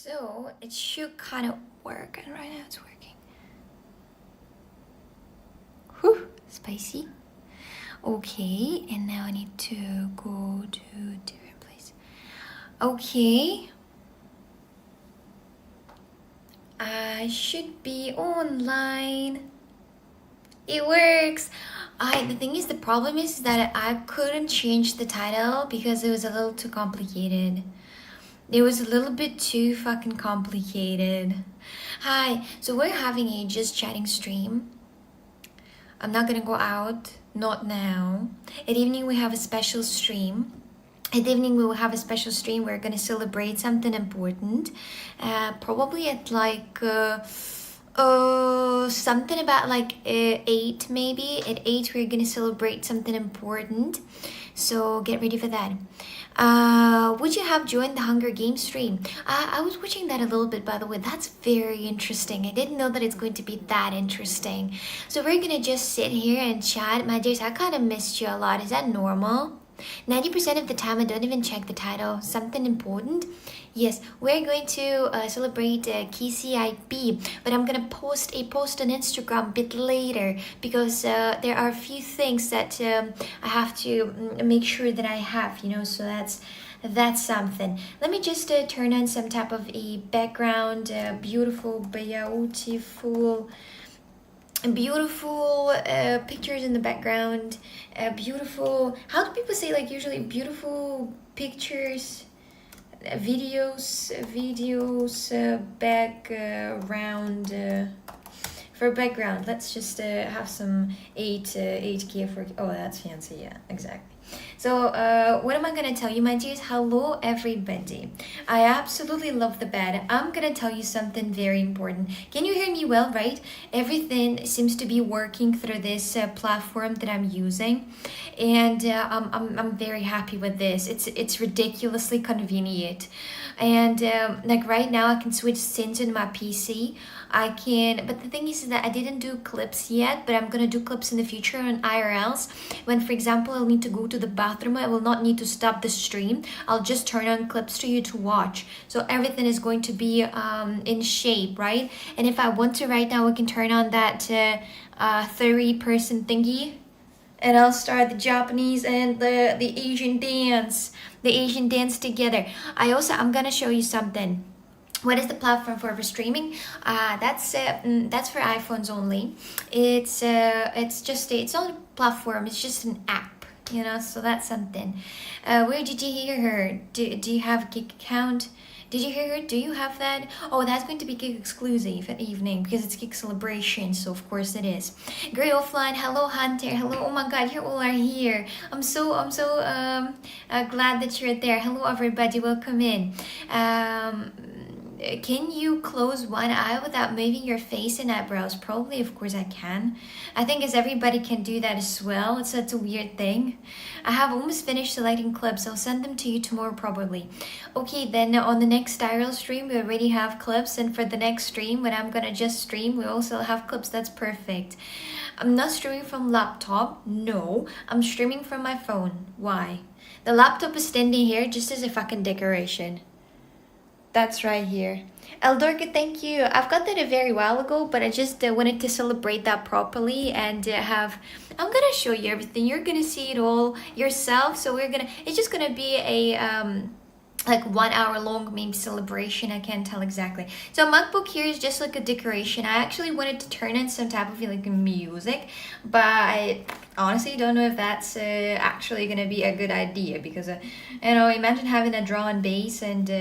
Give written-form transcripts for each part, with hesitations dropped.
So it should kind of work, and right now it's working. Whew, spicy. Okay, and now I need to go to a different place. Okay. I should be online. It works. The thing is, the problem is that I couldn't change the title because it was a little too complicated. It was a little bit too fucking complicated. Hi, so we're having a just chatting stream. I'm not gonna go out, not now. At evening we have a special stream. At evening we will have a special stream. We're gonna celebrate something important. Probably at like something about like 8 maybe. At 8 we're gonna celebrate something important. So get ready for that. Would you have joined the Hunger Games stream? I was watching that a little bit, by the way. That's very interesting. I didn't know that it's going to be that interesting. So we're gonna just sit here and chat. My dears, I kind of missed you a lot. Is that normal? 90% of the time I don't even check the title. Something important? Yes, we're going to celebrate KCIP, but I'm gonna post a post on Instagram a bit later because there are a few things that I have to make sure that I have, so that's something. Let me just turn on some type of a background, beautiful pictures in the background, beautiful, how do people say, like, usually beautiful pictures, videos, background, for background. Let's just have some 8K for, oh, that's fancy. Yeah, exactly. So what am I gonna tell you, my dears? Hello everybody. I absolutely love the bed. I'm gonna tell you something very important. Can you hear me well? Right, everything seems to be working through this platform that I'm using, and I'm very happy with this. It's ridiculously convenient, and like right now I can switch scenes in my PC. I can, but the thing is that I didn't do clips yet, but I'm gonna do clips in the future on IRLs. When, for example, I'll need to go to the bathroom, I will not need to stop the stream. I'll just turn on clips to you to watch. So everything is going to be in shape, right? And if I want to right now, we can turn on that 30-person thingy, and I'll start the Japanese and the Asian dance, together. I'm gonna show you something. What is the platform for streaming? That's for iPhones only. It's not a platform. It's just an app. So that's something. Where did you hear her? Do you have a gig account? Did you hear her? Do you have that? Oh, that's going to be gig exclusive at evening because it's gig celebration, so of course it is. Great offline. Hello Hunter. Hello. Oh my God, you all are here. I'm so glad that you're there. Hello everybody. Welcome in. Can you close one eye without moving your face and eyebrows? Probably, of course I can. I think as everybody can do that as well. It's such a weird thing. I have almost finished selecting clips. I'll send them to you tomorrow probably. Okay, then on the next IRL stream, we already have clips. And for the next stream, when I'm gonna just stream, we also have clips. That's perfect. I'm not streaming from laptop. No, I'm streaming from my phone. Why? The laptop is standing here just as a fucking decoration. That's right here. Eldorka, thank you. I've got that a very while ago, but I just wanted to celebrate that properly and I'm gonna show you everything. You're gonna see it all yourself. So it's just gonna be a like 1 hour long maybe celebration. I can't tell exactly. So MacBook here is just like a decoration. I actually wanted to turn in some type of like music, but I honestly don't know if that's actually gonna be a good idea because imagine having a drum and bass and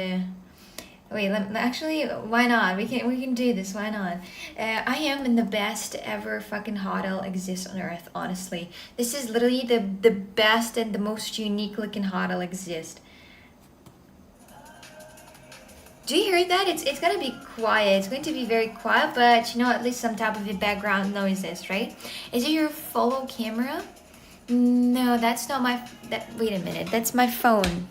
wait, actually, why not? We can do this. Why not? I am in the best ever fucking hotel exists on earth. Honestly, this is literally the best and the most unique looking hotel exist. Do you hear that? It's gonna be quiet. It's going to be very quiet, but at least some type of background noises, right? Is it your follow camera? No, that's not my. Wait a minute. That's my phone.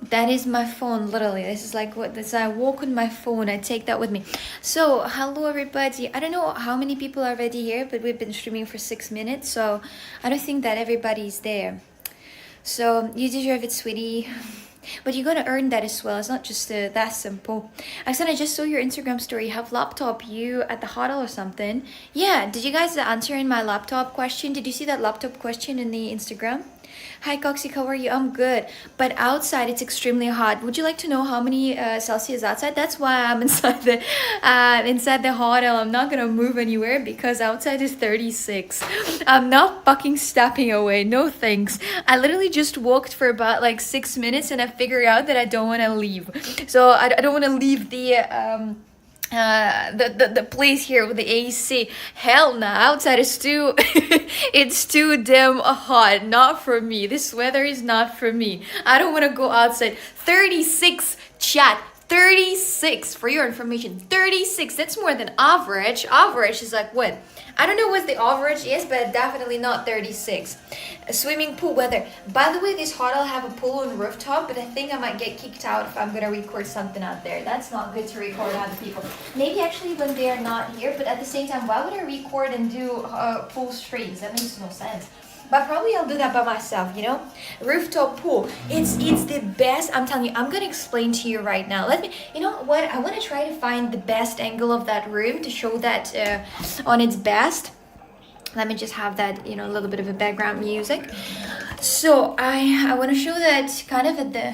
That is my phone, literally. This is like what this. I walk with my phone. I take that with me. So, hello everybody. I don't know how many people are already here, but we've been streaming for 6 minutes, so I don't think that everybody's there. So you deserve it, sweetie. But you gotta earn that as well. It's not just that simple. Aksan, I just saw your Instagram story. You have laptop. You at the hotel or something? Yeah. Did you guys answer in my laptop question? Did you see that laptop question in the Instagram? Hi Coxie, how are you? I'm good. But outside it's extremely hot. Would you like to know how many Celsius outside? That's why I'm inside the hotel. I'm not gonna move anywhere because outside is 36. I'm not fucking stepping away. No thanks. I literally just walked for about like 6 minutes and I figured out that I don't want to leave. So I don't want to leave the place here with the AC. Hell no, outside is too it's too damn hot. Not for me. This weather is not for me. I don't want to go outside. 36, chat. 36 for your information. 36. That's more than average. Average is like what? I don't know what the average is, but definitely not 36. Swimming pool weather. By the way, this hotel have a pool on rooftop, but I think I might get kicked out if I'm gonna record something out there. That's not good to record other people. Maybe actually when they are not here, but at the same time, why would I record and do pool streams? That makes no sense. But probably I'll do that by myself, you know? Rooftop pool. It's the best. I'm telling you, I'm gonna explain to you right now. Let me, you know what? I wanna try to find the best angle of that room to show that on its best. Let me just have that, you know, a little bit of a background music. So I wanna show that kind of at the,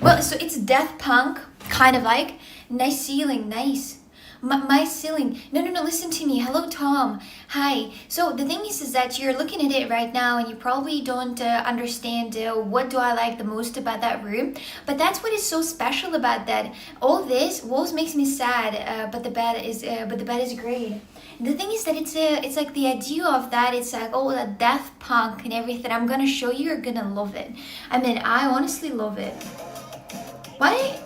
well, so it's death punk, kind of like. Nice ceiling, nice. My ceiling. No, listen to me. Hello, Tom. Hi. So the thing is that you're looking at it right now and you probably don't understand what do I like the most about that room. But that's what is so special about that. All this walls makes me sad, but the bed is great. The thing is that it's like the idea of that. It's like all the death punk and everything. I'm gonna show you. You're gonna love it. I mean, I honestly love it. Why?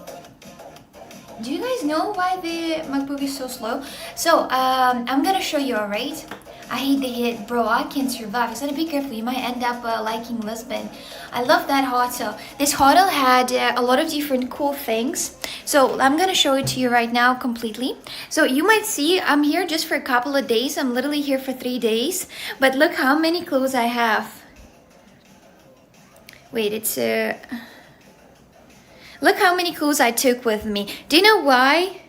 Do you guys know why the MacBook is so slow? So, I'm gonna show you, alright? I hate the heat, bro. I can't survive. So be careful. You might end up liking Lisbon. I love that hotel. This hotel had a lot of different cool things. So I'm gonna show it to you right now completely. So you might see I'm here just for a couple of days. I'm literally here for 3 days. But look how many clothes I have. Wait, it's Look how many clothes I took with me. Do you know why?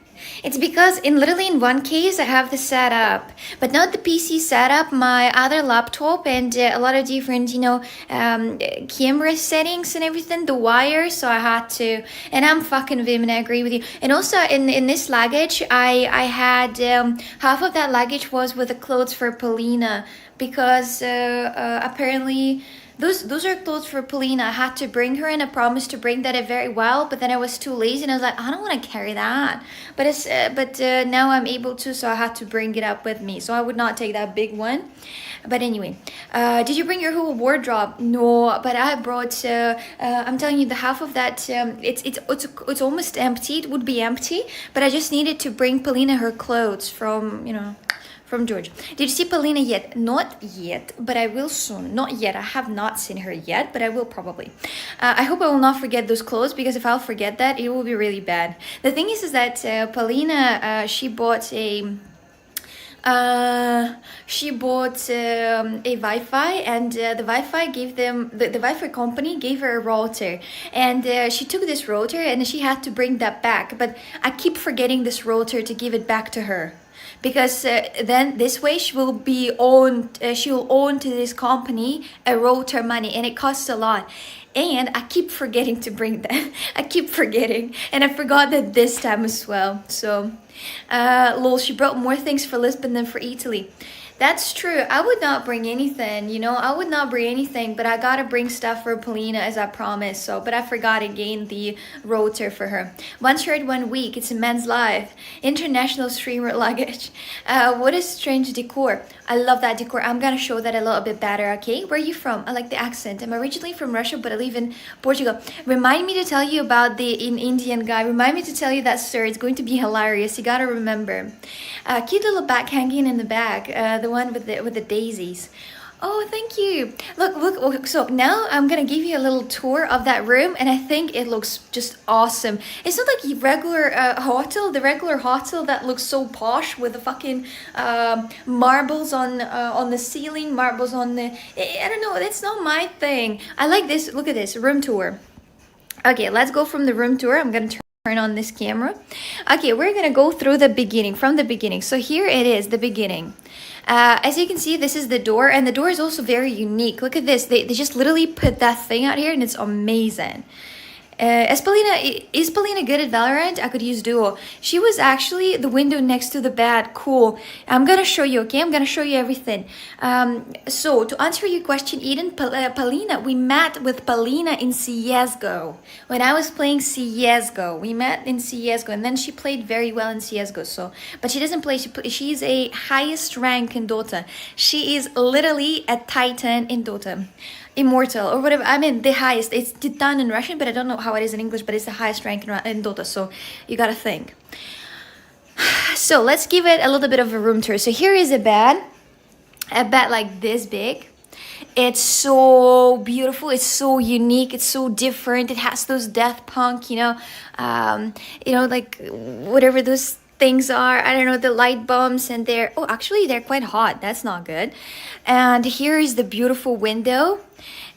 It's because literally in one case I have the setup, but not the PC setup, my other laptop and a lot of different, you know, camera settings and everything, the wires, so I had to, and I'm fucking Vim and I agree with you. And also in this luggage, I had, half of that luggage was with the clothes for Paulina because apparently those are clothes for Paulina. I had to bring her and I promised to bring that very well, but then I was too lazy and I was like, I don't want to carry that. But now I'm able to, so I had to bring it up with me. So I would not take that big one. But anyway, did you bring your whole wardrobe? No, but I brought, I'm telling you, the half of that, it's almost empty. It would be empty, but I just needed to bring Paulina her clothes from, you know, from George. Did you see Paulina yet? Not yet, but I will soon. Not yet. I have not seen her yet, but I will probably. I hope I will not forget those clothes because if I'll forget that, it will be really bad. The thing is that Paulina, she bought a Wi-Fi and the Wi-Fi gave them the Wi-Fi company gave her a router and she took this router and she had to bring that back, but I keep forgetting this router to give it back to her. Because then this way she will own to this company a router money and it costs a lot. And I keep forgetting to bring that. I keep forgetting. And I forgot that this time as well. So, lol, she brought more things for Lisbon than for Italy. That's true. I would not bring anything, you know, I would not bring anything, but I gotta bring stuff for Paulina as I promised. So, but I forgot again the router for her. Once heard 1 week, it's a man's life. International streamer luggage. What a strange decor. I love that decor. I'm gonna show that a little bit better, okay? Where are you from? I like the accent. I'm originally from Russia, but I live in Portugal. Remind me to tell you about the Indian guy. Remind me to tell you that story. It's going to be hilarious. You gotta remember. Cute little bag hanging in the back. The one with the daisies. Oh, thank you. Look. So now I'm gonna give you a little tour of that room, and I think it looks just awesome. It's not like regular hotel, the regular hotel that looks so posh with the fucking marbles on the ceiling, marbles on the. I don't know. That's not my thing. I like this. Look at this room tour. Okay, let's go from the room tour. I'm gonna turn on this camera. Okay, we're gonna go through the beginning, from the beginning. So here it is, the beginning. As you can see, this is the door, and the door is also very unique. Look at this. They just literally put that thing out here, and it's amazing. Is Polina good at Valorant? I could use duo. She was actually the window next to the bed. Cool. I'm gonna show you, okay? I'm gonna show you everything. So to answer your question, Eden, Polina, we met with Polina in CSGO. When I was playing CSGO, we met in CSGO, and then she played very well in CSGO. So, but she doesn't play. She's a highest rank in Dota. She is literally a Titan in Dota. Immortal or whatever. I mean, the highest. It's Titan in Russian, but I don't know how it is in English, but it's the highest rank in Dota, so you gotta think. So let's give it a little bit of a room tour. So here is a bed like this big. It's so beautiful, it's so unique, it's so different. It has those death punk, like whatever those things are. I don't know, the light bulbs, and actually they're quite hot. That's not good. And here is the beautiful window.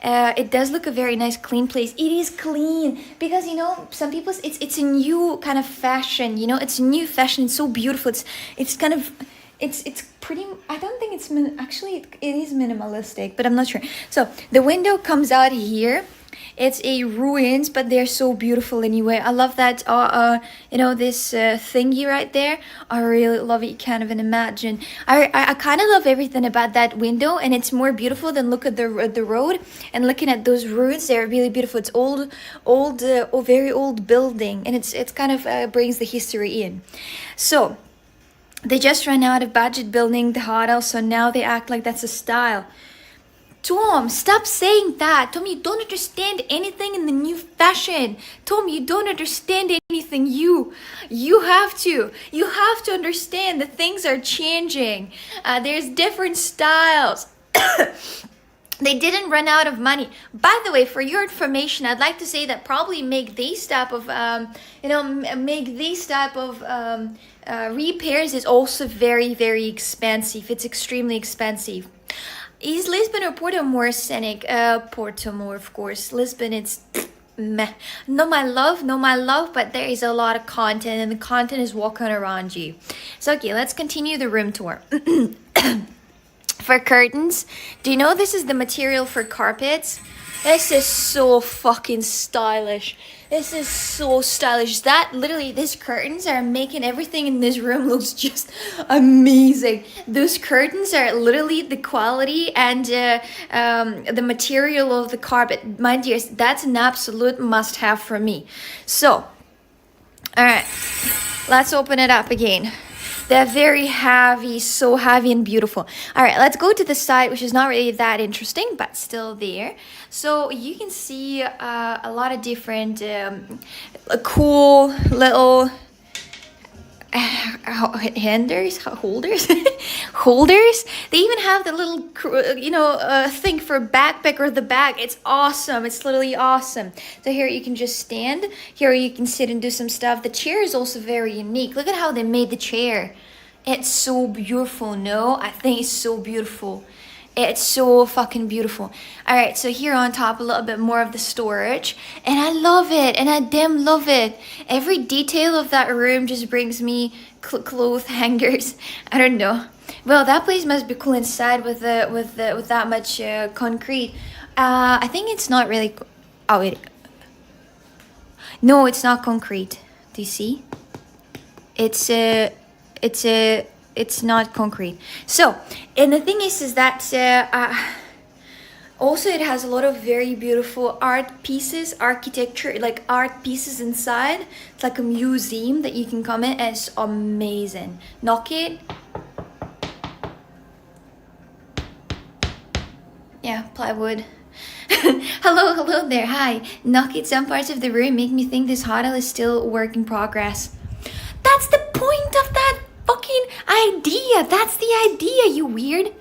It does look a very nice, clean place. It is clean because some people it's a new kind of fashion. It's a new fashion. It's so beautiful. It's kind of it's pretty. I don't think it's actually it is minimalistic, but I'm not sure. So the window comes out here. It's a ruins, but they're so beautiful anyway. I love that, this thingy right there. I really love it. You can't even imagine. I kind of love everything about that window, and it's more beautiful than look at the road and looking at those ruins. They're really beautiful. It's very old building, and it's kind of brings the history in. So they just ran out of budget building the hotel, so now they act like that's a style. Tom, stop saying that. Tom, you don't understand anything in the new fashion. Tom, you don't understand anything. You have to understand that things are changing. There's different styles. They didn't run out of money. By the way, for your information, I'd like to say that probably make these type of repairs is also very, very expensive. It's extremely expensive. Is Lisbon or Porto more scenic? Porto more, of course. Lisbon, it's meh. No, my love, but there is a lot of content, and the content is walking around you. So, okay, let's continue the room tour. For curtains, do you know this is the material for carpets? This is so fucking stylish. This is so stylish. These curtains are making everything in this room looks just amazing. Those curtains are literally the quality and the material of the carpet. My dears, that's an absolute must-have for me. So, all right, let's open it up again. They're very heavy, so heavy and beautiful. All right, let's go to the side, which is not really that interesting, but still there. So you can see a lot of different cool little holders. They even have the little thing for backpack or the bag. It's awesome. It's literally awesome. So here you can just stand. Here you can sit and do some stuff. The chair is also very unique. Look at how they made the chair. It's so beautiful. No, I think it's so beautiful. It's so fucking beautiful. All right, so here on top, a little bit more of the storage. And I love it. And I damn love it. Every detail of that room just brings me clothes hangers. I don't know. Well, that place must be cool inside with that much concrete. I think it's not really... Oh, wait. No, it's not concrete. Do you see? It's not concrete. So, and the thing is that also it has a lot of very beautiful art pieces, architecture, like art pieces inside. It's like a museum that you can come in, and it's amazing. Knock it. Yeah, plywood. Hello there. Hi. Knock it. Some parts of the room make me think this hotel is still a work in progress. That's the point of that fucking idea. That's the idea, you weird.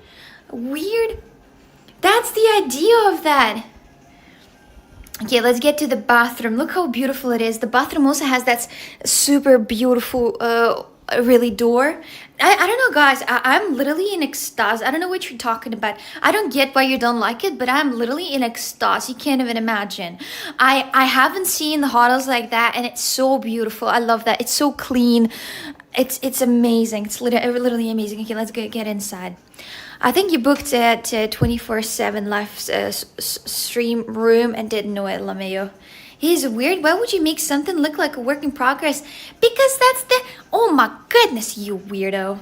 That's the idea of that. Okay, let's get to the bathroom. Look how beautiful it is. The bathroom also has that super beautiful really door. I don't know, guys. I'm literally in ecstasy. I don't know what you're talking about. I don't get why you don't like it, but I'm literally in ecstasy. You can't even imagine. I haven't seen the hotels like that, and it's so beautiful. I love that. It's so clean. It's amazing. It's literally amazing. Okay, let's get inside. I think you booked at 24/7 live stream room and didn't know it, Lameo. He's weird. Why would you make something look like a work in progress? Because that's the... Oh my goodness, you weirdo.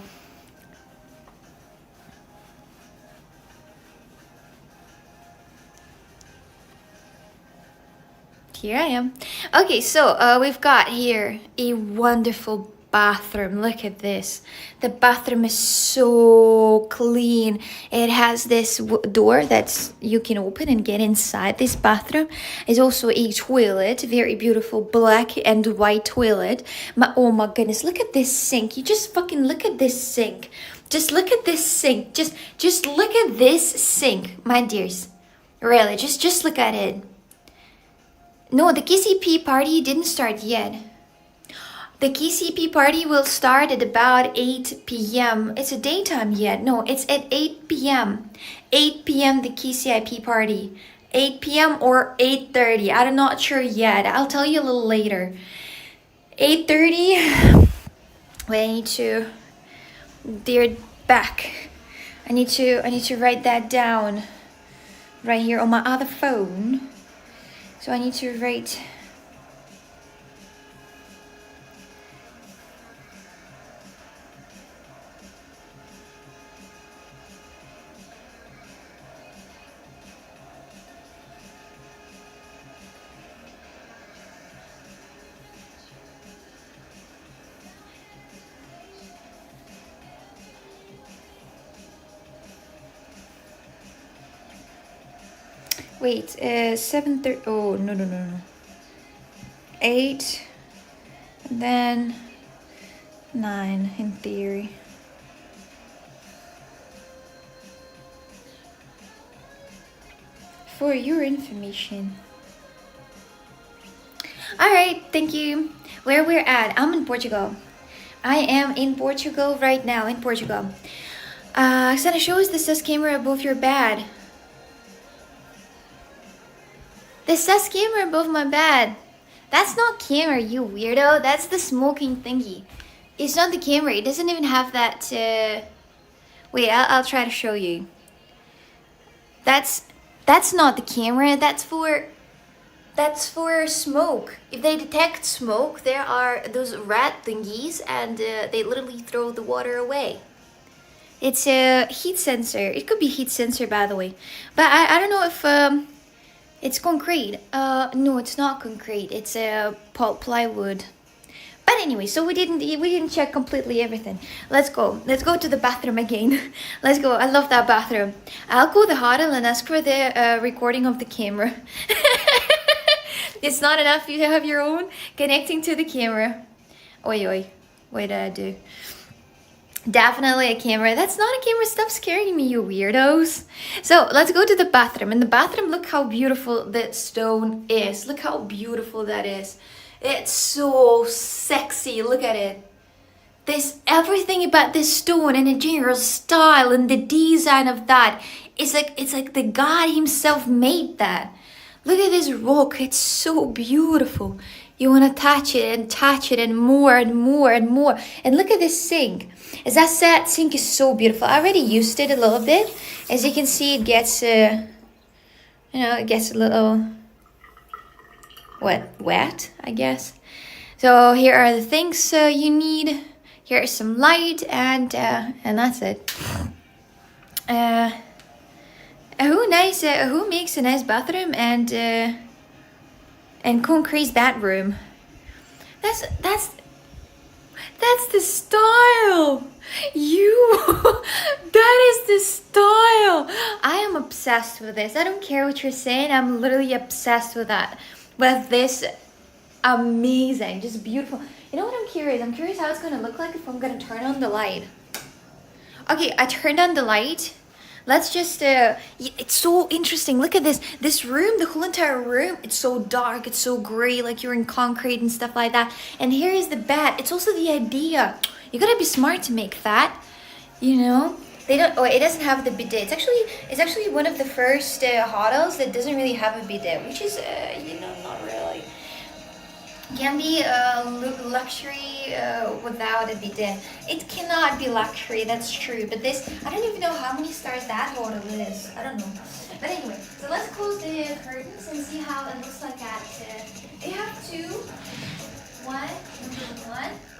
Here I am. Okay, so we've got here a wonderful bathroom. Look at this. The bathroom is so clean. It has this door that's you can open and get inside this bathroom. It's also a toilet, very beautiful black and white toilet. Oh my goodness, look at this sink. You just fucking look at this sink. Just look at this sink. Just look at this sink, my dears. Really, just look at it. No, the KCP party didn't start yet. The KCP party will start at about 8 p.m. It's a daytime yet. No, it's at 8 p.m. 8 p.m. the KCIP party. 8 p.m. or 8:30. I'm not sure yet. I'll tell you a little later. 8:30. Wait, I need to... Dear back. I need to write that down right here on my other phone. So I need to write... Wait, 7:30. Oh, no. 8, and then 9 in theory. For your information. Alright, thank you. Where we're at, I'm in Portugal. I am in Portugal right now, in Portugal. Sana, show us the sus camera above your bed. The sus camera above my bed. That's not camera, you weirdo. That's the smoking thingy. It's not the camera. It doesn't even have that. Wait, I'll try to show you. That's not the camera. That's for smoke. If they detect smoke, there are those red thingies, and they literally throw the water away. It's a heat sensor. It could be heat sensor, by the way, but I don't know if it's concrete. No, it's not concrete. It's a plywood. But anyway, so we didn't check completely everything. Let's go to the bathroom again. Let's go. I love that bathroom. I'll call the hotel and ask for the recording of the camera. It's not enough you have your own connecting to the camera. Oi, what did I do? Definitely a camera. That's not a camera. Stop scaring me, you weirdos. So let's go to the bathroom. In the bathroom, look how beautiful that stone is. Look how beautiful that is. It's so sexy. Look at it. There's everything about this stone and the general style and the design of that. It's like the God himself made that. Look at this rock. It's so beautiful. You want to touch it and more and more and more. And look at this sink. As I said, sink is so beautiful. I already used it a little bit. As you can see, it gets, it gets a little wet, I guess. So here are the things you need. Here is some light, and that's it. Who makes a nice bathroom and concretes that room? That's the style. That is the style. I am obsessed with this. I don't care what you're saying. I'm literally obsessed with that. With this amazing, just beautiful. You know what I'm curious? I'm curious how it's gonna look like if I'm gonna turn on the light. Okay, I turned on the light. Let's just, it's so interesting. Look at this. This room, the whole entire room, it's so dark. It's so gray, like you're in concrete and stuff like that. And here is the bed. It's also the idea. You gotta be smart to make that, you know. They don't. Oh, it doesn't have the bidet. It's actually one of the first hotels that doesn't really have a bidet, which is not really. Can be luxury without a bidet. It cannot be luxury. That's true. But this, I don't even know how many stars that hotel is. I don't know. But anyway, so let's close the curtains and see how it looks like at. They have two. One.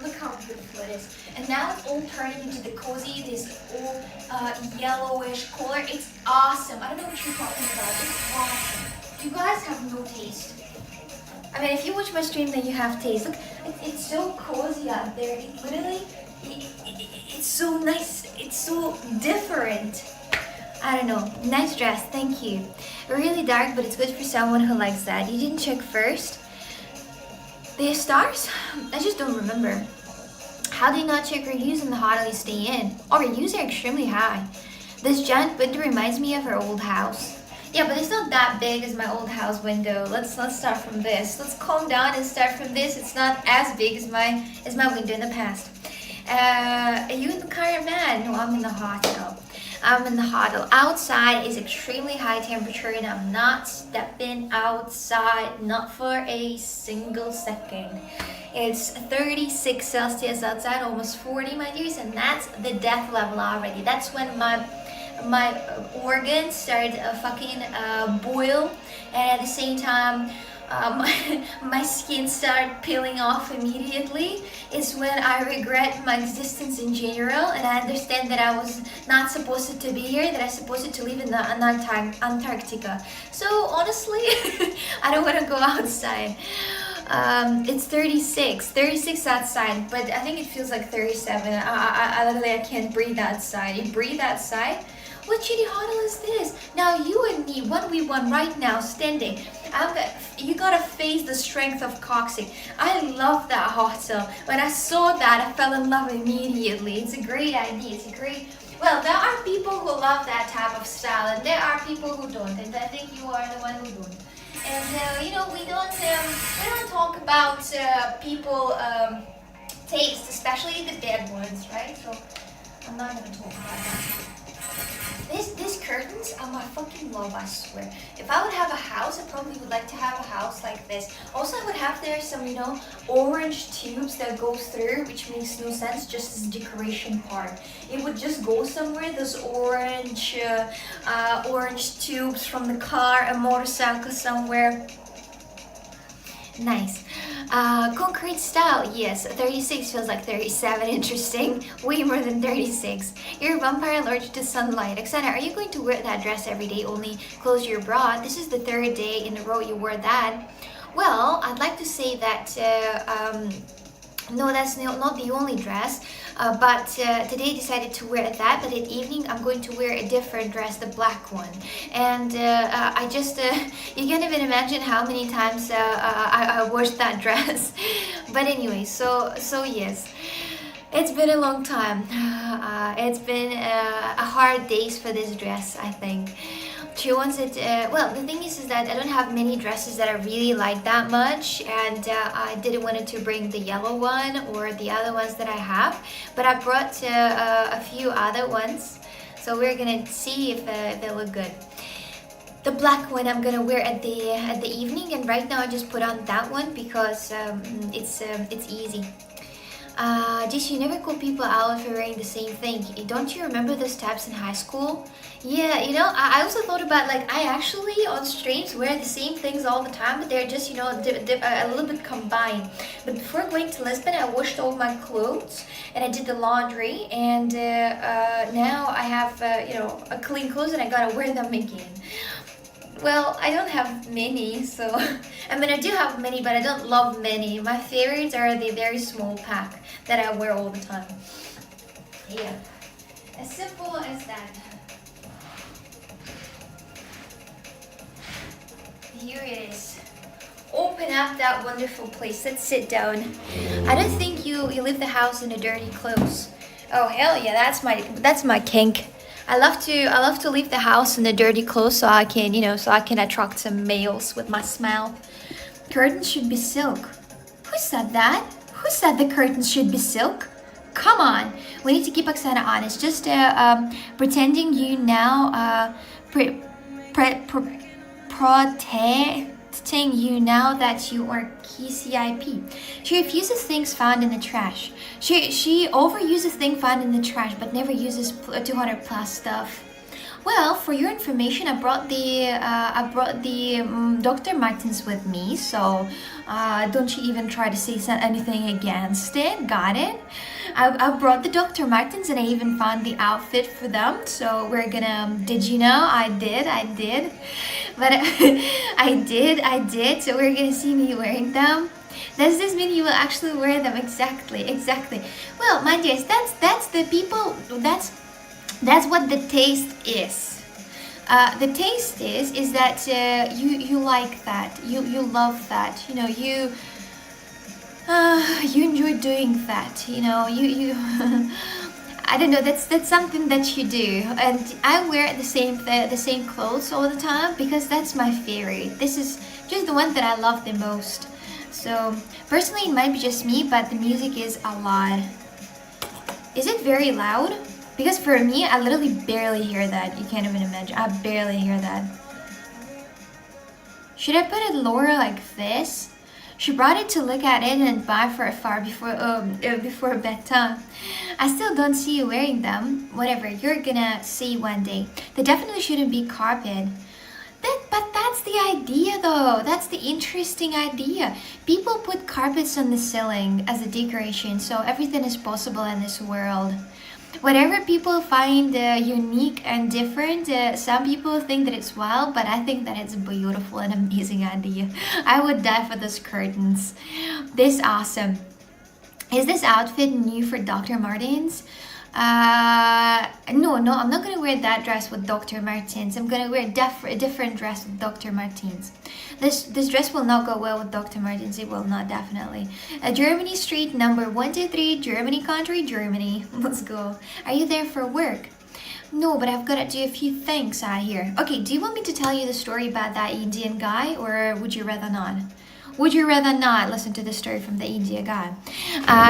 Look how beautiful it is. And now it's all turning into the cozy, this all yellowish color. It's awesome. I don't know what you're talking about. It's awesome. You guys have no taste. I mean, if you watch my stream, then you have taste. Look, it's so cozy out there. It literally, it's so nice. It's so different. I don't know. Nice dress. Thank you. Really dark, but it's good for someone who likes that. You didn't check first. The stars? I just don't remember. How do you not check reviews in the hotel you stay in? Oh, reviews are extremely high. This giant window reminds me of our old house. Yeah, but it's not that big as my old house window. Let's start from this. Let's calm down and start from this. It's not as big as my window in the past. Are you in the car, man? No, I'm in the hotel. I'm in the hotel. Outside is extremely high temperature and I'm not stepping outside, not for a single second. It's 36 Celsius outside, almost 40, my dears, and that's the death level already. That's when my organs started boil, and at the same time my skin started peeling off immediately. It's when I regret my existence in general, and I understand that I was not supposed to be here, that I was supposed to live in the Antarctica. So honestly, I don't want to go outside. It's 36 outside, but I think it feels like 37. I literally, I can't breathe outside. You breathe outside? What shitty hotel is this? Now you and me, 1v1 right now, standing. You gotta face the strength of coxing. I love that hotel. When I saw that, I fell in love immediately. It's a great idea. Well, there are people who love that type of style, and there are people who don't. And I think you are the one who don't. And we don't talk about people taste, especially the dead ones, right? So I'm not gonna talk about that. These curtains are my fucking love, I swear. If I would have a house, I probably would like to have a house like this. Also, I would have there some, orange tubes that goes through, which makes no sense, just as decoration part. It would just go somewhere, those orange tubes from the car, a motorcycle somewhere. Nice. Concrete style, yes. 36 feels like 37. Interesting. Way more than 36. You're a vampire allergic to sunlight. Oksana, are you going to wear that dress every day? Only close your bra. This is the third day in a row you wore that. Well, I'd like to say that no, that's not the only dress, but today I decided to wear that, but at evening I'm going to wear a different dress, the black one. And I just, you can't even imagine how many times I washed that dress. But anyway, so yes. It's been a long time. It's been a hard days for this dress, I think. She wants it, well, the thing is that I don't have many dresses that I really like that much, and I didn't want to bring the yellow one or the other ones that I have, but I brought a few other ones, so we're gonna see if they look good. The black one I'm gonna wear at the evening, and right now I just put on that one because it's easy. Just you never call people out for wearing the same thing. Don't you remember those tabs in high school? Yeah, I also thought about, like, I actually on streams wear the same things all the time, but they're just, a little bit combined. But before going to Lisbon, I washed all my clothes and I did the laundry, and now I have, a clean clothes and I gotta wear them again. Well, I don't have many, so I mean I do have many, but I don't love many. My favorites are the very small pack that I wear all the time. Yeah, as simple as that. Here it is. Open up that wonderful place. Let's sit down. I don't think you leave the house in a dirty clothes. Oh hell yeah, that's my kink. I love to leave the house in the dirty clothes so I can, attract some males with my smile. Curtains should be silk. Who said that? Who said the curtains should be silk? Come on, we need to keep Oksana honest. Just pretending you now, protecting you now that you are KCIP. She refuses things found in the trash. She overuses things found in the trash, but never uses 200 plus stuff. Well, for your information, I brought the Dr. Martens with me, so don't you even try to say anything against it. Got it? I brought the Dr. Martens, and I even found the outfit for them. So we're gonna. Did you know? I did. But I did. So we're gonna see me wearing them. Does this mean you will actually wear them? Exactly. Well, my dears, that's the people. That's what the taste is. The taste is that you like that, you love that, you know, you enjoy doing that, you know, you I don't know, that's something that you do, and I wear the same clothes all the time because that's my favorite. This is just the one that I love the most. So personally, it might be just me, but the music is a lot. Is it very loud? Because for me, I literally barely hear that. You can't even imagine. I barely hear that. Should I put it lower like this? She brought it to look at it and buy for far before bedtime. I still don't see you wearing them. Whatever, you're gonna see one day. They definitely shouldn't be carpet. But that's the idea though. That's the interesting idea. People put carpets on the ceiling as a decoration, so everything is possible in this world. Whatever people find unique and different, some people think that it's wild, but I think that it's a beautiful and amazing idea. I would die for those curtains. This awesome. Is this outfit new for Dr. Martens? No, I'm not gonna wear that dress with Dr. Martens. I'm gonna wear a different dress with Dr. Martens. This dress will not go well with Dr. Martens. It will not, definitely. Germany Street number 123, Germany country, Germany. Let's go. Are you there for work? No, but I've got to do a few things out here. Okay, do you want me to tell you the story about that Indian guy, or would you rather not? Would you rather not listen to the story from the India guy?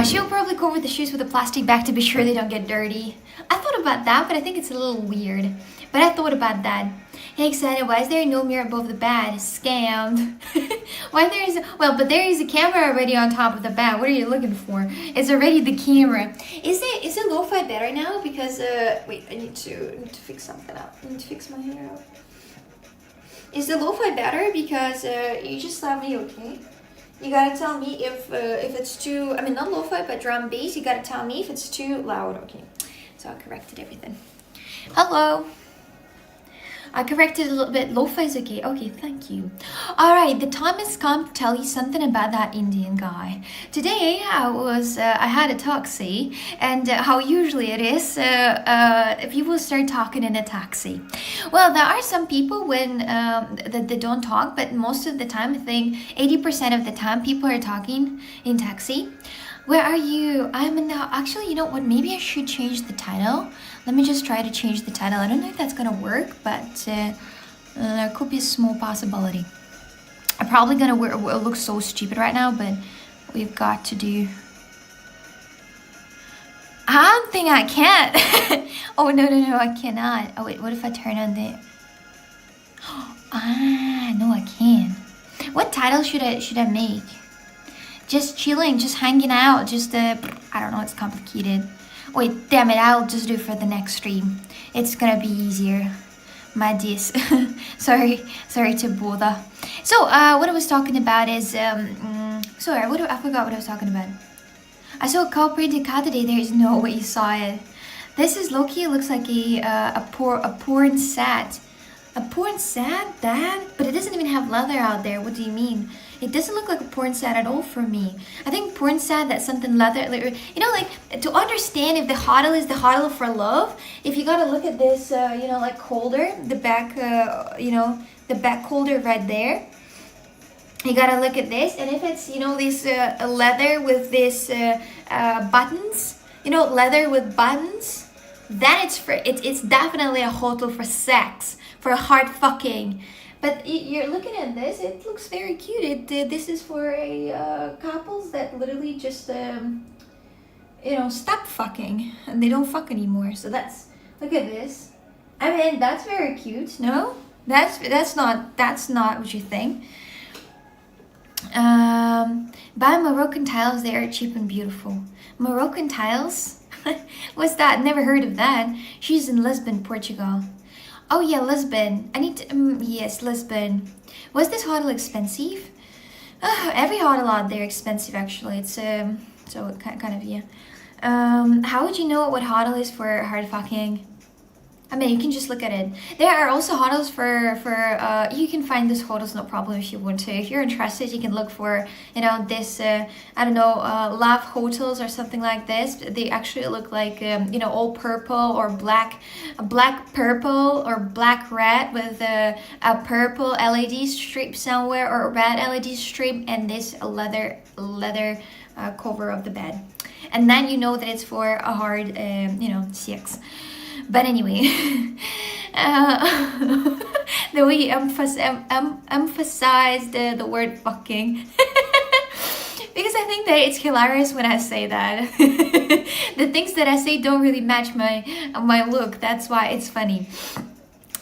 She'll probably cover the shoes with a plastic bag to be sure they don't get dirty. I thought about that, but I think it's a little weird. But I thought about that. Hey, Xana, why is there no mirror above the bed? Scammed. But there is a camera already on top of the bed. What are you looking for? It's already the camera. Is it lo-fi better now? Because wait, I need to fix something up. I need to fix my hair up. Is the lo-fi better? Because you just tell me, okay? You gotta tell me if it's too, I mean, not lo-fi, but drum bass. You gotta tell me if it's too loud, okay? So I corrected everything. Hello. I corrected a little bit. Lo-fi is okay. Okay, thank you. All right, the time has come to tell you something about that Indian guy. Today, I had a taxi, and how usually it is, people start talking in a taxi. Well, there are some people when that they don't talk, but most of the time, I think 80% of the time, people are talking in taxi. Where are you? I'm in the, actually, you know what? Maybe I should change the title. Let me just try to change the title. I don't know if that's gonna work, but there could be a small possibility. I'm probably gonna look so stupid right now, but we've got to do. I don't think I can. Oh no, I cannot. Oh wait, what if I turn on the? No, I can. What title should I make? Just chilling, just hanging out, just I don't know, it's complicated. Wait, damn it, I'll just do it for the next stream. It's gonna be easier. My dears. sorry to bother. So, what I was talking about is, I forgot what I was talking about. I saw a cow-printed cat today. There is no way you saw it. This is low-key, it looks like a porn set. A porn set, Dad? But it doesn't even have leather out there. What do you mean? It doesn't look like a porn set at all for me. I think porn set, that's something leather, like, you know, like, to understand if the hodl is the hodl for love, if you gotta look at this, you know, like holder, the back, the back holder right there. You gotta look at this, and if it's, you know, this leather with this buttons, you know, leather with buttons, then it's definitely a hodl for sex, for hard fucking. But you're looking at this, it looks very cute. This is for a couples that literally just stop fucking, and they don't fuck anymore. So look at this. I mean, that's very cute. No, that's not what you think. Buy Moroccan tiles. They are cheap and beautiful. Moroccan tiles. What's that? Never heard of that. She's in Lisbon, Portugal. Oh yeah, Lisbon. I need to. Yes, Lisbon. Was this hotel expensive? Every hotel out there expensive actually. It's so it kind of yeah. How would you know what hotel is for hard fucking? I mean, you can just look at it. There are also hotels for you can find these hotels no problem if you want to. If you're interested, you can look for, this, I don't know, love hotels or something like this. They actually look like, all purple or black purple or black red with a purple LED strip somewhere or a red LED strip and this leather cover of the bed. And then you know that it's for a hard, sex. But anyway, the way you emphasize the word fucking, because I think that it's hilarious when I say that. The things that I say don't really match my look. That's why it's funny.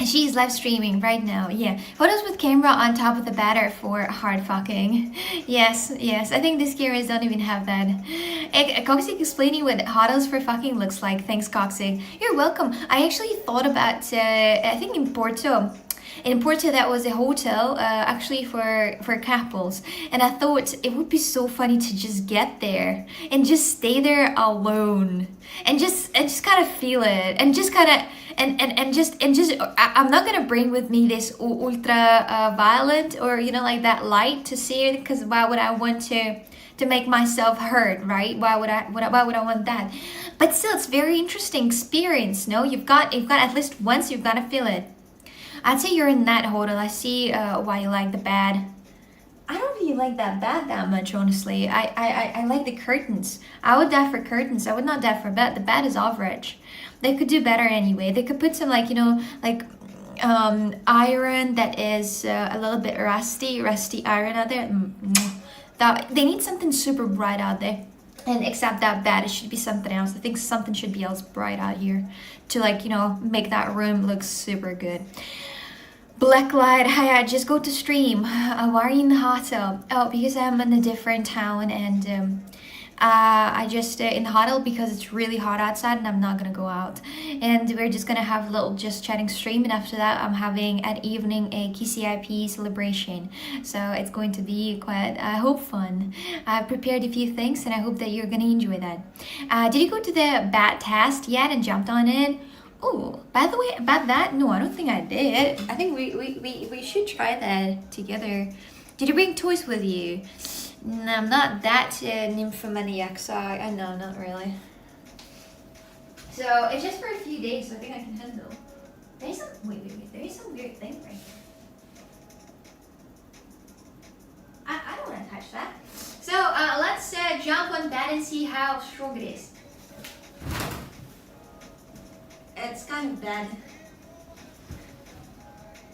She's live streaming right now. Yeah, photos with camera on top of the bed are for hard fucking. Yes. I think these cameras don't even have that. Coxic explaining what hotels for fucking looks like. Thanks, Coxic. You're welcome. I actually thought about. I think in Porto. In Porto, that was a hotel actually for couples, and I thought it would be so funny to just get there and just stay there alone and just kind of feel it and just kind of and just I'm not gonna bring with me this ultra violet or like that light to see it, because why would I want to make myself heard, right? Why would I want that? But still, it's very interesting experience. No, you've got at least once you've got to feel it. I'd say you're in that hotel. I see why you like the bed. I don't really like that bed that much, honestly. I like the curtains. I would die for curtains. I would not die for a bed. The bed is average. They could do better anyway. They could put some iron that is a little bit rusty iron out there. They need something super bright out there. And except that bed, it should be something else. I think something should be else bright out here to make that room look super good. Blacklight, hi, I just go to stream. Why are you in the hotel? Oh, because I'm in a different town and I just in the hotel because it's really hot outside and I'm not gonna go out. And we're just gonna have a little just chatting stream, and after that I'm having at evening a KCIP celebration. So it's going to be quite, I hope, fun. I've prepared a few things and I hope that you're gonna enjoy that. Did you go to the bat test yet and jumped on it? Oh, by the way, about that, no, I don't think I did. I think we should try that together. Did you bring toys with you? No, I'm not that nymphomaniac, so I know, not really. So it's just for a few days, so I think I can handle. There's some, wait, there is some weird thing right here. I don't want to touch that. So let's jump on that and see how strong it is. It's kind of bad.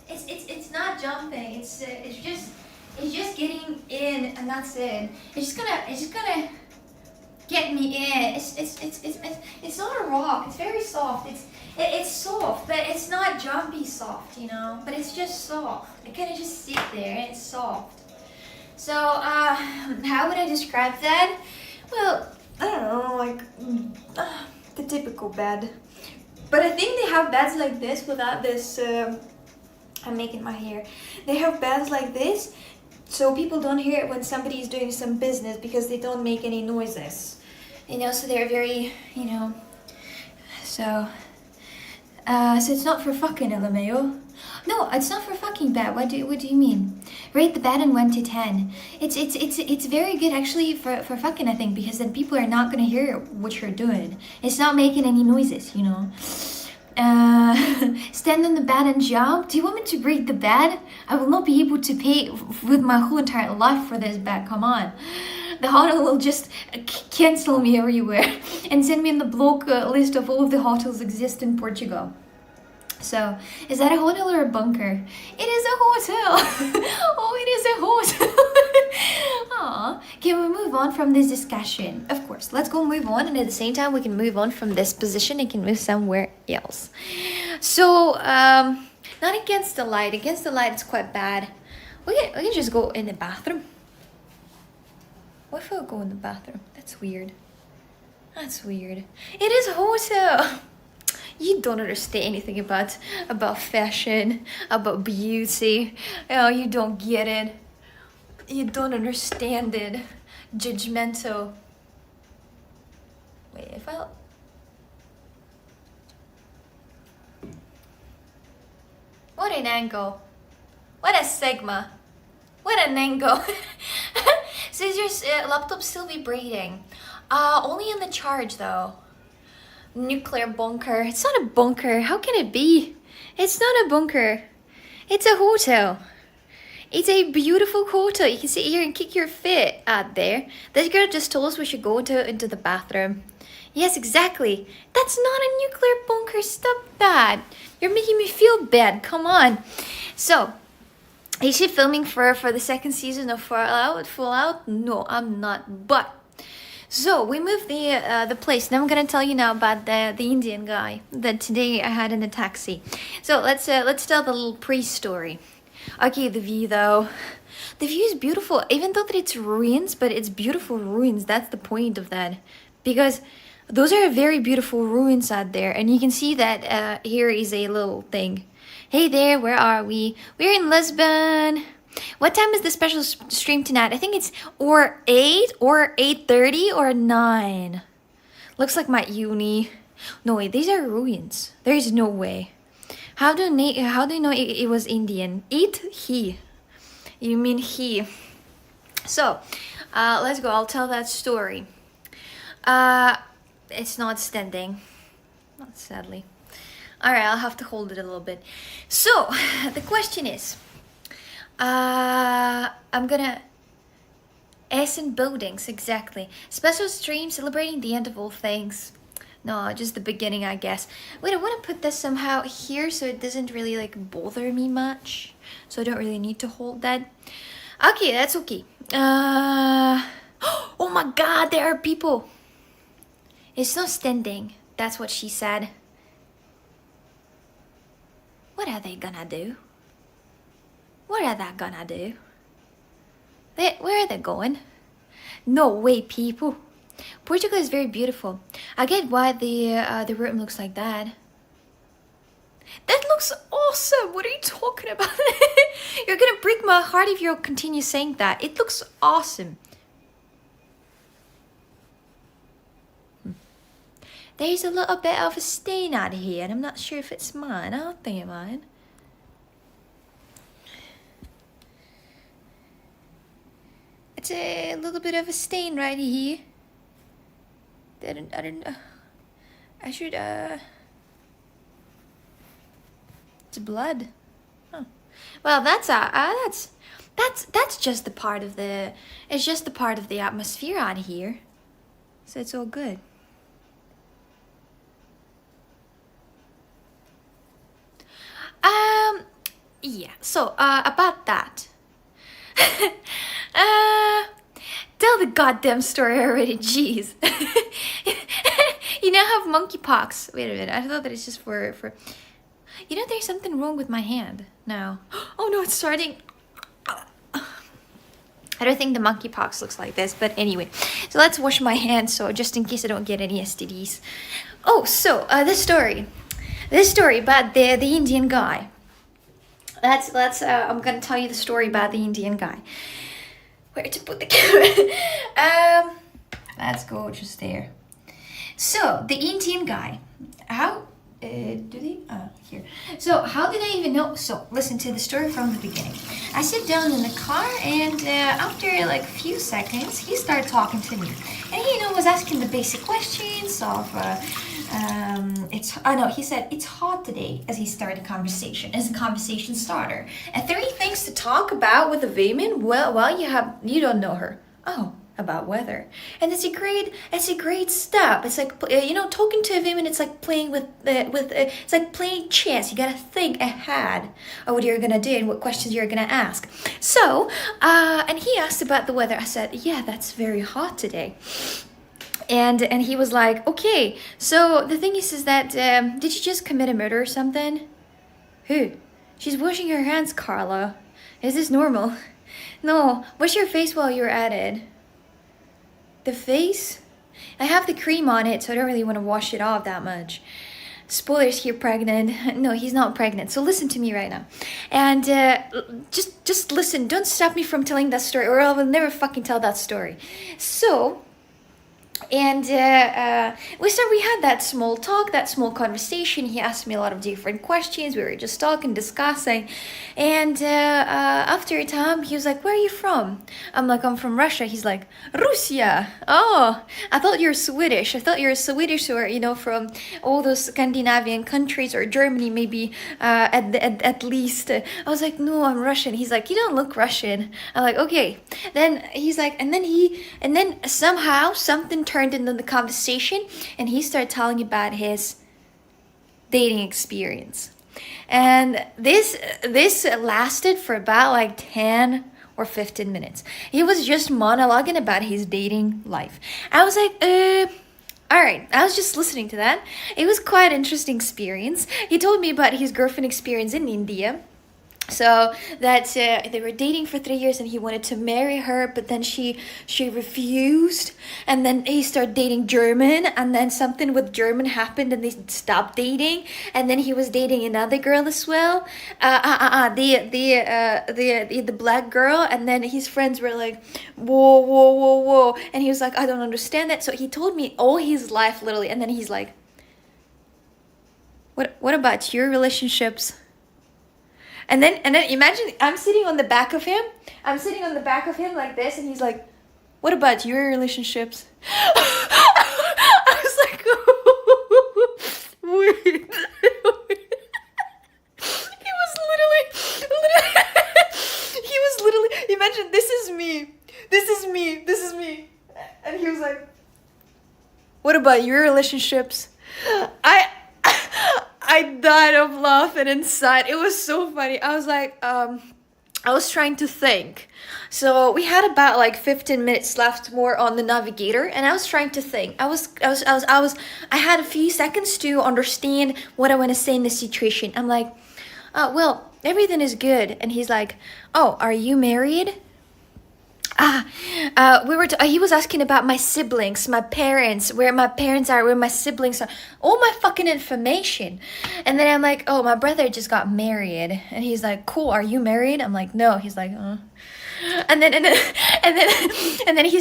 It's not jumping. It's just getting in, and that's it. It's just gonna get me in. It's not a rock. It's very soft. It's soft, but it's not jumpy soft, But it's just soft. It kind of just sit there and it's soft. So how would I describe that? Well, I don't know, the typical bed. But I think they have beds like this without this. I'm making my hair. They have beds like this, so people don't hear it when somebody is doing some business because they don't make any noises. So they're very, So it's not for fucking, LMAO. No, it's not for fucking bad. What do you mean? Rate the bed in 1 to 10. It's very good actually for fucking, I think, because then people are not gonna hear what you're doing. It's not making any noises, Stand on the bed and jump. Do you want me to break the bed? I will not be able to pay with my whole entire life for this bed. Come on. The hotel will just cancel me everywhere and send me in the block list of all of the hotels exist in Portugal. So, is that a hotel or a bunker? It is a hotel. Oh, it is a hotel. Aw, can we move on from this discussion? Of course. course. Let's go move on, and at the same time we can move on from this position and can move somewhere else. So not against the light. Against the light it's quite bad. We can just go in the bathroom. What if I go in the bathroom? That's weird. That's weird. It is a hotel. You don't understand anything about fashion, about beauty. Oh, you don't get it. You don't understand it. Judgmental. Wait, if I... What an angle. What a sigma. What an angle. Says your laptop still vibrating. Only on the charge though. Nuclear bunker. It's not a bunker. How can it be? It's not a bunker. It's a hotel. It's a beautiful hotel. You can sit here and kick your feet out there. This girl just told us we should go into the bathroom. Yes, exactly. That's not a nuclear bunker. Stop that. You're making me feel bad. Come on. So, is she filming for the second season of Fallout? No, I'm not. But so we moved the place. Now I'm gonna tell you now about the Indian guy that today I had in the taxi. So let's tell the little pre-story. Okay, the view though. The view is beautiful, even though that it's ruins, but it's beautiful ruins. That's the point of that, because those are very beautiful ruins out there, and you can see that here is a little thing. Hey there, where are we? We're in Lisbon. What time is the special stream tonight? I think it's or 8 or 8:30 or 9. Looks like my uni. No wait, these are ruins. There is no way. How do you know it was Indian? He. You mean he. So, let's go. I'll tell that story. It's not standing. Not sadly. Alright, I'll have to hold it a little bit. So, the question is, I'm gonna... Essen buildings, exactly. Special stream celebrating the end of all things. No, just the beginning, I guess. Wait, I want to put this somehow here so it doesn't really like bother me much. So I don't really need to hold that. Okay, that's okay. Oh my god, there are people. It's not standing. That's what she said. What are they gonna do? What are they gonna do? Where are they going? No way, people. Portugal is very beautiful. I get why the room looks like that. That looks awesome. What are you talking about? You're gonna break my heart if you continue saying that. It looks awesome. There's a little bit of a stain out here, and I'm not sure if it's mine. I don't think it's mine. It's a little bit of a stain right here. I don't know. I should, it's blood. Oh. Well, that's just the part of the, it's just the part of the atmosphere out here. So it's all good. Yeah, so, about that. Tell the goddamn story already, jeez. You now have monkeypox. Wait a minute, I thought that it's just for... You know, there's something wrong with my hand now. Oh no, it's starting. I don't think the monkeypox looks like this, but anyway. So let's wash my hands, so just in case I don't get any STDs. Oh, so, this story about the Indian guy. I'm gonna tell you the story about the Indian guy. Where to put the camera? Let's go just there. So the Indian guy, how here. So how did I even know? So listen to the story from the beginning. I sit down in the car, and after like a few seconds, he started talking to me, and he was asking the basic questions of. He said it's hot today as he started a conversation, as a conversation starter. And 30 things to talk about with a woman? Well, you don't know her. Oh, about weather. And it's a great step. It's like, talking to a woman, it's like playing it's like playing chess. You gotta think ahead of what you're gonna do and what questions you're gonna ask. So, and he asked about the weather. I said, yeah, that's very hot today. And he was like, okay, so the thing is that did you just commit a murder or something? Who? She's washing her hands, Carla. Is this normal? No, wash your face while you're at it. The face? I have the cream on it, so I don't really want to wash it off that much. Spoilers, here, pregnant. No, he's not pregnant. So listen to me right now. And just listen. Don't stop me from telling that story, or I will never fucking tell that story. So... And we had that small talk, that small conversation. He asked me a lot of different questions. We were just talking, discussing. And after a time, he was like, where are you from? I'm like, I'm from Russia. He's like, Russia. Oh, I thought you're Swedish. I thought you're Swedish, or, you know, from all those Scandinavian countries, or Germany maybe, at least. I was like, no, I'm Russian. He's like, you don't look Russian. I'm like, okay. Then he's like, and then somehow something turned into the conversation, and he started telling about his dating experience. And this lasted for about like 10 or 15 minutes. He was just monologuing about his dating life. I was like, all right, I was just listening to that. It was quite an interesting experience. He told me about his girlfriend experience in India. So that they were dating for 3 years, and he wanted to marry her, but then she refused. And then he started dating German, and then something with German happened, and they stopped dating. And then he was dating another girl as well, the black girl. And then his friends were like, whoa, and he was like, I don't understand that. So he told me all his life, literally. And then he's like, what about your relationships? And then imagine I'm sitting on the back of him. I'm sitting on the back of him like this, and he's like, what about your relationships? I was like, wait. He was literally, imagine, this is me. And he was like, what about your relationships? I died of laughing inside. It was so funny. I was like, I was trying to think. So we had about like 15 minutes left more on the navigator, and I was trying to think. I had a few seconds to understand what I want to say in this situation. I'm like, well, everything is good. And he's like, oh, are you married? He was asking about my siblings, my parents, where my parents are, where my siblings are, all my fucking information. And then I'm like, oh, my brother just got married. And he's like, cool, are you married? I'm like, no. He's like, and then he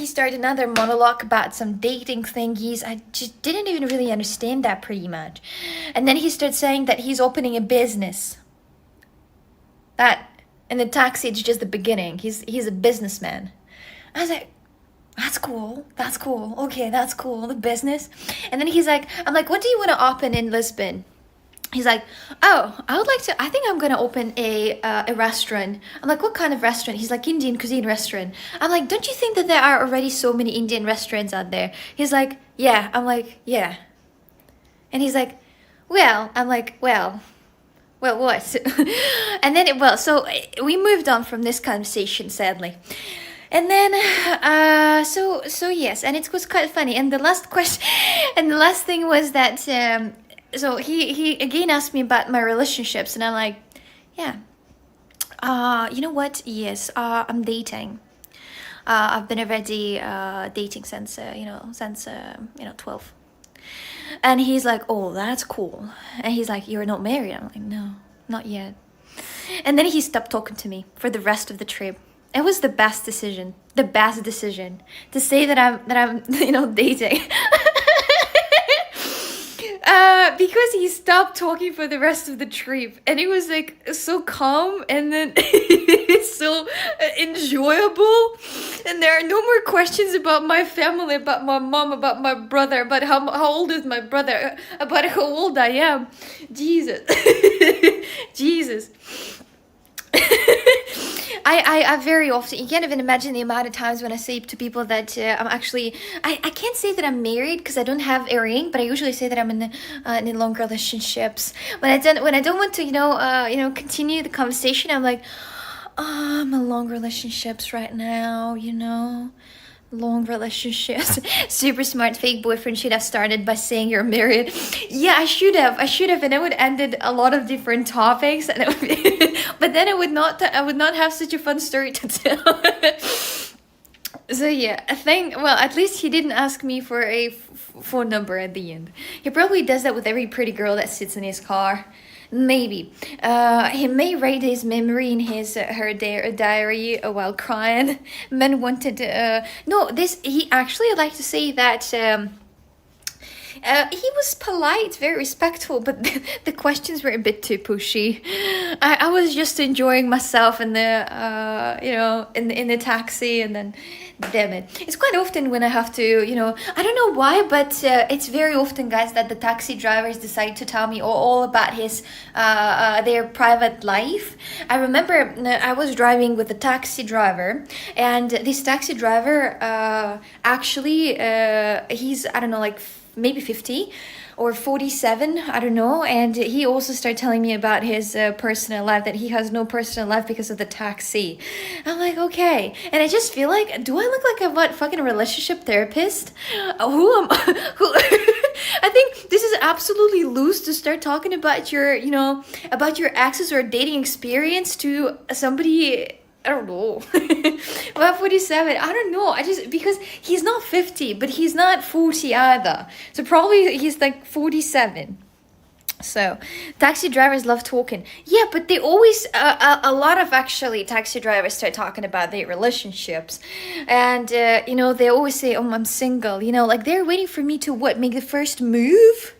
started another monologue about some dating thingies. I just didn't even really understand that pretty much. And then he started saying that he's opening a business. And the taxi is just the beginning. He's a businessman. I was like, that's cool. Okay, that's cool. The business. And then I'm like, what do you want to open in Lisbon? He's like, oh, I think I'm going to open a restaurant. I'm like, what kind of restaurant? He's like, Indian cuisine restaurant. I'm like, don't you think that there are already so many Indian restaurants out there? He's like, yeah. I'm like, yeah. And he's like, well, I'm like, well, what? And then, so we moved on from this conversation, sadly. And then, so yes, and it was quite funny. And the last thing was that, so he again asked me about my relationships, and I'm like, yeah, you know what? Yes, I'm dating. I've been already dating since 12. And he's like, oh, that's cool. And he's like, you're not married? I'm like, no, not yet. And then he stopped talking to me for the rest of the trip. It was the best decision to say that I'm dating. Because he stopped talking for the rest of the trip, and it was like so calm, and then it's so enjoyable, and there are no more questions about my family, about my mom, about my brother, about how old is my brother, about how old I am. Jesus. I very often, you can't even imagine the amount of times when I say to people that I'm actually, I can't say that I'm married because I don't have a ring, but I usually say that I'm in long relationships. When I don't want to, continue the conversation, I'm like, oh, I'm in long relationships right now, Long relationships. Super smart fake boyfriend should have started by saying you're married. Yeah, I should have. And it would ended a lot of different topics, and it would be, but then I would not have such a fun story to tell. So yeah, I think, well, at least he didn't ask me for a phone number at the end. He probably does that with every pretty girl that sits in his car. Maybe. He may write his memory in his her diary while crying. Men wanted no, this he actually, I'd like to say that he was polite, very respectful, but the questions were a bit too pushy. I was just enjoying myself in the in the taxi, and then damn it, it's quite often when I have to, I don't know why, but it's very often, guys, that the taxi drivers decide to tell me all about his their private life. I remember I was driving with a taxi driver, and this taxi driver actually he's, I don't know, like maybe 50 or 47, I don't know, and he also started telling me about his personal life, that he has no personal life because of the taxi. I'm like, okay, and I just feel like, do I look like a fucking relationship therapist? Who am who? I think this is absolutely loose to start talking about your, about your exes or dating experience to somebody. I don't know. Well, 47, I don't know. Because he's not 50, but he's not 40 either. So probably he's like 47. So taxi drivers love talking. Yeah, but they always, a lot of actually taxi drivers start talking about their relationships. And, they always say, oh, I'm single. Like they're waiting for me to what? Make the first move?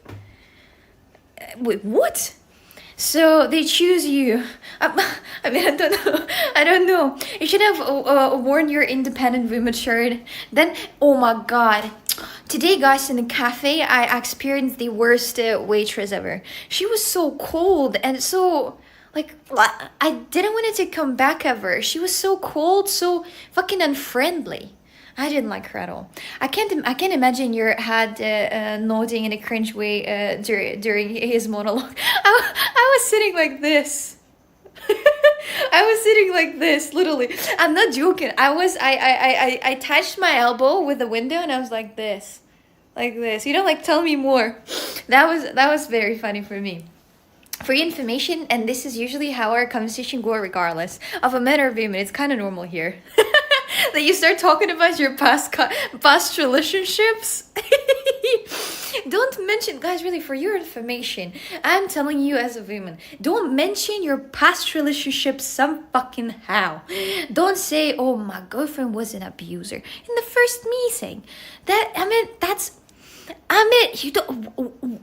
Wait, what? So they choose you. I mean, I don't know. You should have worn your independent woman shirt. Then, oh my god. Today, guys, in the cafe, I experienced the worst waitress ever. She was so cold and so, like, I didn't want it to come back ever. She was so cold, so fucking unfriendly. I didn't like her at all. I can't imagine your head nodding in a cringe way during his monologue. I was sitting like this. I was sitting like this, literally. I'm not joking. I touched my elbow with the window, and I was like this, like tell me more. That was very funny for me. For your information, and this is usually how our conversation go regardless of a man or woman. It's kind of normal here. That you start talking about your past relationships. Don't mention, guys, really, for your information, I'm telling you as a woman, don't mention your past relationships some fucking how. Don't say, oh, my girlfriend was an abuser in the first meeting. You don't.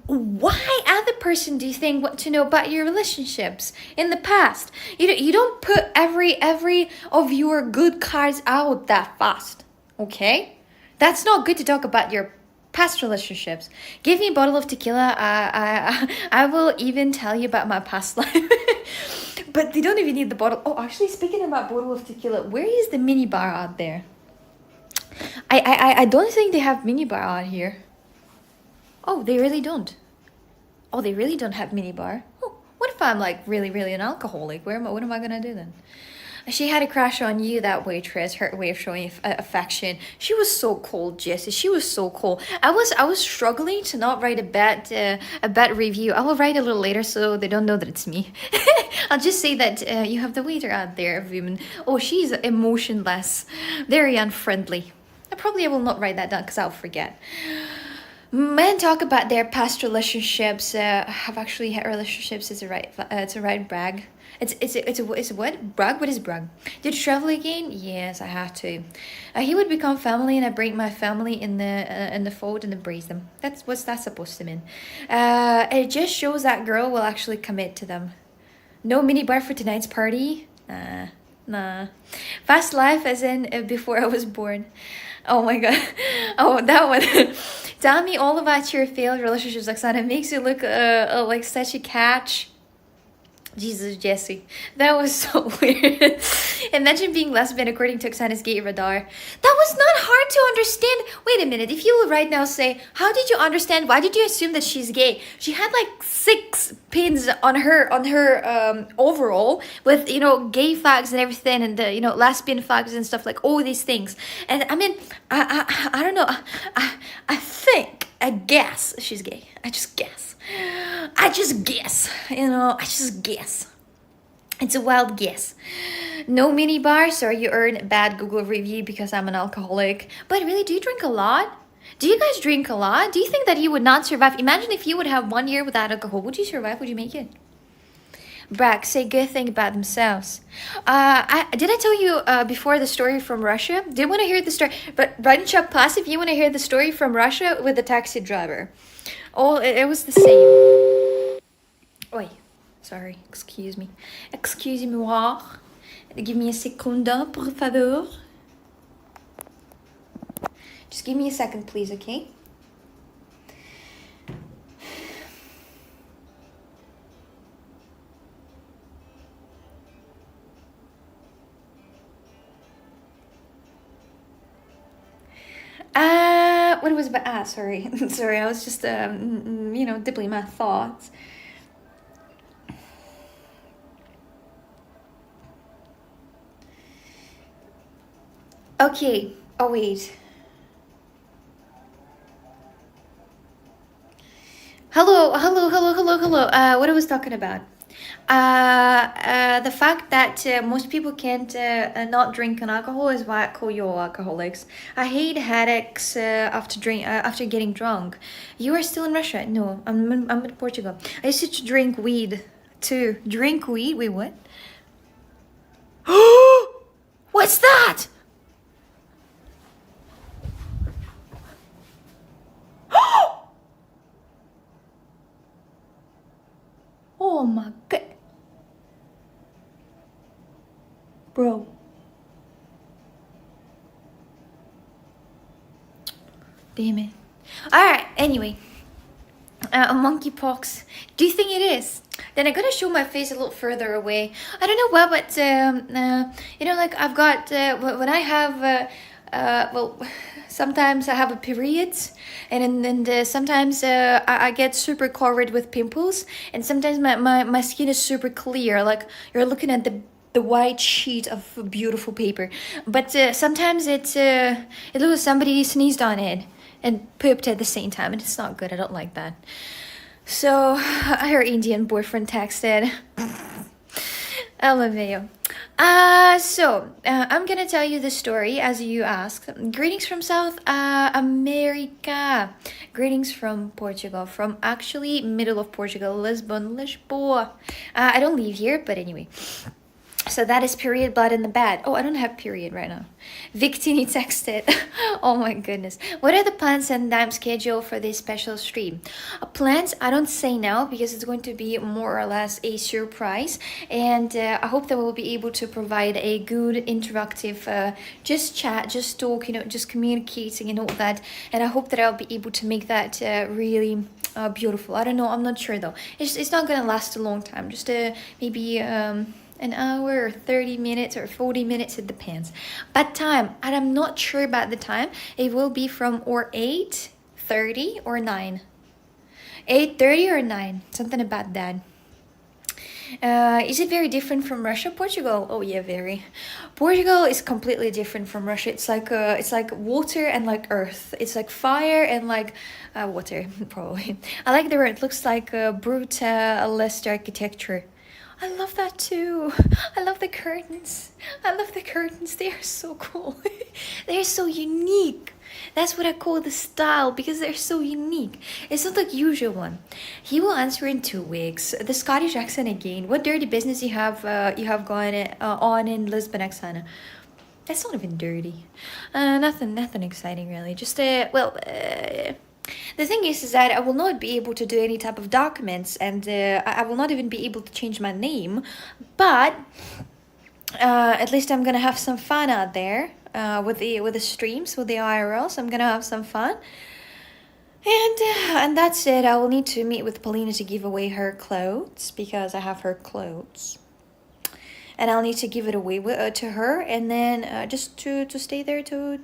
Why other person do you think want to know about your relationships in the past? You don't put every of your good cards out that fast. Okay, that's not good to talk about your past relationships. Give me a bottle of tequila. I will even tell you about my past life. But they don't even need the bottle. Oh, actually, speaking about bottle of tequila, where is the mini bar out there? I don't think they have mini bar out here. Oh, they really don't. Oh, they really don't have minibar. Oh, what if I'm like really, really an alcoholic? What am I gonna do then? She had a crush on you, that waitress. Her way of showing affection. She was so cold, Jessie. She was so cold. I was struggling to not write a bad review. I will write a little later so they don't know that it's me. I'll just say that you have the waiter out there, women. Oh, she's emotionless, very unfriendly. I will not write that down because I'll forget. Men talk about their past relationships. Have actually had relationships. It's a right brag. It's a what? Brag? What is brag? Did you travel again? Yes, I had to. He would become family, and I bring my family in the fold and embrace them. What's that supposed to mean? It just shows that girl will actually commit to them. No mini bar for tonight's party. Nah. Past life, as in before I was born. Oh my god. Oh, that one. Tell me all about your failed relationships, Oksana. It makes you look like such a catch. Jesus, Jesse. That was so weird. Imagine being lesbian according to Oksana's gay radar. That was not hard to understand. Wait a minute. If you would right now say, how did you understand? Why did you assume that she's gay? She had like 6 pins on her overall with, you know, gay flags and everything, and the, you know, lesbian flags and stuff, like all these things. And I mean, I don't know. I think, I guess she's gay. I just guess. You know, I just guess. It's a wild guess. No mini bars, or you earn a bad Google review because I'm an alcoholic. But really, do you drink a lot? Do you guys drink a lot? Do you think that you would not survive? Imagine if you would have 1 year without alcohol. Would you survive? Would you make it? Brag, say good thing about themselves. Did I tell you before the story from Russia? Did you want to hear the story? But Chuck Plus, if you want to hear the story from Russia with the taxi driver. Oh, it was the same. Oi, sorry, excuse me. Excusez-moi. Give me a secunda, por favor. Just give me a second, please, okay? What was about? Sorry. Sorry, I was just, you know, dibbling my thoughts. Okay. Oh, wait. Hello. What I was talking about? The fact that most people can't not drink an alcohol is why I call you all alcoholics. I hate headaches after getting drunk. You are still in Russia? No, I'm in Portugal. I used to drink weed too. Drink weed? Wait, what? What's that? Oh my god. Bro. Damn it. Alright, anyway. Monkeypox. Do you think it is? Then I gotta show my face a little further away. I don't know why, but you know, like I've got when I have well, sometimes I have a period, and sometimes I get super covered with pimples, and sometimes my skin is super clear, like you're looking at the white sheet of beautiful paper. But sometimes it looks like somebody sneezed on it and pooped at the same time, and it's not good. I don't like that. So her Indian boyfriend texted. LMAO. I'm gonna tell you the story as you asked. Greetings from South America. Greetings from Portugal, from actually middle of Portugal, Lisbon, Lisboa. I don't live here, but anyway. So that is period blood in the bed. Oh, I don't have period right now. Victini texted. Oh my goodness. What are the plans and time schedule for this special stream? Plans, I don't say now because it's going to be more or less a surprise. And I hope that we'll be able to provide a good interactive, just chat, just talk, you know, just communicating and all that. And I hope that I'll be able to make that really beautiful. I don't know. I'm not sure though. It's not going to last a long time. Just maybe... an hour or 30 minutes or 40 minutes, it depends. But time, and I'm not sure about the time. It will be from or 8:30 or 9. 8:30 or 9, something about that. Is it very different from Russia? Portugal? Oh yeah, very. Portugal is completely different from Russia. It's like water and like earth. It's like fire and like water, probably. I like the word. It looks like brutalist architecture. I love that too. I love the curtains. They are so cool. They're so unique. That's what I call the style, because they're so unique. It's not like usual one. He will answer in 2 weeks. The Scottish accent again. What dirty business you have going on in Lisbon accent? That's not even dirty. Nothing exciting really. Just the thing is that I will not be able to do any type of documents, and I will not even be able to change my name. But at least I'm gonna have some fun out there with the streams, with the IRLs. I'm gonna have some fun. And that's it. I will need to meet with Paulina to give away her clothes because I have her clothes. And I'll need to give it away to her, and then just to stay there to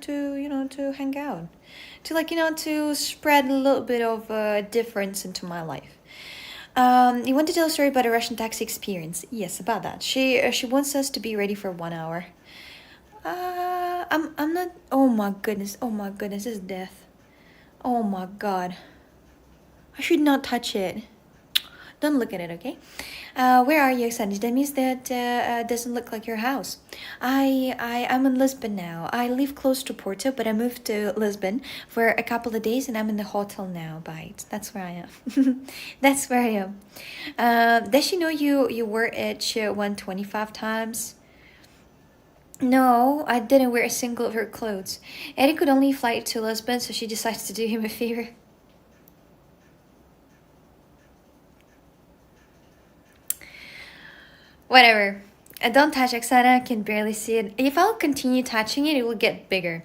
hang out, to to spread a little bit of difference into my life. You want to tell a story about a Russian taxi experience? Yes, about that. She wants us to be ready for 1 hour. I'm not. Oh my goodness! Oh my goodness! This is death. Oh my god! I should not touch it. Don't look at it, okay? Where are you, Alexander? That means that doesn't look like your house. I'm in Lisbon now. I live close to Porto, but I moved to Lisbon for a couple of days, and I'm in the hotel now. Bite. That's where I am. That's where I am. Does she know you wore it 125 times? No, I didn't wear a single of her clothes. Eddie could only fly to Lisbon, so she decides to do him a favor. Whatever. Don't touch Oksana, I can barely see it. If I'll continue touching it, it will get bigger.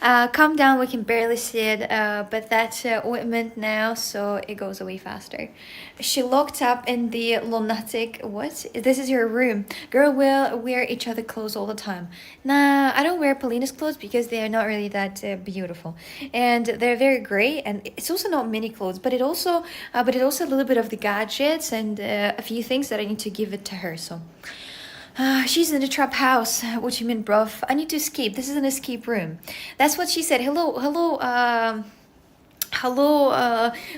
Calm down, we can barely see it, but that's ointment now, so it goes away faster. She locked up in the lunatic. What? This is your room. Girl will wear each other clothes all the time. Nah, I don't wear Paulina's clothes because they are not really that beautiful, and they're very gray. And it's also not mini clothes, but it also a little bit of the gadgets and a few things that I need to give it to her. So. She's in the trap house. What do you mean, bruv? I need to escape. This is an escape room. That's what she said. Hello,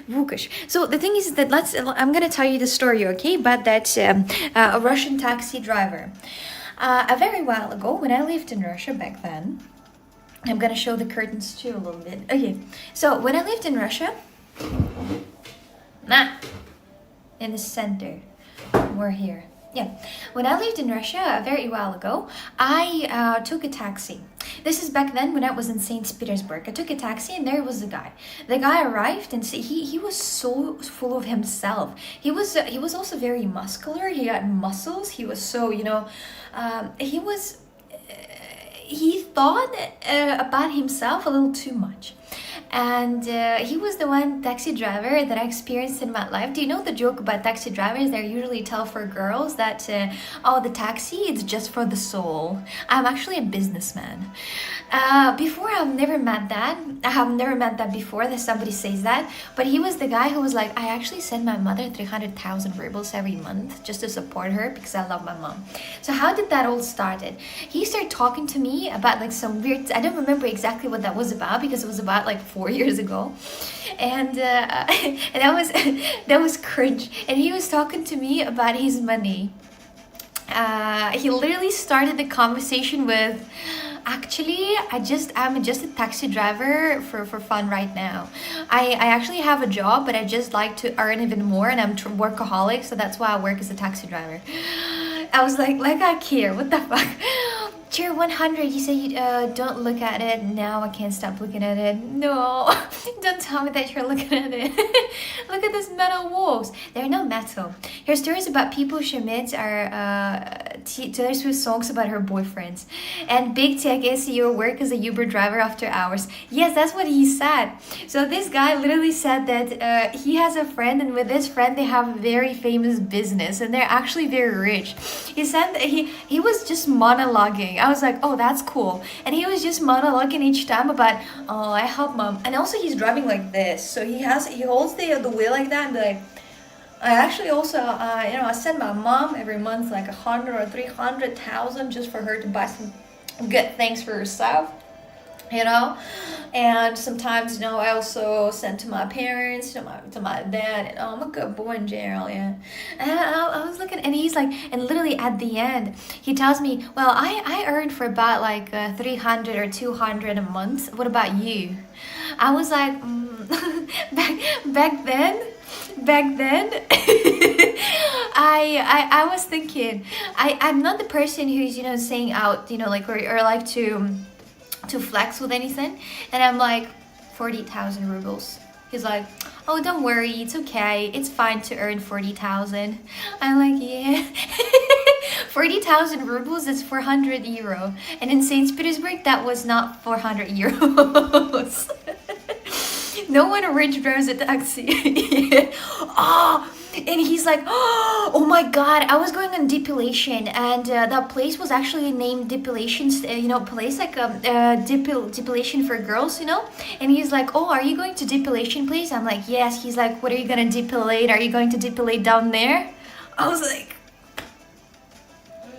Vukash. So the thing is that I'm gonna tell you the story, okay? But that a Russian taxi driver. A very while ago, when I lived in Russia back then, I'm gonna show the curtains too a little bit. Okay, so when I lived in Russia, in the center, we're here. Yeah, when I lived in Russia a very while ago, I took a taxi. This is back then when I was in St. Petersburg. I took a taxi and there was a guy. The guy arrived and he was so full of himself. He was also very muscular. He had muscles. He was so he thought about himself a little too much. And he was the one taxi driver that I experienced in my life. Do you know the joke about taxi drivers? They usually tell for girls that, the taxi, it's just for the soul. I'm actually a businessman. Before, I've never met that. I have never met that before that somebody says that. But he was the guy who was like, I actually send my mother 300,000 rubles every month just to support her because I love my mom. So how did that all started? He started talking to me about like some weird, I don't remember exactly what that was about because it was about like 4 years ago. And that was cringe. And he was talking to me about his money. He literally started the conversation with, actually, I'm just a taxi driver for fun right now. I actually have a job, but I just like to earn even more, and I'm workaholic, so that's why I work as a taxi driver. I was like I care, what the fuck? Tier 100, you say you don't look at it. Now I can't stop looking at it. No, don't tell me that you're looking at it. Look at these metal walls. They're not metal. Her stories about people she meets are Taylor Swift songs about her boyfriends. And big tech SEO work as a Uber driver after hours. Yes, that's what he said. So this guy literally said that he has a friend, and with this friend they have a very famous business, and they're actually very rich. He said that he was just monologuing. I was like, oh, that's cool. And he was just monologuing each time about, oh, I help mom. And also he's driving like this. So he holds the wheel like that and be like, I actually also, I send my mom every month like 100 or 300,000 just for her to buy some good things for herself. And sometimes I also send to my parents, to my dad, and I'm a good boy in general. Yeah. And I was looking, and he's like, and literally at the end he tells me, well, I earn for about like 300 or 200 a month. What about you? I was like, back then I was thinking, I'm not the person who's saying out or like to flex with anything, and I'm like 40,000 rubles. He's like, oh, don't worry, it's okay, it's fine to earn 40,000. I'm like, yeah. 40,000 rubles is 400 euro, and in St. Petersburg that was not 400 euros. No one rich drives a taxi. Oh, and he's like, oh my god, I was going on depilation, and that place was actually named depilation, place like depilation for girls, And he's like, oh, are you going to depilation place? I'm like, yes. He's like, what are you gonna depilate? Are you going to depilate down there? I was like,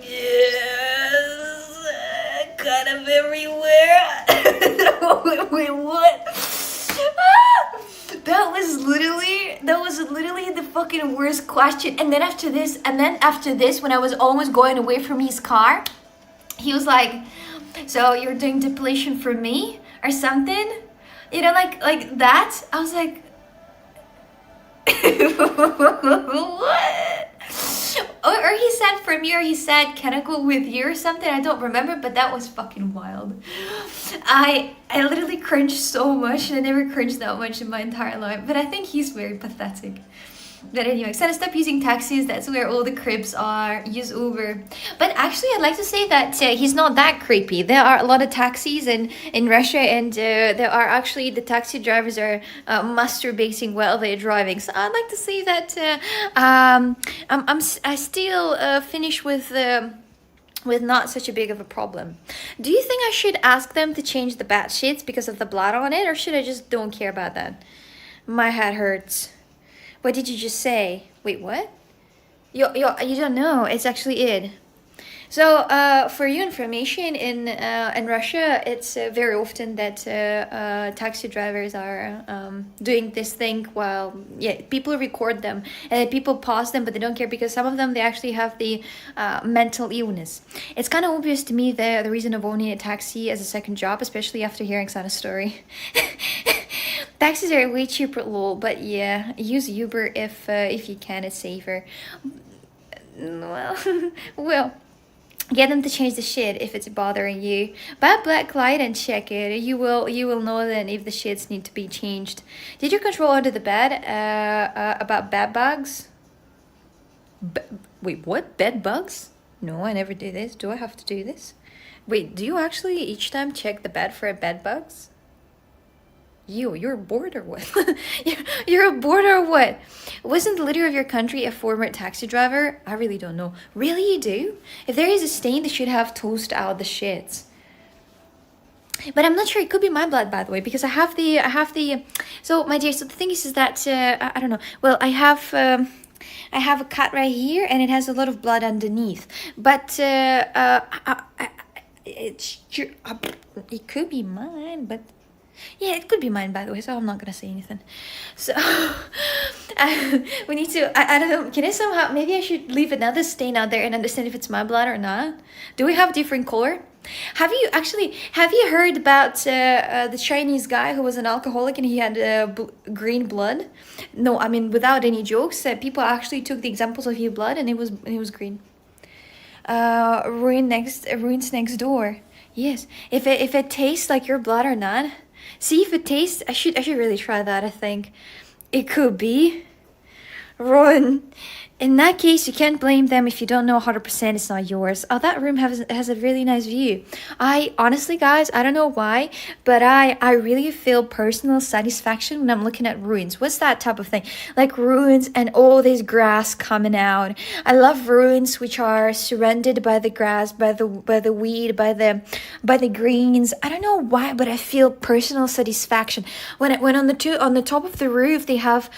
yes, kind of everywhere. Wait, what? That was literally the fucking worst question. And then after this, when I was almost going away from his car, he was like, so you're doing depilation for me or something? Like that. I was like, what? Or he said for me, or he said, can I go with you or something? I don't remember, but that was fucking wild. I literally cringed so much, and I never cringed that much in my entire life. But I think he's very pathetic. But anyway, so stop using taxis. That's where all the cribs are. Use Uber. But actually, I'd like to say that he's not that creepy. There are a lot of taxis in Russia, and there are actually the taxi drivers are masturbating while they're driving. So I'd like to say that I still finish with not such a big of a problem. Do you think I should ask them to change the bed sheets because of the blood on it, or should I just don't care about that? My head hurts. What did you just say? Wait, what? You don't know. It's actually it. So, for your information, in Russia, it's very often that taxi drivers are doing this thing while people record them and people pause them, but they don't care because some of them they actually have the mental illness. It's kind of obvious to me the reason of owning a taxi as a second job, especially after hearing Sana's story. Taxis are way cheaper, lol, but yeah, use Uber if you can. It's safer. Well. Get them to change the shit if it's bothering you. Buy a black light and check it. You will know then if the shits need to be changed. Did you control under the bed about bed bugs? Wait, what? Bed bugs? No, I never do this. Do I have to do this? Wait, do you actually each time check the bed for bed bugs? You're bored or what? You're bored or what? Wasn't the leader of your country a former taxi driver? I really don't know. Really, you do? If there is a stain, they should have tossed out the shits. But I'm not sure. It could be my blood, by the way, because I have the. So, my dear, so the thing is that I don't know. Well, I have a cut right here, and it has a lot of blood underneath. But it could be mine, but. Yeah, it could be mine, by the way, so I'm not gonna say anything. So, we need to, I don't know, can I somehow, maybe I should leave another stain out there and understand if it's my blood or not? Do we have different color? Have you heard about the Chinese guy who was an alcoholic and he had green blood? No, I mean, without any jokes, people actually took the examples of his blood and it was green. Ruins next door. Yes, if it tastes like your blood or not. See if it tastes. I should really try that. I think it could be. Ron, in that case, you can't blame them if you don't know 100% it's not yours. Oh, that room has a really nice view. I honestly, guys, I don't know why, but I really feel personal satisfaction when I'm looking at ruins. What's that type of thing? Like ruins and all this grass coming out. I love ruins which are surrounded by the grass, by the weed, by the greens. I don't know why, but I feel personal satisfaction when on the top of the roof they have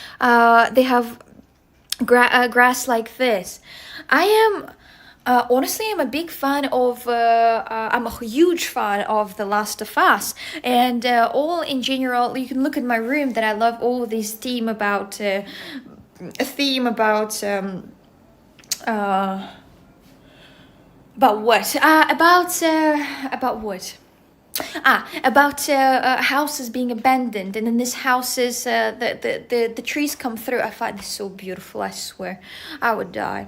grass like this. I am honestly, I'm a big fan of I'm a huge fan of The Last of Us, and all in general, you can look at my room that I love all this theme about what? About what? About houses being abandoned, and then this houses, the trees come through. I find this so beautiful. I swear, I would die.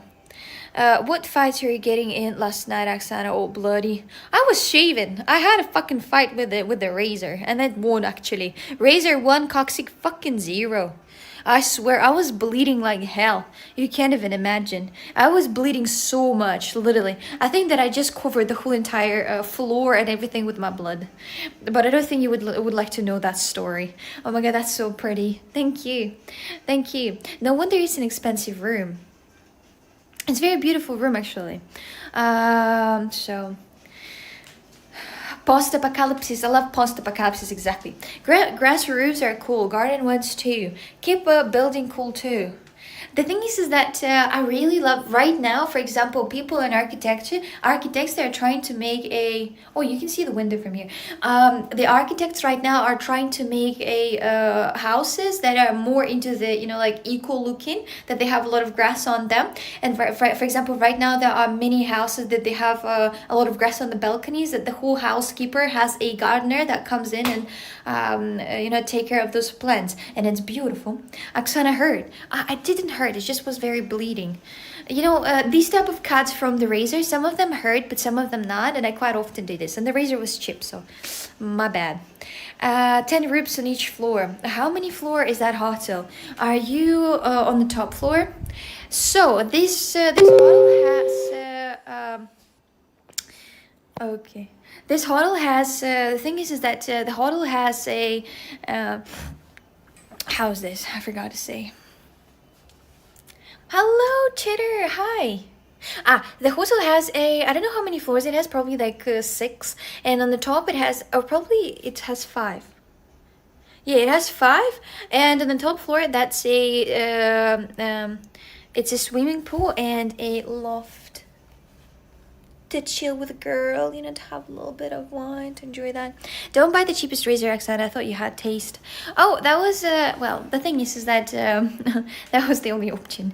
What fights are you getting in last night, Oksana? All bloody. I was shaving. I had a fucking fight with the razor, and that won actually. Razor 1, Coxic fucking 0. I swear, I was bleeding like hell. You can't even imagine. I was bleeding so much, literally. I think that I just covered the whole entire floor and everything with my blood. But I don't think you would like to know that story. Oh my god, that's so pretty. Thank you. Thank you. No wonder it's an expensive room. It's a very beautiful room, actually. So... Post-apocalypse. I love post-apocalypse, exactly. Grass roofs are cool. Garden ones too. Keep building cool too. The thing is that I really love right now, for example, people in architects that are trying to make a, oh, you can see the window from here. The architects right now are trying to make a houses that are more into the, you know, like eco looking, that they have a lot of grass on them. And for example, right now there are many houses that they have a lot of grass on the balconies, that the whole housekeeper has a gardener that comes in and you know, take care of those plants, and it's beautiful. Oksana hurt. I didn't hurt. It just was very bleeding. You know, these type of cuts from the razor, some of them hurt, but some of them not, and I quite often do this. And the razor was chipped, so my bad. 10 rooms on each floor. How many floor is that hotel? Are you on the top floor? So this hotel has okay. This hotel has the thing is that the hotel has a how's this? I forgot to say. Hello, Chitter. Hi. The hotel has I don't know how many floors it has, probably like 6. And on the top it has, or probably it has 5. Yeah, it has 5. And on the top floor, that's it's a swimming pool and a loft to chill with a girl, you know, to have a little bit of wine, to enjoy that. Don't buy the cheapest razor, Oksana. I thought you had taste. Oh, that was, well, the thing is that that was the only option.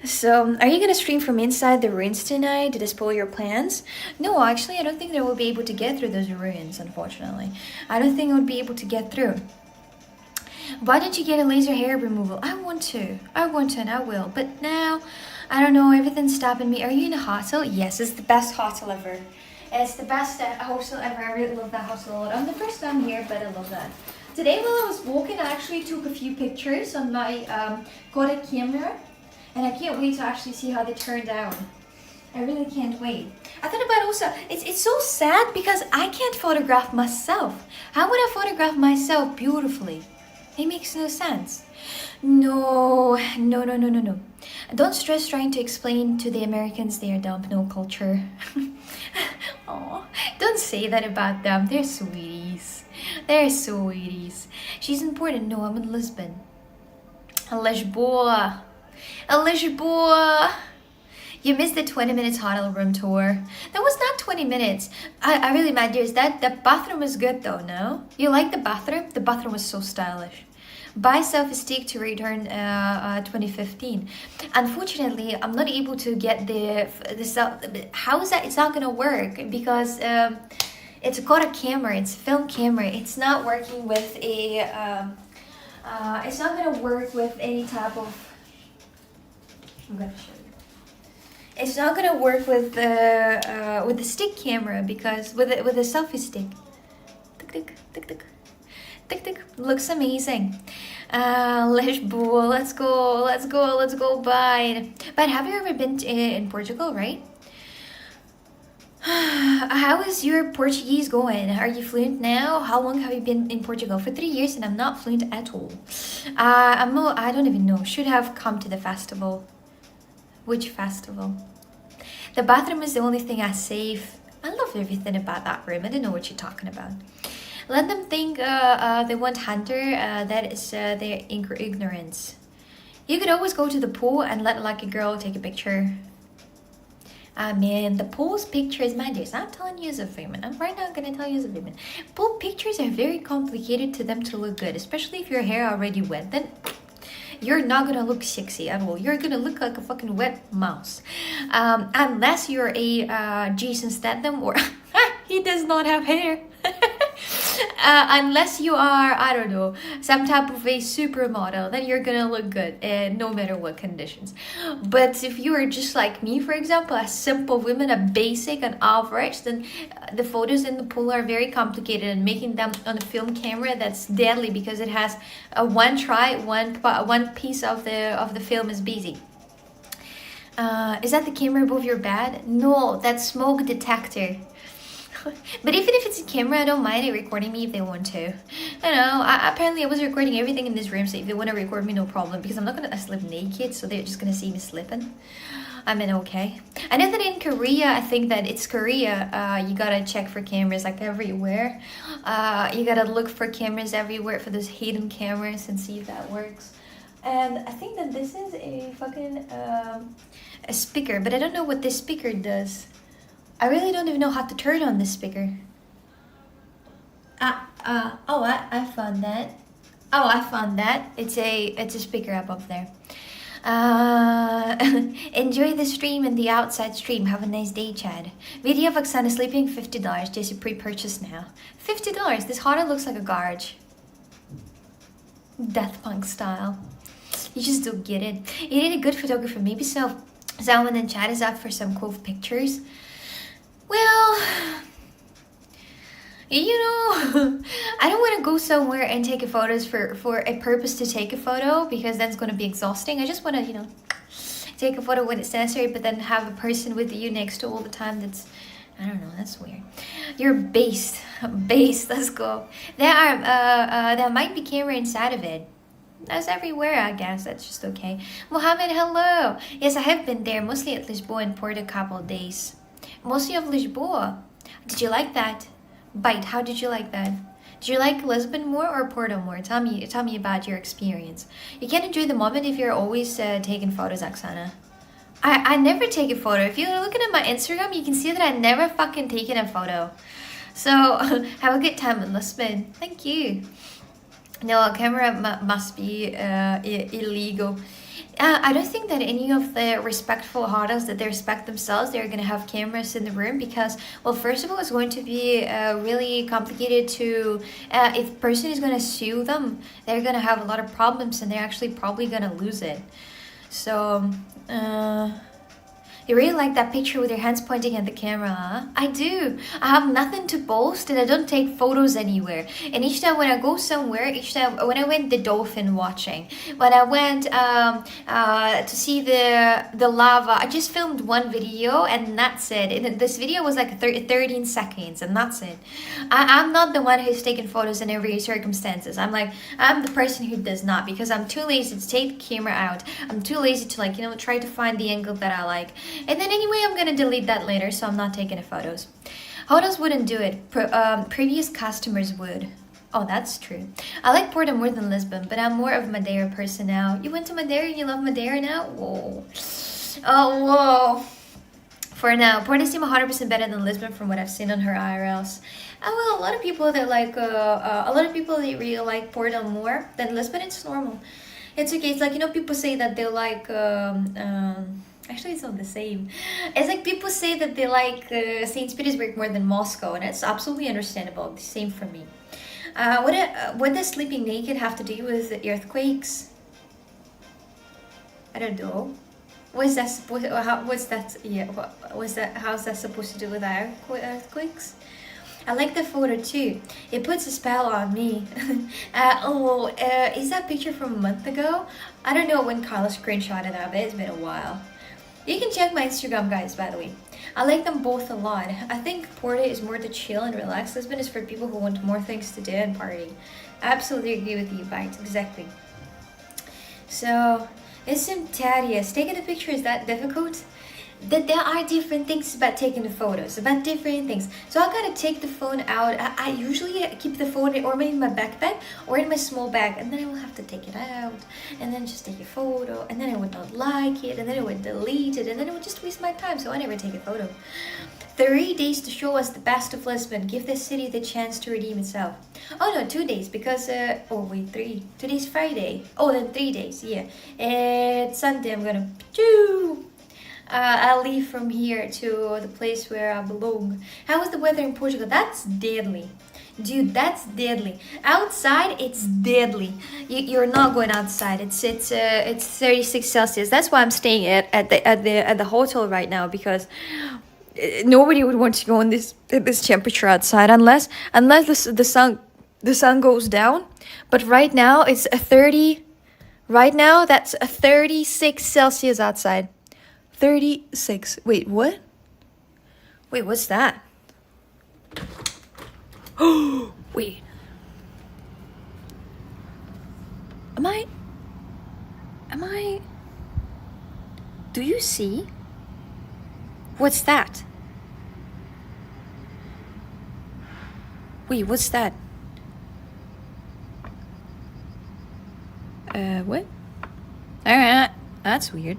So, are you gonna stream from inside the ruins tonight? Did I spoil your plans? No, actually, I don't think they will be able to get through those ruins, unfortunately. I don't think I would be able to get through. Why don't you get a laser hair removal? I want to, and I will. But now, I don't know, everything's stopping me. Are you in a hostel? Yes, it's the best hostel ever. It's the best hostel ever. I really love that hostel a lot. I'm the first time here, but I love that. Today while I was walking, I actually took a few pictures on my Kodak camera. And I can't wait to actually see how they turned out. I really can't wait. I thought about also, it's so sad because I can't photograph myself. How would I photograph myself beautifully? It makes no sense. No. Don't stress trying to explain to the Americans they are dumb, no culture. Aw, don't say that about them. They're sweeties. They're sweeties. She's important. No, I'm in Lisbon. Lisboa. You missed the 20 minutes hotel room tour. That was not 20 minutes. I really mad yours. The bathroom was good though, no? You like the bathroom? The bathroom was so stylish. Buy selfie stick to return 2015. Unfortunately, I'm not able to get the how is that? It's not gonna work because it's got a camera. It's a film camera. It's not working with a. It's not gonna work with any type of. I'm gonna show you. It's not gonna work with the stick camera because with a selfie stick. Tick tick tick tick. Tick tick. Looks amazing. Lisboa, let's go. Bye. But have you ever been in Portugal, right? How is your Portuguese going? Are you fluent now? How long have you been in Portugal? For 3 years, and I'm not fluent at all. I don't even know. Should have come to the festival. Which festival? The bathroom is the only thing I save. I love everything about that room. I don't know what you're talking about. Let them think they want Hunter. That is their ignorance. You could always go to the pool and let like a girl take a picture. Man, the pool's pictures, my dears, I'm telling you as a woman. I'm right now gonna tell you as a woman. Pool pictures are very complicated to them to look good, especially if your hair already wet. Then you're not gonna look sexy at all. You're gonna look like a fucking wet mouse. Unless you're a Jason Statham or he does not have hair. Unless you are, I don't know, some type of a supermodel, then you're gonna look good, no matter what conditions. But if you are just like me, for example, a simple woman, a basic, an average, then the photos in the pool are very complicated, and making them on a film camera, that's deadly, because it has a one try, one piece of the film is busy. Is that the camera above your bed? No, that's smoke detector. But even if it's a camera, I don't mind it recording me if they want to. I know, apparently I was recording everything in this room, so if they want to record me, no problem, because I'm not gonna sleep naked, so they're just gonna see me sleeping. I mean, okay. I know that in Korea, I think that it's Korea, you gotta check for cameras like everywhere. You gotta look for cameras everywhere, for those hidden cameras, and see if that works. And I think that this is a fucking a speaker, but I don't know what this speaker does. I really don't even know how to turn on this speaker. Oh, I found that. Oh, I found that. It's a speaker up there. Enjoy the stream and the outside stream. Have a nice day, Chad. Video of Oksana sleeping, $50. Just a pre-purchase now. $50. This hotel looks like a garage. Death punk style. You just don't get it. You need a good photographer. Maybe so. Someone in chat is up for some cool pictures. Well, you know, I don't want to go somewhere and take a photos for a purpose to take a photo, because that's going to be exhausting. I just want to, you know, take a photo when it's necessary, but then have a person with you next to all the time. That's, I don't know, that's weird. You're based, let's go. There might be camera inside of it. That's everywhere, I guess. That's just okay. Mohammed, hello. Yes, I have been there, mostly at Lisboa and Porto a couple of days. Mostly of Lisboa. Did you like that? Bite, how did you like that? Did you like Lisbon more or Porto more? Tell me about your experience. You can't enjoy the moment if you're always taking photos, Oksana. I never take a photo. If you're looking at my Instagram, you can see that I never fucking taken a photo. So, have a good time in Lisbon. Thank you. No, a camera must be illegal. I don't think that any of the respectful hotels that they respect themselves, they're going to have cameras in the room, because, well, first of all, it's going to be really complicated to, if the person is going to sue them, they're going to have a lot of problems, and they're actually probably going to lose it. So, you really like that picture with your hands pointing at the camera, huh? I do. I have nothing to boast, and I don't take photos anywhere. And each time when I go somewhere, when I went the dolphin watching, when I went to see the lava, I just filmed one video, and that's it. And this video was like 13 seconds, and that's it. I'm not the one who's taking photos in every circumstances. I'm the person who does not, because I'm too lazy to take the camera out. I'm too lazy to, like, you know, try to find the angle that I like. And then anyway, I'm gonna delete that later, so I'm not taking the photos. Hotels wouldn't do it. Previous customers would. Oh, that's true. I like Porto more than Lisbon, but I'm more of a Madeira person now. You went to Madeira and you love Madeira now? Whoa. Oh, whoa. For now, Porto seems 100% better than Lisbon from what I've seen on her IRLs. Well, a lot of people that like, they really like Porto more than Lisbon. It's normal. It's okay. It's like, you know, people say that they like, actually, it's not the same. It's like people say that they like St. Petersburg more than Moscow, and it's absolutely understandable. The same for me. What does sleeping naked have to do with the earthquakes? I don't know. How's that supposed to do with earthquakes? I like the photo too. It puts a spell on me. Is that picture from a month ago? I don't know when Carla screenshotted that, but it's been a while. You can check my Instagram, guys, by the way. I like them both a lot. I think Porto is more to chill and relax. Lisbon is for people who want more things to do and party. I absolutely agree with you, Bite. Exactly. So, it's Tadius. Taking a picture is that difficult? That there are different things about taking the photos, about different things. So I gotta take the phone out. I usually keep the phone or maybe in my backpack or in my small bag, and then I will have to take it out and then just take a photo, and then I would not like it, and then I would delete it, and then it would just waste my time, so I never take a photo. 3 days to show us the best of Lisbon. Give the city the chance to redeem itself. Oh no, 2 days, because, 3. Today's Friday. Oh, then 3 days, yeah. It's Sunday, I'm gonna... I'll leave from here to the place where I belong. How is the weather in Portugal? That's deadly. Dude, that's deadly. Outside, it's deadly. You're not going outside. It's 36 Celsius. That's why I'm staying at the hotel right now, because nobody would want to go in this temperature outside unless the sun goes down. But right now it's a 30. Right now that's a 36 Celsius outside. 36. Wait, what? Wait, what's that? Oh, wait. Am I? Do you see? What's that? Wait, what's that? What? Alright, that's weird.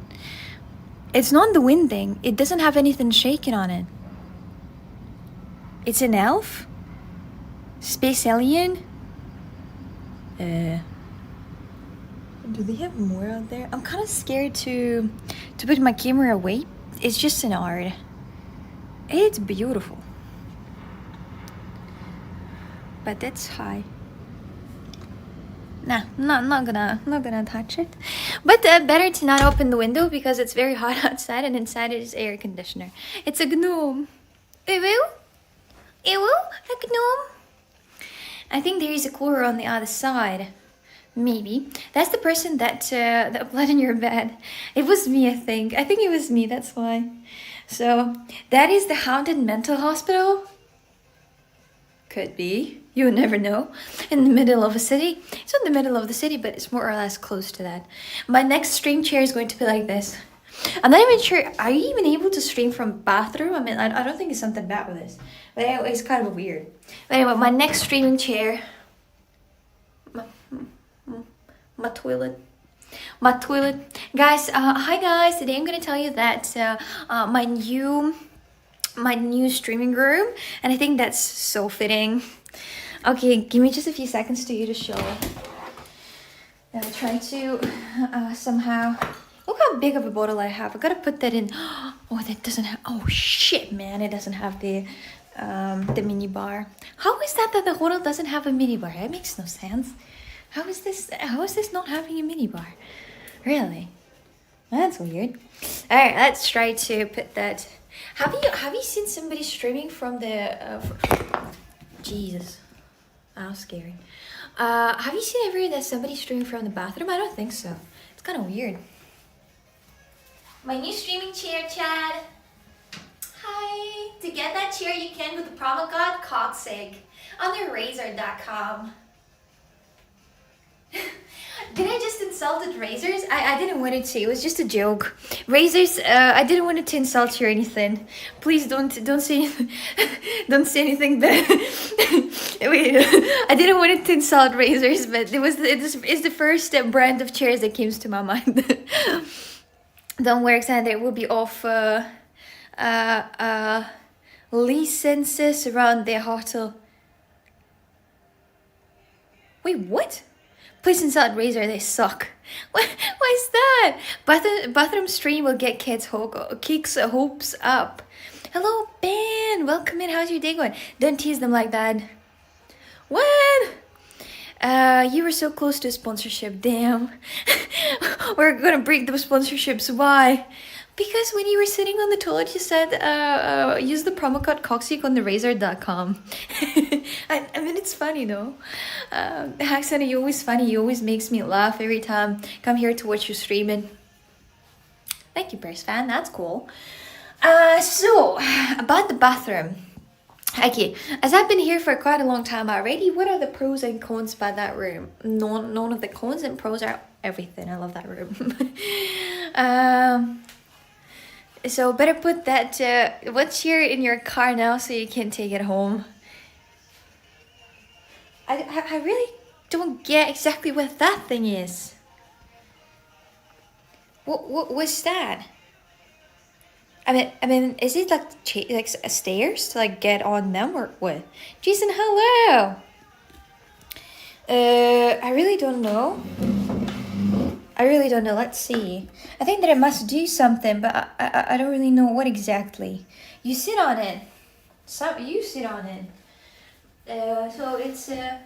It's not the wind thing. It doesn't have anything shaking on it. It's an elf? Space alien? Do they have more out there? I'm kind of scared to put my camera away. It's just an art. It's beautiful. But that's high. Nah, not gonna touch it. But better to not open the window because it's very hot outside and inside it is air conditioner. It's a gnome. Ew, a gnome. I think there is a cooler on the other side. Maybe. That's the person that bled in your bed. It was me, I think. I think it was me, that's why. So, that is the haunted mental hospital? Could be. You would never know. In the middle of a city. It's not the middle of the city, but it's more or less close to that. My next stream chair is going to be like this. I'm not even sure. Are you even able to stream from bathroom? I mean, I don't think it's something bad with this. But anyway, it's kind of weird. But anyway, my next streaming chair. My toilet. Guys, hi guys. Today I'm going to tell you that my new streaming room. And I think that's so fitting. Okay, give me just a few seconds to you to show. I'll try to somehow... Look how big of a bottle I have. I gotta put that in. Oh, that doesn't have... Oh, shit, man. It doesn't have the mini bar. How is that the hotel doesn't have a mini bar? That makes no sense. How is this not having a mini bar? Really? That's weird. Alright, let's try to put that... Have you seen somebody streaming from the... Jesus. That was scary. Have you seen ever that somebody streaming from the bathroom? I don't think so. It's kind of weird. My new streaming chair, Chad. Hi. To get that chair, you can with the promo code COXIG on the razor.com. Did I just insulted razors? I didn't want it to. It was just a joke. Razors, I didn't want it to insult you or anything. Please don't say don't say anything bad. Wait, I didn't want it to insult razors, but it's the first brand of chairs that came to my mind. Don't worry, Alexander. It will be off licenses around the hotel. Wait, what? Please insult Razor, they suck. Why is that? Bathroom stream will get kids' hopes up. Hello, Ben. Welcome in. How's your day going? Don't tease them like that. What? You were so close to a sponsorship. Damn. We're gonna break the sponsorships. Why? Because when you were sitting on the toilet, you said, use the promo code COXIG on the razor.com. I mean, it's funny, though. Haxana, you're always funny. You always makes me laugh every time. Come here to watch you streaming. Thank you, Bears fan. That's cool. So, about the bathroom. Okay, as I've been here for quite a long time already, what are the pros and cons about that room? None of the cons and pros are everything. I love that room. So better put that what's here in your car now so you can take it home. I really don't get exactly what that thing is. What's that? I mean, is it like stairs to like get on them or what? Jason, hello. I really don't know. Let's see. I think that I must do something, but I don't really know what exactly. You sit on it. You sit on it. So it's uh,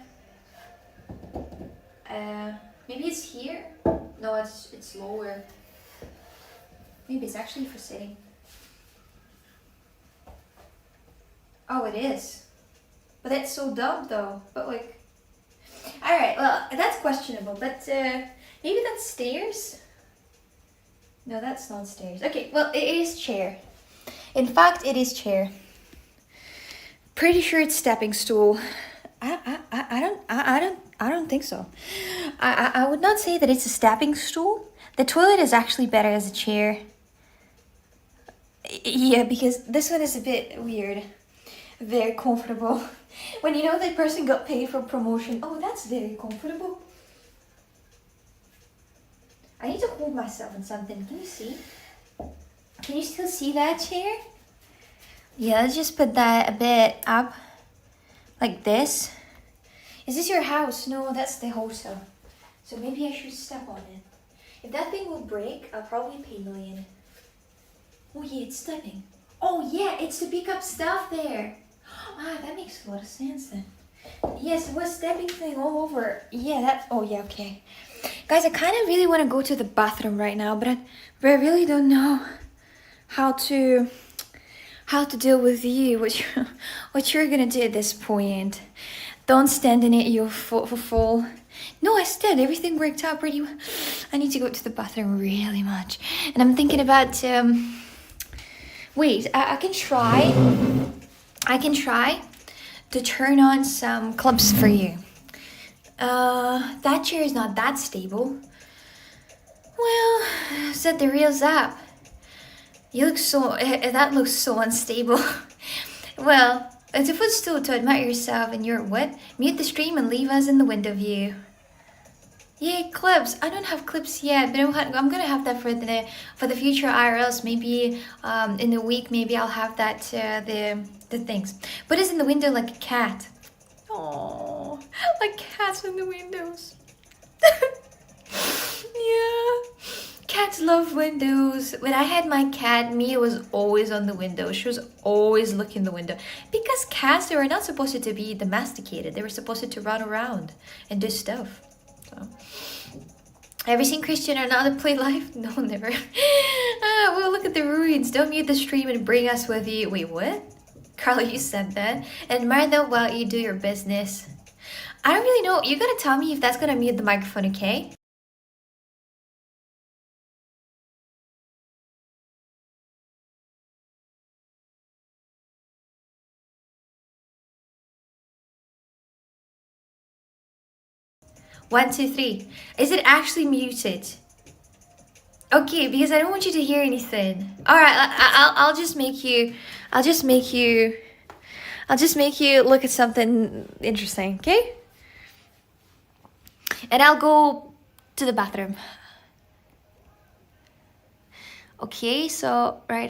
maybe it's here. No, it's lower. Maybe it's actually for sitting. Oh, it is. But that's so dumb though. But like, all right. Well, that's questionable. But maybe that's stairs. No, that's not stairs. Okay. Well, it is chair. In fact, it is chair. Pretty sure it's stepping stool. I don't think so. I would not say that it's a stepping stool. The toilet is actually better as a chair. Yeah, because this one is a bit weird. Very comfortable. When you know that person got paid for promotion. Oh, that's very comfortable. I need to hold myself in something. Can you see? Can you still see that chair? Yeah, let's just put that a bit up. Like this. Is this your house? No, that's the hotel. So maybe I should step on it. If that thing will break, I'll probably pay $1 million. Oh yeah, it's stepping. Oh yeah, it's to pick up stuff there. Ah, that makes a lot of sense then. Yes, it was stepping thing all over. Yeah, that. Oh yeah, okay. Guys, I kind of really want to go to the bathroom right now, but I really don't know how to deal with you. What you're gonna do at this point? Don't stand in it. You'll fall. No, I stood. Everything worked out pretty well. I need to go to the bathroom really much, and I'm thinking about. Wait, I can try. I can try to turn on some clips for you. That chair is not that stable. Well, set the reels up. You look so. That looks so unstable. Well, it's a footstool to admire yourself and your what? Mute the stream and leave us in the window view. Yay, clips! I don't have clips yet, but I'm gonna have that for the future IRLs. Maybe in a week, maybe I'll have that the things. Put us in the window like a cat. Oh, like cats in the windows. Yeah. Cats love windows. When I had my cat, Mia was always on the window. She was always looking the window. Because cats, they were not supposed to be domesticated. They were supposed to run around and do stuff. So. Have you seen Christian Ronaldo play live? No, never. Well, look at the ruins. Don't mute the stream and bring us with you. Wait, what? Carla, you said that. Admire them while you do your business. I don't really know. You gotta tell me if that's gonna mute the microphone, okay? One, two, three. Is it actually muted? Okay, because I don't want you to hear anything. All right, I'll just make you. I'll just make you. I'll just make you look at something interesting, okay? And I'll go to the bathroom. Okay, so right.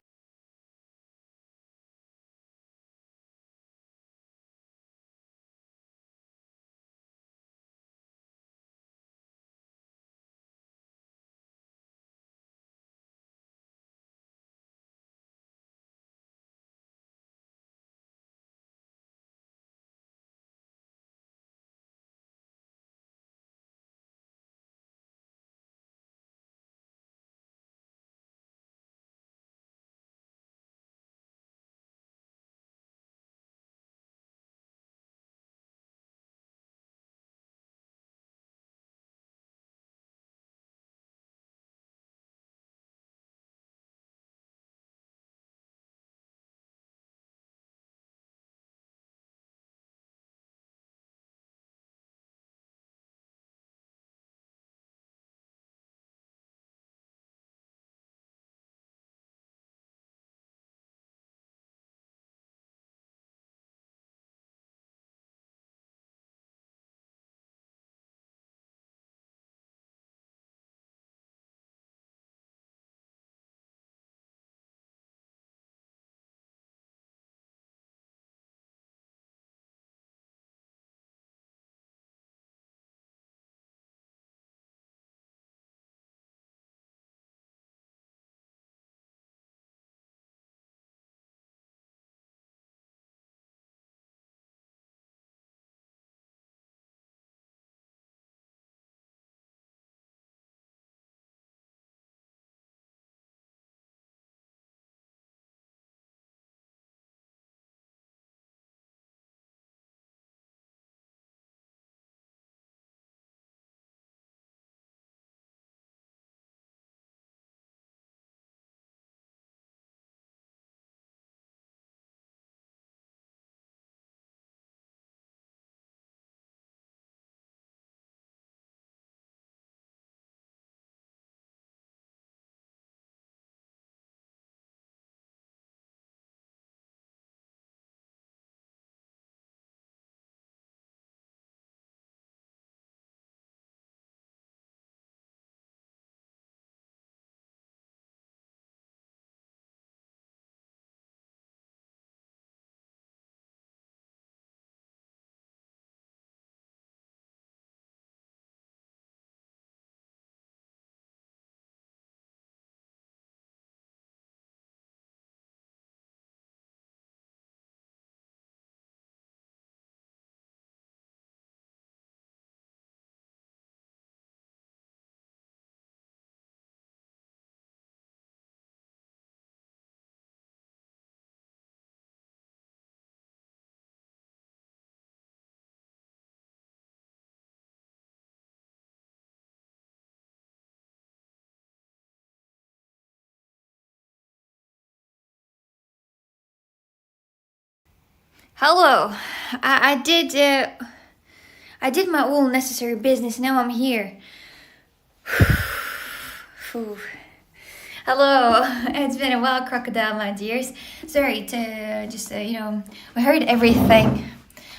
Hello. I did my all necessary business. Now I'm here. Phew. Hello. It's been a while, crocodile, my dears. Sorry to just we heard everything.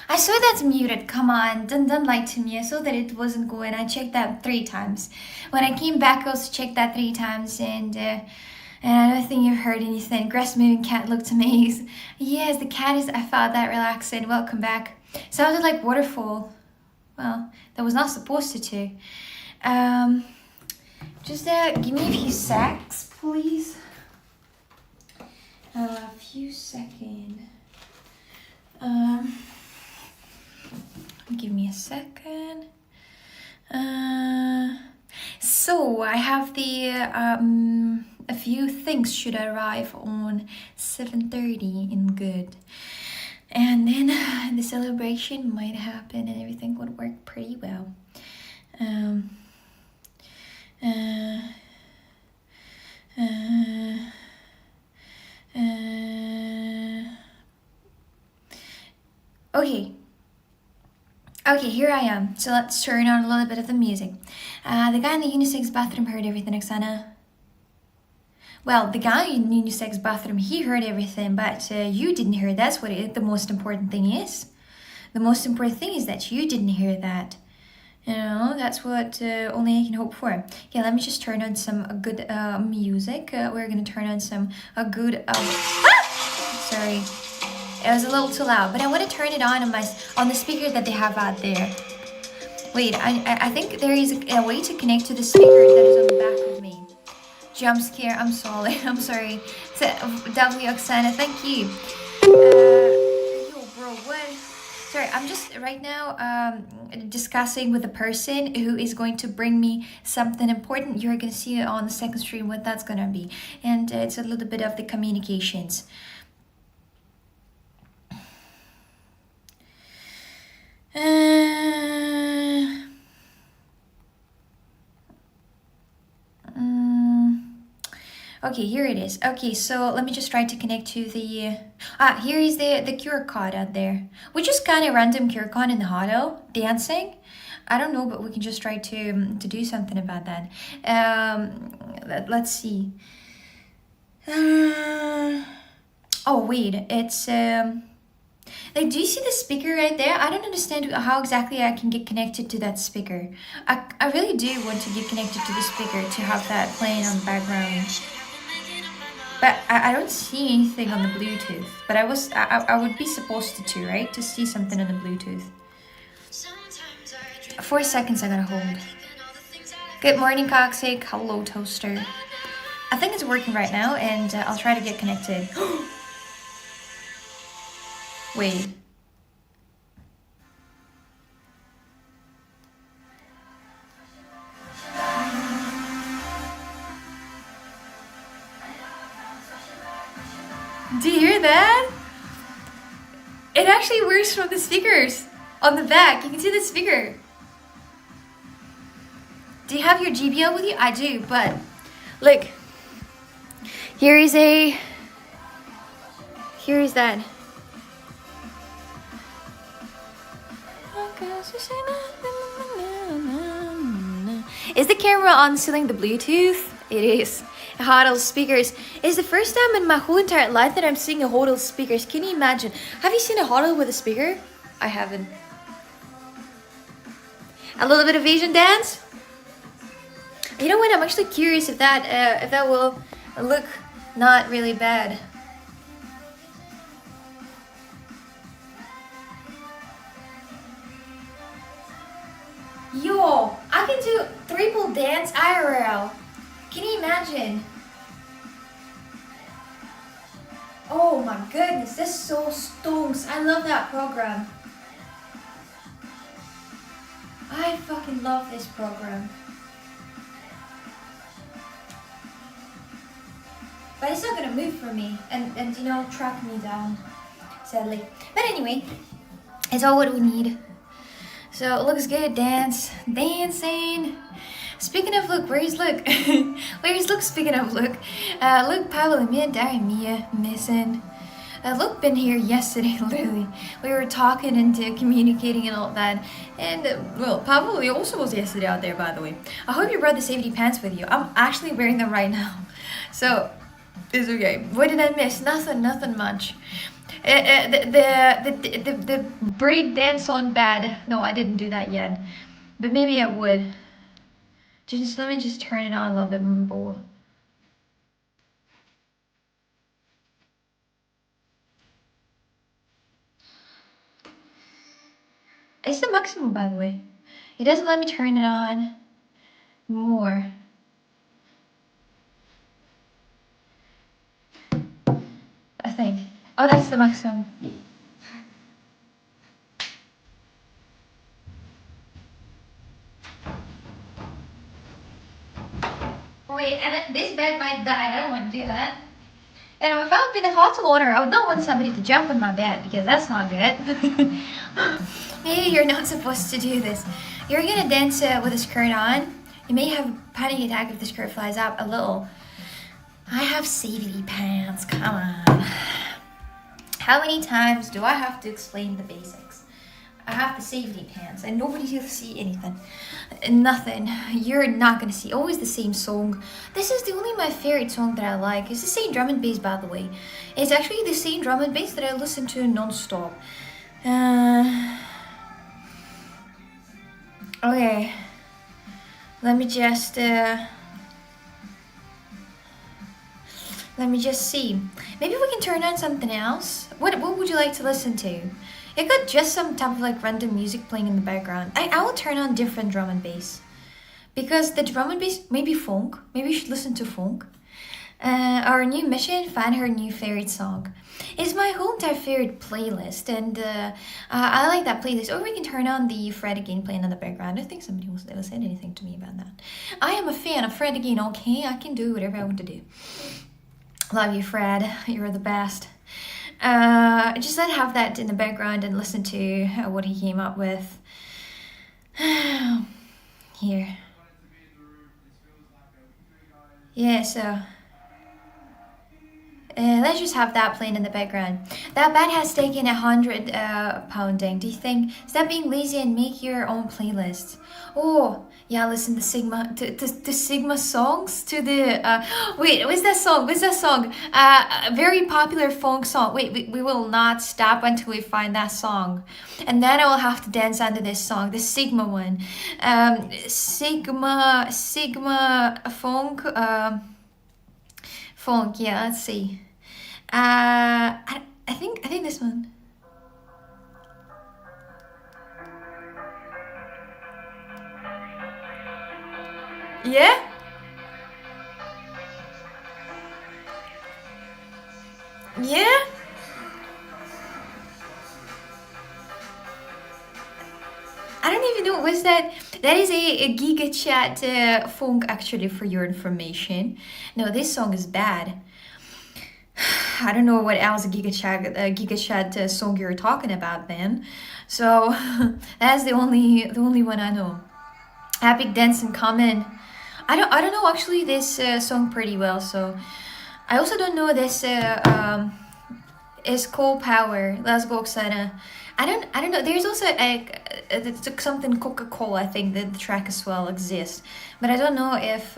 I saw that's muted. Come on, don't lie to me. I saw that it wasn't going. I checked that 3 times. When I came back, I also checked that 3 times, and I don't think you've heard anything. Grass moving cat looked amazing. Yes, the cat is. I found that relaxing. Welcome back. Sounded like waterfall. Well, that was not supposed to. Just give me a few secs, please. A few seconds. Give me a second. So I have the a few things should arrive on 7:30 in good, and then the celebration might happen and everything would work pretty well. Okay, here I am. So let's turn on a little bit of the music. The guy in the unisex bathroom heard everything, Oksana. Well, the guy in the unisex bathroom, he heard everything, but you didn't hear. That's what the most important thing is. The most important thing is that you didn't hear that. You know, that's what only I can hope for. Okay, let me just turn on some good music. We're gonna turn on some good. Sorry, it was a little too loud, but I want to turn it on the speaker that they have out there. Wait, I think there is a way to connect to the speaker that is on the back of me. Jump scare. I'm sorry. I'm sorry. W Oksana, thank you. Yo, bro, what? Sorry, I'm just right now discussing with a person who is going to bring me something important. You're gonna see it on the second stream what that's gonna be, and it's a little bit of the communications. Okay, here it is. Okay, so let me just try to connect to the here is the QR code out there. We just kind of random QR code in the huddle dancing. I don't know, but we can just try to do something about that. Let's see. Oh wait, it's like, do you see the speaker right there? I don't understand how exactly I can get connected to that speaker. I really do want to get connected to the speaker to have that playing on the background. But I don't see anything on the Bluetooth. But I would be supposed to, right? To see something on the Bluetooth. 4 seconds I gotta hold. Good morning, Coxic. Hello, Toaster. I think it's working right now, and I'll try to get connected. Wait. Do you hear that? It actually works from the speakers on the back. You can see the speaker. Do you have your GBL with you? I do, but look. Here is that. Is the camera on stealing the Bluetooth? It is. Hodl speakers. It's the first time in my whole entire life that I'm seeing a Hodl speakers. Can you imagine? Have you seen a Hodl with a speaker? I haven't. A little bit of Asian dance? You know what? I'm actually curious if that will look not really bad. Yo, I can do triple dance IRL. Can you imagine? Oh my goodness, this so stonks. I love that program. I fucking love this program. But it's not gonna move for me and you know, track me down, sadly. But anyway, it's all what we need. So it looks good, dancing. Speaking of Luke, where is Luke? Where is Luke? Speaking of Luke, Luke, Pavel, and Mia, Mia, missing. Luke been here yesterday, literally. We were talking and communicating and all that. And, well, Pablo also was yesterday out there, by the way. I hope you brought the safety pants with you. I'm actually wearing them right now. So, it's okay. What did I miss? Nothing much. The break dance on bad. No, I didn't do that yet. But maybe I would. Just let me just turn it on a little bit more. It's the maximum, by the way. It doesn't let me turn it on more. I think. Oh, that's the maximum. Wait, and this bed might die. I don't want to do that. And if I would be the hot water, I would not want somebody to jump on my bed because that's not good. Maybe you're not supposed to do this. You're gonna dance with the skirt on. You may have a panic attack if the skirt flies up a little. I have safety pants. Come on. How many times do I have to explain the basics? I have the safety pants and nobody will see anything. Nothing. You're not gonna see. Always the same song. This is the only my favorite song that I like. It's the same drum and bass, by the way. It's actually the same drum and bass that I listen to non-stop. Okay. Let me just see. Maybe we can turn on something else. What would you like to listen to? You got just some type of like random music playing in the background. I will turn on different drum and bass. Because the drum and bass, maybe funk. Maybe you should listen to funk. Our new mission, find her new favorite song. It's my whole entire favorite playlist, and I like that playlist. Or we can turn on the Fred Again playing in the background. I think somebody will say anything to me about that. I am a fan of Fred Again, okay? I can do whatever I want to do. Love you, Fred. You're the best. Just let have that in the background and listen to what he came up with. Here. Yeah, so let's just have that playing in the background. That band has taken 100 pounding. Do you think stop being lazy and make your own playlist? Oh yeah, listen to Sigma to Sigma songs to the wait, what's that song? What's that song? A very popular funk song. Wait, we will not stop until we find that song, and then I will have to dance under this song, the Sigma one. Sigma funk. Funk. Yeah, let's see. I think this one. Yeah? Yeah? I don't even know. Was that? That is a Giga Chat funk, actually, for your information. No, this song is bad. I don't know what else Giga Chat song you're talking about then. So that's the only one I know. Epic Dance and Common. I don't know actually this song pretty well. So I also don't know this is Coal Power. Let's go, Oksana. I don't know. There's also something Coca-Cola. I think that the track as well exists, but I don't know if.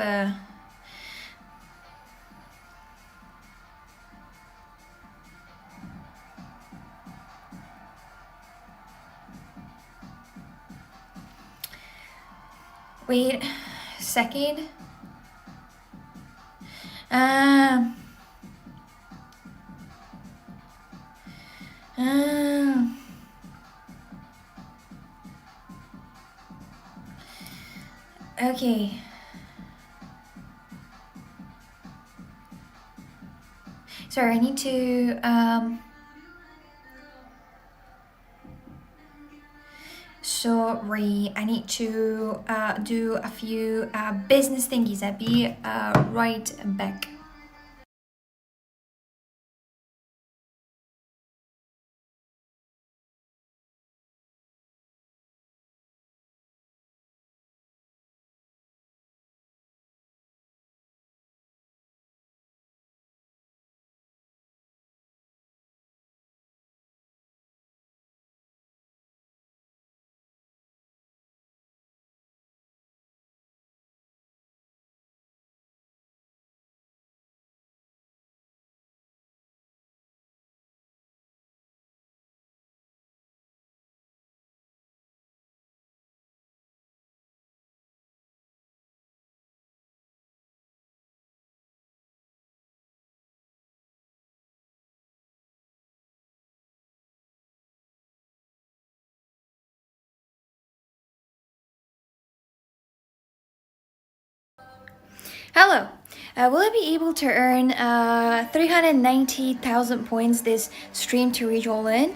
Wait, second. Um. Um. Okay. Sorry, I need to sorry, I need to do a few business thingies. I'll be right back. Hello. Will I be able to earn 390,000 points this stream to reach all in?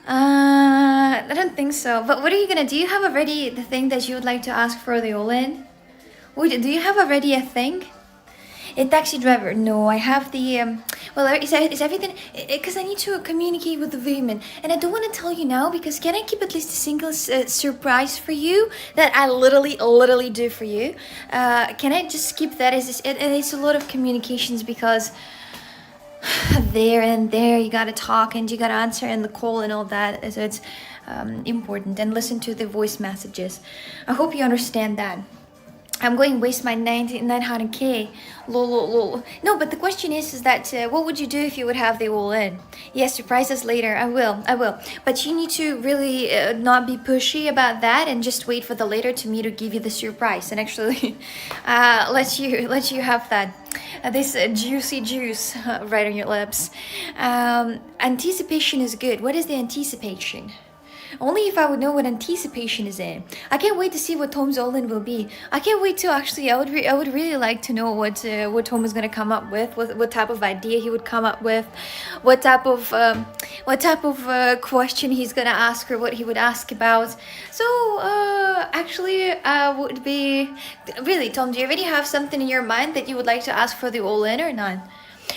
I don't think so. But what are you gonna do? You have already the thing that you would like to ask for the all in? Do you have already a thing? A taxi driver? No, I have the well, is everything? Because I need to communicate with the women, and I don't want to tell you now because can I keep at least a single surprise for you that I literally do for you? Can I just skip that? It's a lot of communications because there and there you gotta talk and you gotta answer and the call and all that. So it's important and listen to the voice messages. I hope you understand that. I'm going to waste my 900k. Lol. No, but the question is that what would you do if you would have the all in? Yes, surprise us later. I will. But you need to really not be pushy about that and just wait for the later to me to give you the surprise and actually let you have that. This juicy juice right on your lips. Anticipation is good. What is the anticipation? Only if I would know what anticipation is in. I can't wait to see what Tom's all-in will be. I can't wait to actually. I would really like to know what Tom is gonna come up with. What type of idea he would come up with. What type of question he's gonna ask or what he would ask about. So actually, I would be really Tom. Do you already have something in your mind that you would like to ask for the all-in or not?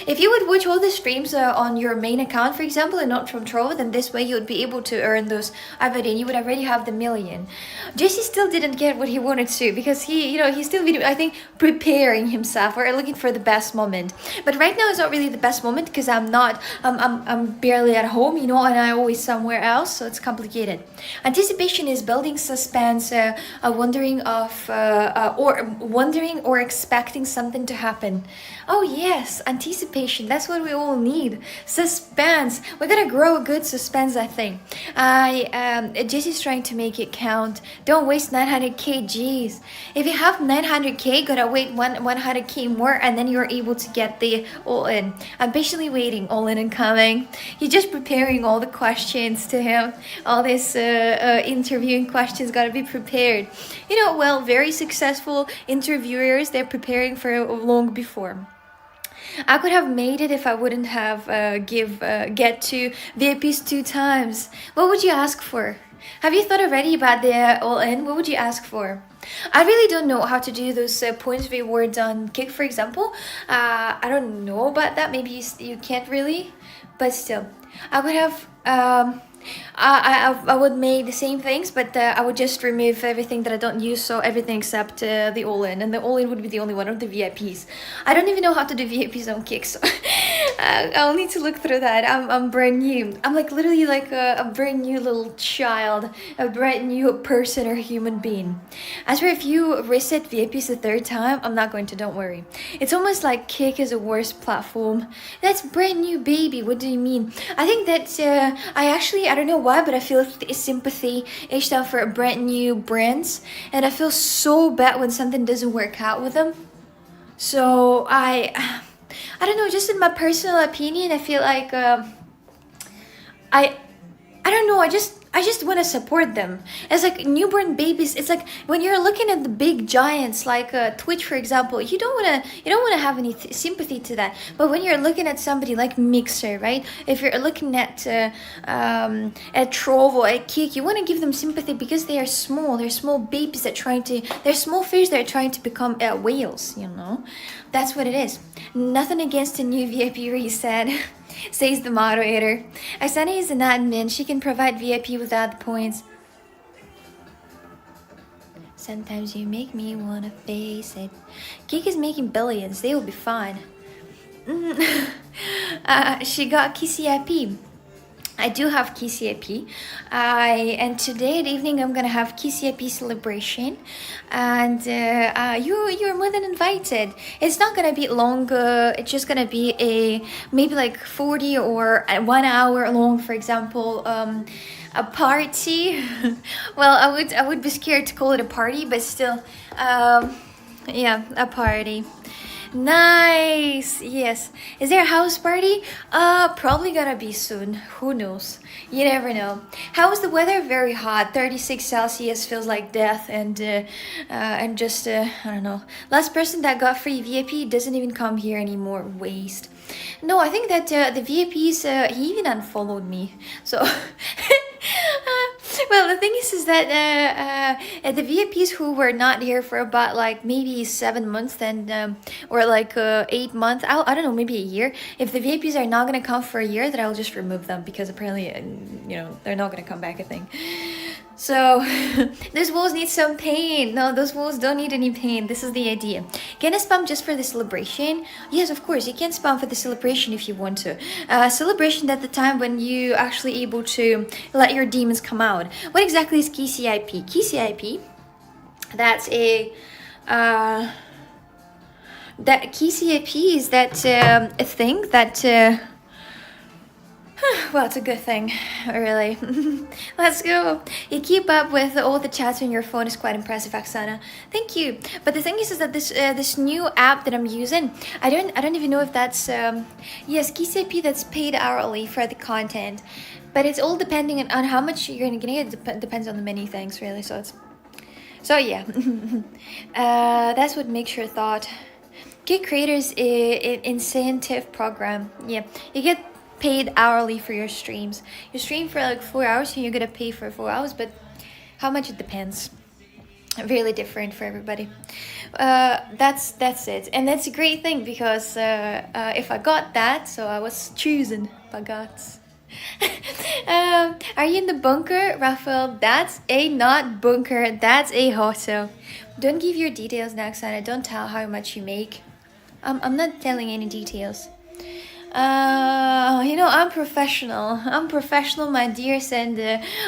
If you would watch all the streams on your main account, for example, and not from Trove, then this way you would be able to earn those every you would already have the million. Jesse still didn't get what he wanted to because he's still, I think, preparing himself or looking for the best moment. But right now is not really the best moment because I'm barely at home, and I'm always somewhere else, so it's complicated. Anticipation is building suspense, wondering or expecting something to happen. Oh yes, anticipation. That's what we all need. Suspense. We're gonna grow a good suspense, I think. Jesse's trying to make it count. Don't waste 900k. Jeez. If you have 900k, gotta wait 100k more, and then you're able to get the all in. I'm patiently waiting. All in and coming. You're just preparing all the questions to him. All this interviewing questions gotta be prepared. Very successful interviewers, they're preparing for long before. I could have made it if I wouldn't have get to VIPs 2 times. What would you ask for? Have you thought already about the all-in? What would you ask for? I really don't know how to do those points rewards on Kick, for example. I don't know about that. Maybe you can't really, but still, I would have. I would make the same things, but I would just remove everything that I don't use, so everything except the all-in, and the all-in would be the only one of the VIPs. I don't even know how to do VIPs on Kick, so I'll need to look through that. I'm brand new. I'm literally like a brand new little child, a brand new person or human being. As for if you reset VIPs a 3rd time, I'm not going to, don't worry. It's almost like Kick is a worse platform. That's brand new, baby. What do you mean? I think that I don't know why, but I feel sympathy each time for brand new brands, and I feel so bad when something doesn't work out with them. So I don't know, just in my personal opinion, I feel like I don't know, I just want to support them. It's like newborn babies. It's like when you're looking at the big giants like Twitch, for example, you don't want to have any sympathy to that. But when you're looking at somebody like Mixer, right? If you're looking at Trovo, at Kik, you want to give them sympathy because they are small. They're small babies they're small fish that are trying to become whales. That's what it is. Nothing against a new VIP reset. Says the moderator. Asana is an admin. She can provide VIP without the points. Sometimes you make me wanna face it. Geek is making billions. They will be fine. She got KCIP. I do have KCIP. And today at evening I'm gonna have KCIP celebration, and you're more than invited. It's not gonna be long. It's just gonna be maybe like 40 or 1 hour long, for example. A party. Well, I would be scared to call it a party, but still, yeah, a party. Nice. Yes. Is there a house party? Probably gonna be soon. Who knows? You never know. How is the weather? Very hot. 36 Celsius feels like death, and just I don't know. Last person that got free VIP doesn't even come here anymore. Waste. No, I think that the VIPs he even unfollowed me. So well, the thing is that the VIPs who were not here for about like maybe 7 months and or like 8 months, I don't know, maybe a year. If the VIPs are not gonna come for a year, then I'll just remove them because apparently, they're not gonna come back, I think. So those walls need some paint. No, those walls don't need any paint. This is the idea. Can I spam just for the celebration? Yes, of course, you can spam for the celebration if you want to. Celebration at the time when you actually able to let your demons come out. What exactly is KCIP? KCIP, that's a that KCIP is that a thing that well, it's a good thing, really. Let's go. You keep up with all the chats on your phone is quite impressive, Oksana. Thank you. But the thing is that this new app that I'm using, I don't even know if that's yes, KCP, that's paid hourly for the content, but it's all depending on how much you're gonna get. It depends on the many things, really. So yeah, that's what makes your thought. Get creators incentive program. Yeah, you get paid hourly for your streams. You stream for like 4 hours and you're gonna pay for 4 hours, but how much it depends. Really different for everybody. That's it, and that's a great thing because if I got that, so I was choosing Bagats. Are you in the bunker, Raphael? That's a not bunker, that's a hotel. Don't give your details now, Oksana. Don't tell how much you make. I'm not telling any details. I'm professional. I'm professional, my dears, and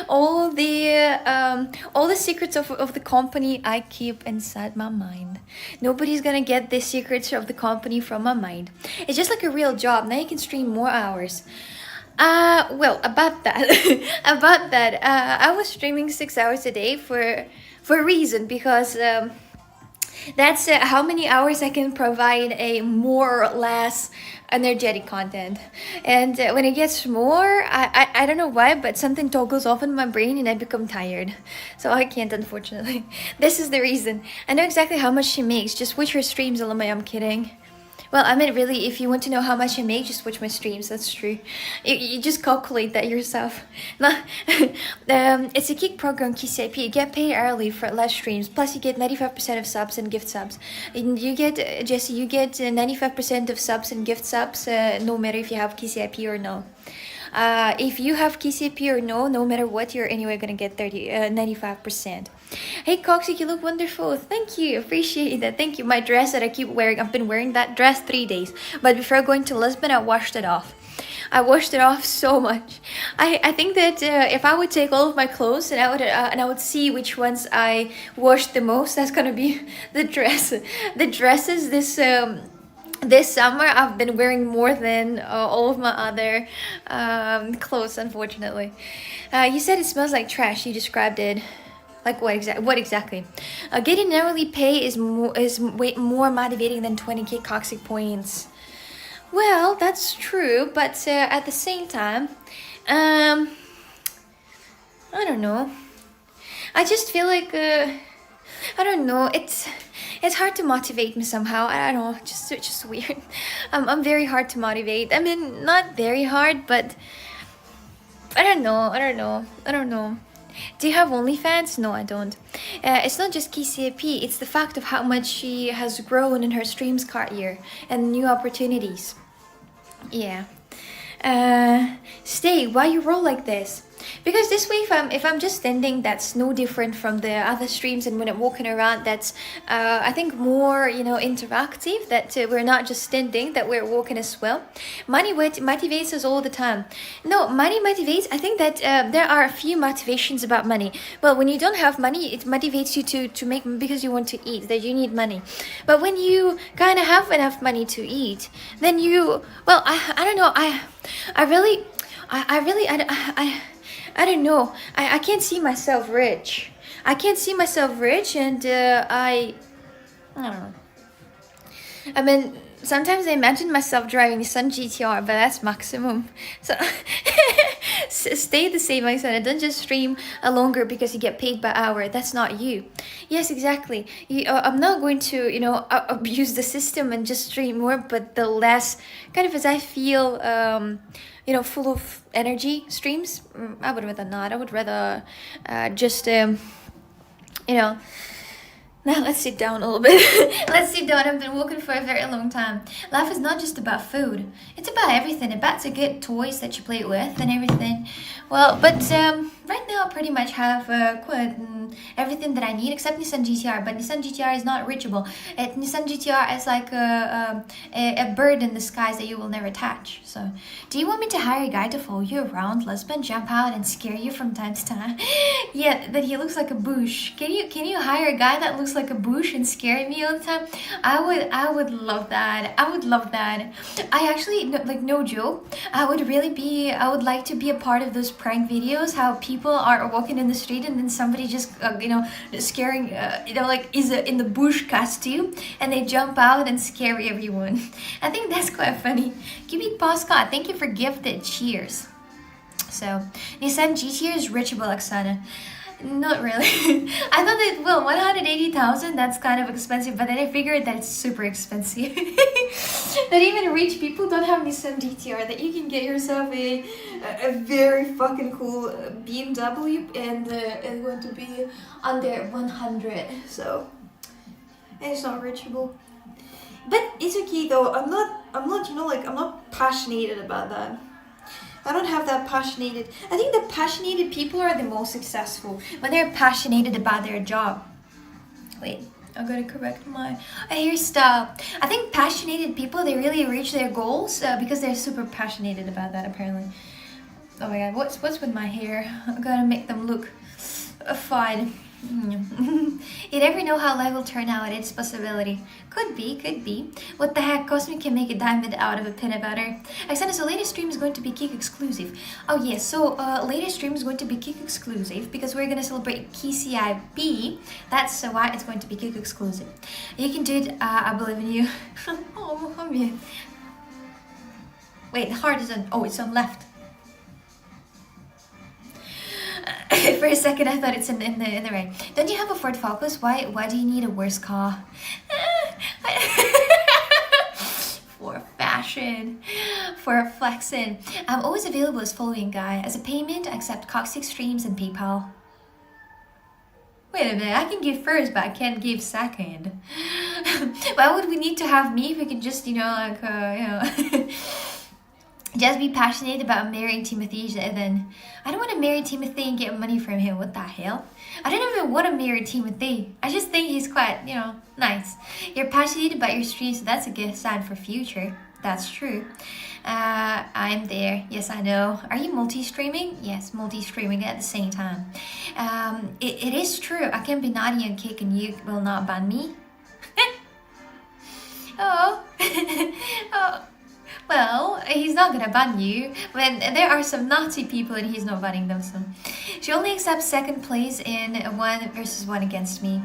all the secrets of the company I keep inside my mind. Nobody's gonna get the secrets of the company from my mind. It's just like a real job. Now you can stream more hours. Well, about that, I was streaming 6 hours a day for a reason, because that's how many hours I can provide a more or less energetic content. And when it gets more, I don't know why, but something toggles off in my brain and I become tired. So I can't, unfortunately. This is the reason. I know exactly how much she makes. Just watch her streams, Alama. I'm kidding. Well, I mean, really, if you want to know how much I make, just watch my streams. That's true. You just calculate that yourself. It's a kick program, KCIP. You get paid early for less streams. Plus, you get 95% of subs and gift subs. And you get, Jesse, you get 95% of subs and gift subs, no matter if you have KCIP or no. If you have KCP or no matter what, you're anyway gonna get 95%. Hey Coxie, you look wonderful. Thank you, appreciate that. Thank you. My dress that I keep wearing, I've been wearing that dress 3 days, but before going to Lisbon, I washed it off. I washed it off so much. I think that if I would take all of my clothes and I would see which ones I washed the most, that's gonna be the dress. The dresses this summer I've been wearing more than all of my other clothes, unfortunately. You said it smells like trash. You described it. Like what exactly? Getting an hourly pay is way more motivating than 20k Coxic points. Well, that's true, but at the same time, I don't know. I just feel like I don't know. It's hard to motivate me somehow. I don't know. Just weird. I'm very hard to motivate. I mean, not very hard, but I don't know. Do you have OnlyFans? No, I don't. It's not just KCAP. It's the fact of how much she has grown in her streams cart year and new opportunities. Yeah. Stay. Why you roll like this? Because this way, if I'm just standing, that's no different from the other streams, and when I'm walking around, that's I think more interactive. That we're not just standing, that we're walking as well. Money motivates us all the time. No, money motivates. I think that there are a few motivations about money. Well, when you don't have money, it motivates you to make, because you want to eat. That you need money. But when you kind of have enough money to eat, then I don't know. I don't know. I can't see myself rich. I can't see myself rich, and I don't know. I mean, sometimes I imagine myself driving Nissan GTR, but that's maximum. So stay the same, like I said. Don't just stream longer because you get paid by hour. That's not you. Yes, exactly. I'm not going to, abuse the system and just stream more, but the less kind of as I feel, full of energy streams. I would rather not. I would rather just, now let's sit down a little bit. Let's sit down. I've been walking for a very long time. Life is not just about food. It's about everything. About to get toys that you play with and everything. Well, but right now I pretty much have quite everything that I need except Nissan GTR. But Nissan GTR is not reachable. Nissan GTR is like a bird in the skies that you will never touch. So, do you want me to hire a guy to follow you around Lisbon, jump out and scare you from time to time? Yeah, that he looks like a bush. Can you hire a guy that looks like a bush and scare me all the time? I would love that. I would love that. I actually, no joke, I would like to be a part of those prank videos, how people are walking in the street and then somebody just scaring is in the bush costume and they jump out and scare everyone. I think that's quite funny. Cubic Pascal, thank you for gifted. Cheers. So Nissan GTR is reachable, Oksana. Not really. I thought that, well, 180,000, that's kind of expensive, but then I figured that it's super expensive. That even rich people don't have Nissan GTR, that you can get yourself a very fucking cool BMW and it's going to be under 100, so, and it's not reachable. But it's okay though, I'm not, I'm not passionate about that. I don't have that passionate. I think the passionate people are the most successful when they're passionate about their job. Wait, I gotta correct my hairstyle. I think passionate people, they really reach their goals because they're super passionate about that, apparently. Oh my god, what's with my hair? I gotta make them look fine. You never know how life will turn out. It's a possibility. Could be. What the heck? Cosmic can make a diamond out of a peanut butter. Alexander, so latest stream is going to be Kick exclusive. Oh yes, so latest stream is going to be Kick exclusive because we're gonna celebrate KCIB. That's why it's going to be Kick exclusive. You can do it. I believe in you. Oh, Mohammed. Wait, the heart is on. Oh, it's on left. For a second, I thought it's in the right. Don't you have a Ford Focus? Why do you need a worse car? For fashion, for flexing. I'm always available as following guy. As a payment, I accept Coccyx streams and PayPal. Wait a minute, I can give first, but I can't give second. Why would we need to have me if we can just, just be passionate about marrying Timothy, then I don't want to marry Timothy and get money from him. What the hell? I don't even want to marry Timothy. I just think he's quite, nice. You're passionate about your stream, so that's a good sign for future. That's true. I'm there. Yes, I know. Are you multi-streaming? Yes, multi-streaming at the same time. It is true. I can be naughty and kick and you will not ban me. Oh. Oh. Well, he's not gonna ban you, but there are some naughty people and he's not banning them, so. She only accepts second place in 1 versus 1 against me.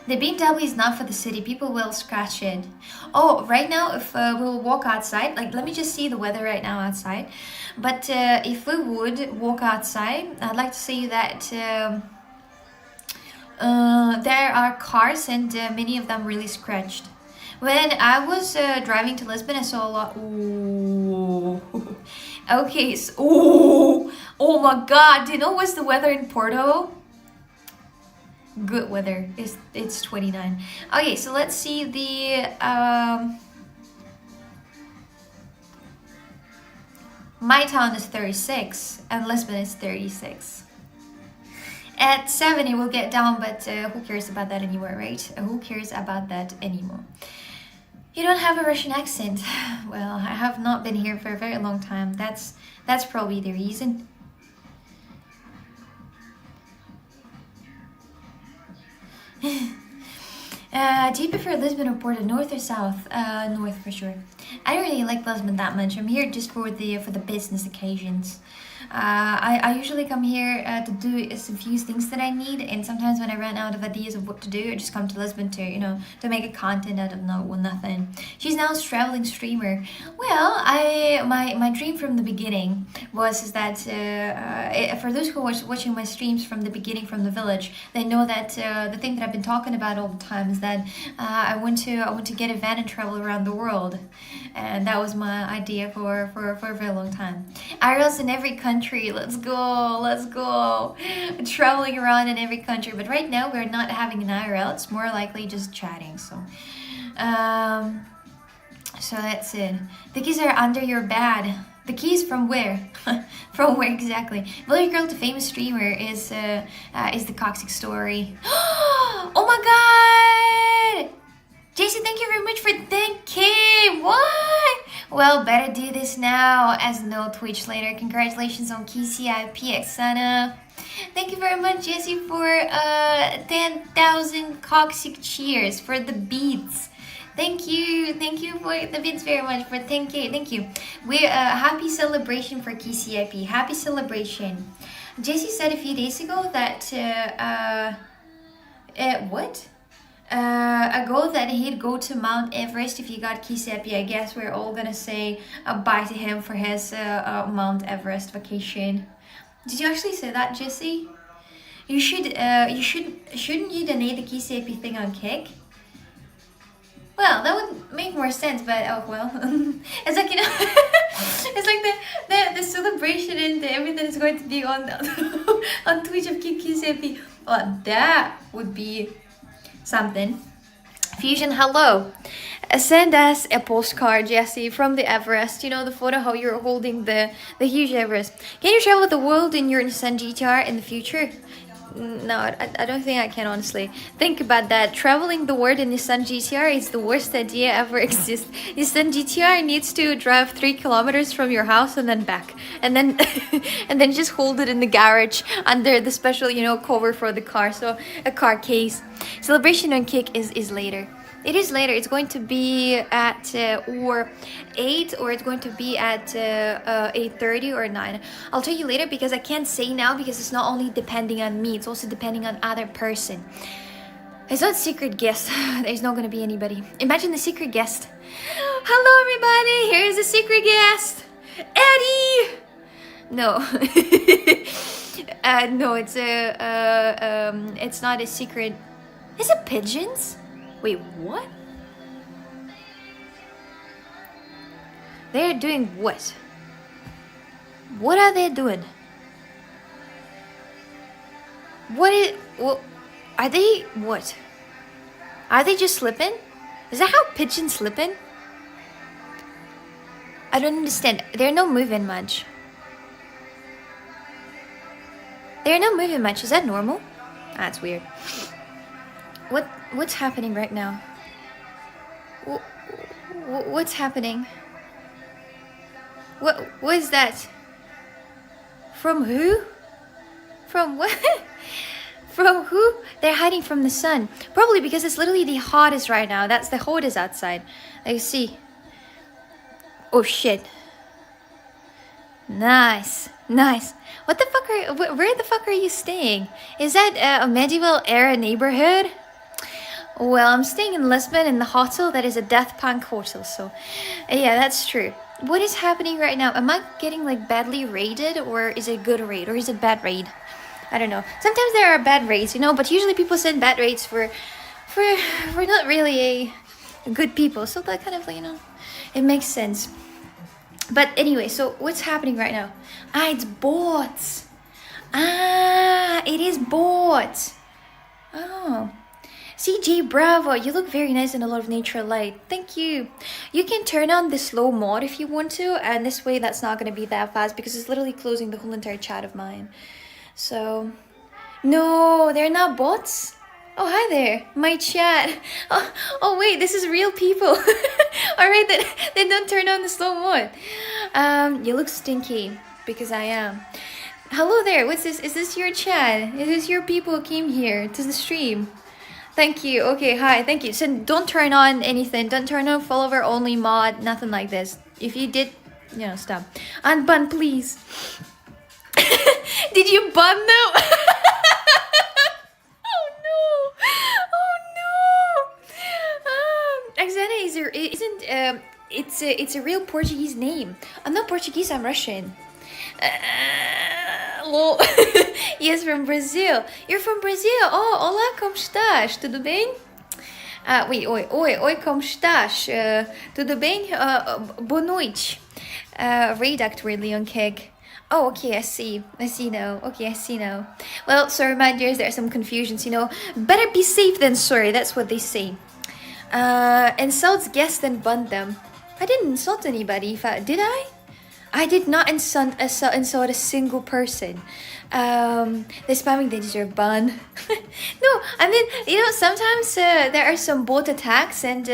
The BMW is not for the city, people will scratch it. Oh, right now, if we'll walk outside, let me just see the weather right now outside. But if we would walk outside, I'd like to say that there are cars and many of them really scratched. When I was driving to Lisbon, I saw a lot. Ooh. Okay. So, oh my God! Do you know what's the weather in Porto? Good weather. It's 29. Okay, so let's see the my town is 36 and Lisbon is 36. At 7 it will get down, but who cares about that anymore, right? Who cares about that anymore? You don't have a Russian accent. Well, I have not been here for a very long time. That's probably the reason. Do you prefer Lisbon or Porto, north or south? North for sure. I don't really like Lisbon that much. I'm here just for the business occasions. I usually come here to do a few things that I need, and sometimes when I run out of ideas of what to do, I just come to Lisbon to, to make a content out of nothing. She's now a traveling streamer. Well, my dream from the beginning is that for those who are watching my streams from the beginning, from the village, they know that the thing that I've been talking about all the time is that I want to get a van and travel around the world, and that was my idea for a very long time. IRLs in every country. Let's go. Traveling around in every country, but right now we're not having an IRL. It's more likely just chatting. So that's it. The keys are under your bed. The keys from where? From where exactly? Village Girl to famous streamer is the Coccyx story. Oh my god! JC, thank you very much for 10k. What? Well, better do this now as no Twitch later. Congratulations on KCIP, Xana. Thank you very much, Jesse, for 10,000 Coccyx cheers for the beats. Thank you for the bits very much for 10k. Thank you. We happy celebration for KCIP. Happy celebration. Jesse said a few days ago that ago that he'd go to Mount Everest if he got KCIP. I guess we're all gonna say bye to him for his Mount Everest vacation. Did you actually say that, Jesse? Shouldn't you donate the KCIP thing on Kick? Well, that would make more sense, but oh well. It's like, it's like the celebration and everything is going to be on on Twitch of KCIP. Well, that would be something. Fusion, hello. Send us a postcard, Jesse, from the Everest. You know, the photo how you're holding the huge Everest. Can you travel the world in your Nissan GTR in the future? No, I don't think I can, honestly. Think about that. Traveling the world in Nissan GTR is the worst idea ever exists. Nissan GTR needs to drive 3 kilometers from your house and then back. And then and then just hold it in the garage under the special, cover for the car. So a car case. Celebration on Kick is later. It is later. It's going to be at or 8, or it's going to be at 8:30 or 9. I'll tell you later because I can't say now because it's not only depending on me, it's also depending on other person. It's not secret guest. There's not going to be anybody. Imagine the secret guest. Hello everybody, here's the secret guest. Eddie! No. No, it's not a secret. Is it pigeons? Wait, what? They're doing what? What are they doing? Are they, what? Are they just slipping? Is that how pigeons slipping? I don't understand. They're not moving much. They're not moving much. Is that normal? That's weird. What's happening right now? What's happening? What is that? From who? From what? From who? They're hiding from the sun. Probably because it's literally the hottest right now. That's the hottest outside. I see. Oh shit. Nice. What the fuck where the fuck are you staying? Is that a medieval era neighborhood? Well, I'm staying in Lisbon in the hotel that is a death punk hotel, so yeah, that's true. What is happening right now? Am I getting like badly raided, or is it good raid, or is it bad raid? I don't know. Sometimes there are bad raids, but usually people send bad raids for not really a good people, so that kind of it makes sense. But anyway, so what's happening right now? It's bots. It is bots. Oh. CJ Bravo, you look very nice in a lot of natural light. Thank you. You can turn on the slow mod if you want to, and this way that's not going to be that fast because it's literally closing the whole entire chat of mine. So, no, they're not bots. Oh, hi there, my chat. Oh wait, this is real people. Alright, then don't turn on the slow mod. You look stinky, because I am. Hello there, what's this? Is this your chat? Is this your people who came here to the stream? Thank you. Okay, hi, thank you. So don't turn on anything. Don't turn on follower only mod, nothing like this. If you did, stop. Unbun, please. Did you bun them? Oh no! Oh no! Axana it's a real Portuguese name. I'm not Portuguese. I'm Russian. Lol. Yes, from Brazil. You're from Brazil. Oh, olá, como estás? Tudo bem? Oi, como estás? Tudo bem? Boa noite. Read actively on Keg. Oh, okay, I see now. Okay, I see now. Well, sorry, my dears, there's some confusions, Better be safe than sorry, that's what they say. Insults guests and bun them. I didn't insult anybody, did I? I did not insult a single person. They're spamming, they deserve bun. No, I mean, sometimes there are some bot attacks and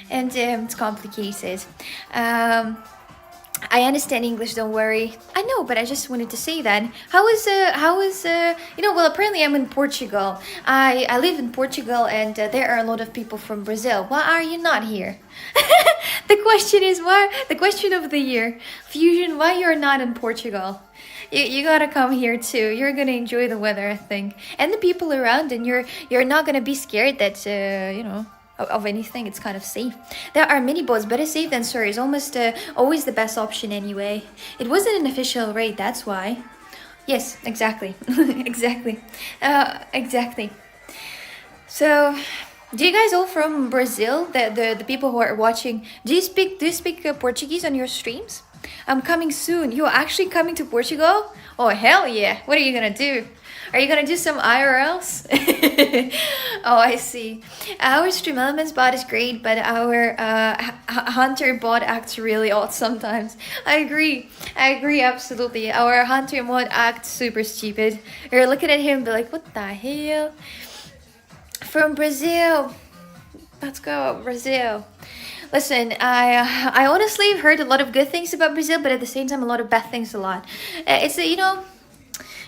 it's complicated. I understand English, don't worry. I know, but I just wanted to say that. How is well, apparently I'm in Portugal. I live in Portugal and there are a lot of people from Brazil. Why are you not here? The question of the year. Fusion, why you're not in Portugal? You gotta come here too. You're gonna enjoy the weather, I think. And the people around, and you're not gonna be scared that, of anything. It's kind of safe. There are mini boats, better safe than sorry is almost always the best option anyway. It wasn't an official raid, that's why. Yes, exactly. Exactly. Exactly. So, do you guys all from Brazil? The people who are watching, do you speak Portuguese on your streams? I'm coming soon. You're actually coming to Portugal? Oh, hell yeah. What are you gonna do? Are you gonna do some IRLs? Oh, I see. Our Stream Elements bot is great, but our Hunter bot acts really odd sometimes. I agree, absolutely. Our Hunter mod acts super stupid. You're looking at him and be like, what the hell? From Brazil. Let's go, Brazil. Listen, I honestly heard a lot of good things about Brazil, but at the same time, a lot of bad things a lot.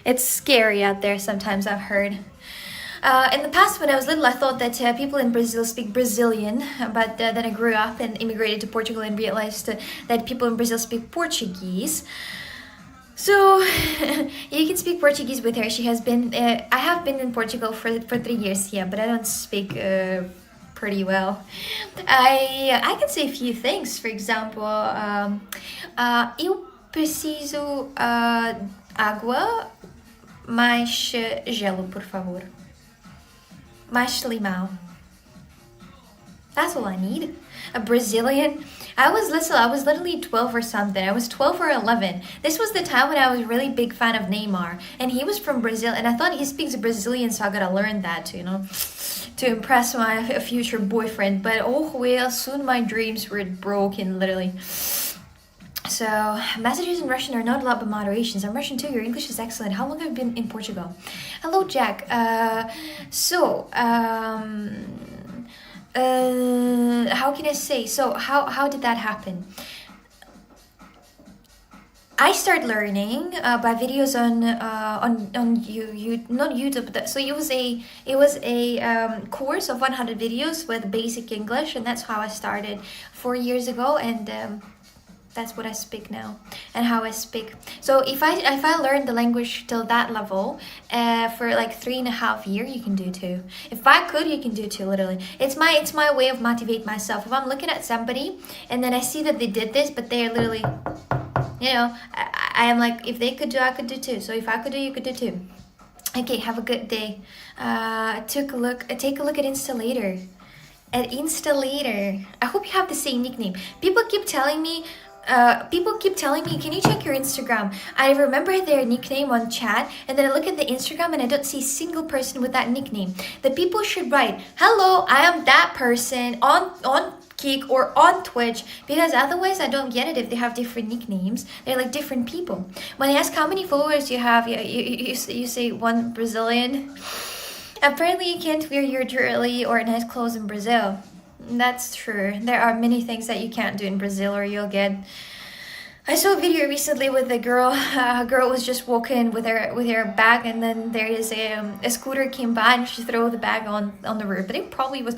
It's scary out there sometimes, I've heard. In the past, when I was little, I thought that people in Brazil speak Brazilian, but then I grew up and immigrated to Portugal and realized that people in Brazil speak Portuguese. So, you can speak Portuguese with her. She has been, I have been in Portugal for 3 years, yeah, but I don't speak pretty well. I can say a few things. For example, eu preciso água, mais gelo, por favor. Mais limão. That's all I need. A Brazilian. I was literally 12 or something. I was 12 or 11. This was the time when I was really big fan of Neymar, and he was from Brazil, and I thought he speaks Brazilian, so I gotta learn that, to impress my future boyfriend. But oh well, soon my dreams were broken, literally. So, messages in Russian are not allowed by moderations. I'm Russian too. Your English is excellent. How long have you been in Portugal? Hello, Jack. How can I say? So, how did that happen? I started learning by videos on not YouTube. But so it was a course of 100 videos with basic English, and that's how I started 4 years ago, and that's what I speak now and how I speak. So if I learn the language till that level for like 3.5 years, you can do too. If I could, you can do too, literally. It's my way of motivate myself. If I'm looking at somebody and then I see that they did this, but they're literally, I am like, if they could do, I could do too. So if I could do, you could do too. Okay, have a good day. Take a look at Installator. At Installator. I hope you have the same nickname. People keep telling me, can you check your Instagram? I remember their nickname on chat, and then I look at the Instagram and I don't see a single person with that nickname. The people should write, hello, I am that person on Kick or on Twitch, because otherwise I don't get it if they have different nicknames. They're like different people. When I ask how many followers you have, you say one Brazilian. Apparently you can't wear your jewelry or nice clothes in Brazil. That's true. There are many things that you can't do in Brazil or you'll get... I saw a video recently with a girl. A girl was just walking with her bag, and then there is a scooter came by and she threw the bag on the roof. But it probably was...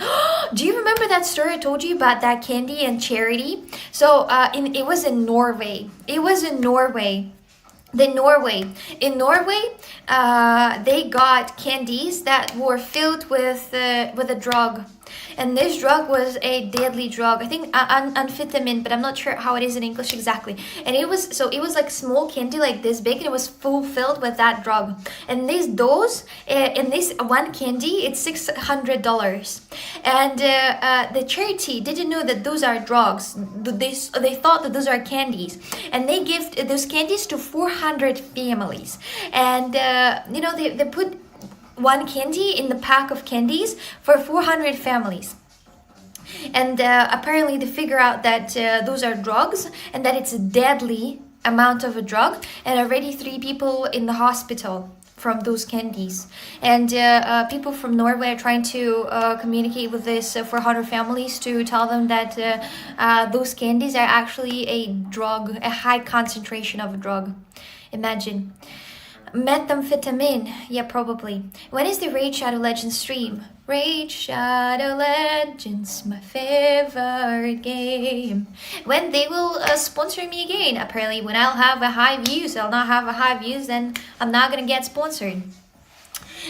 Do you remember that story I told you about that candy and charity? So it was in Norway. the Norway. In Norway, they got candies that were filled with a drug, and this drug was a deadly drug. I think amphetamine, but I'm not sure how it is in English exactly. And it was like small candy like this big, and it was filled with that drug. And this dose in this one candy, it's $600. And the charity didn't know that those are drugs. They thought that those are candies, and they give those candies to 400 families. And they put one candy in the pack of candies for 400 families. And apparently they figure out that those are drugs, and that it's a deadly amount of a drug, and already 3 people in the hospital from those candies. And people from Norway are trying to communicate with this 400 families to tell them that those candies are actually a drug, a high concentration of a drug. Imagine. Methamphetamine, yeah, probably. When is the Raid Shadow Legends stream? Raid Shadow Legends, my favorite game. When they will sponsor me again. Apparently when I'll have a high views. I'll not have a high views, then I'm not gonna get sponsored.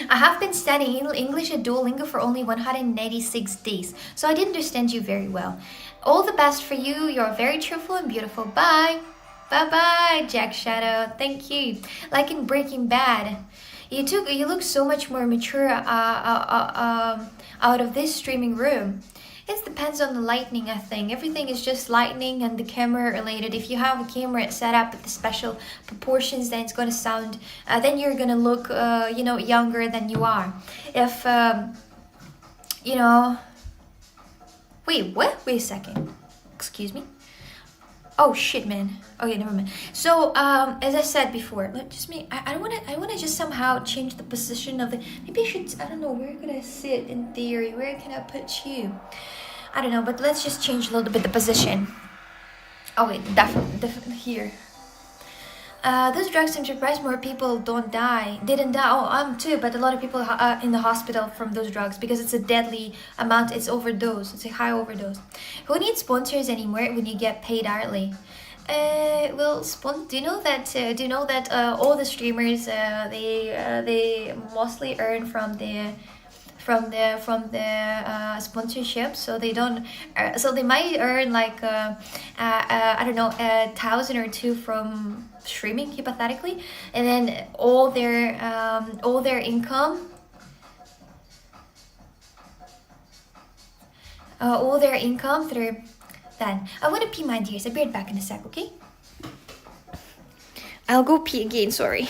I have been studying English at Duolingo for only 196 days, so I didn't understand you very well. All the best for you. You're very cheerful and beautiful. Bye. Bye-bye, Jack Shadow. Thank you. Like in Breaking Bad. You look so much more mature out of this streaming room. It depends on the lighting, I think. Everything is just lighting and the camera related. If you have a camera set up with the special proportions, then it's going to sound... then you're going to look, younger than you are. If, Wait, what? Wait a second. Excuse me? Oh shit, man. Okay, never mind. So, as I said before, I wanna just somehow change the position of the. Maybe I should. I don't know. Where could I sit in theory? Where can I put you? I don't know. But let's just change a little bit the position. Oh wait, definitely here. Those drugs, I'm surprised more people didn't die. Oh, I'm too, but a lot of people are in the hospital from those drugs because it's a deadly amount. It's overdose. It's a high overdose. Who needs sponsors anymore when you get paid hourly? Do you know that all the streamers they mostly earn from the sponsorship, so they don't so they might earn like I don't know, 1,000 or 2 from streaming, hypothetically, and then all their income through that. I want to pee, my dears. I'll be right back in a sec, okay? I'll go pee again, sorry.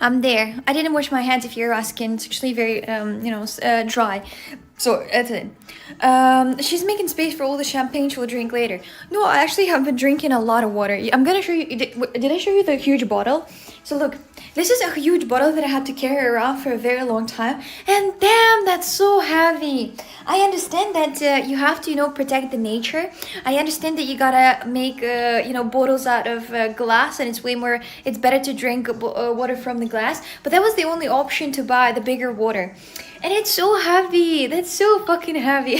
I'm there. I didn't wash my hands if you're asking. It's actually very, dry. So, that's it. She's making space for all the champagne she'll drink later. No, I actually have been drinking a lot of water. I'm gonna show you. Did I show you the huge bottle? So look, this is a huge bottle that I had to carry around for a very long time. And damn, that's so heavy. I understand that you have to, protect the nature. I understand that you gotta make, bottles out of glass, and it's better to drink water from the glass. But that was the only option to buy the bigger water. And it's so heavy. That's so fucking heavy.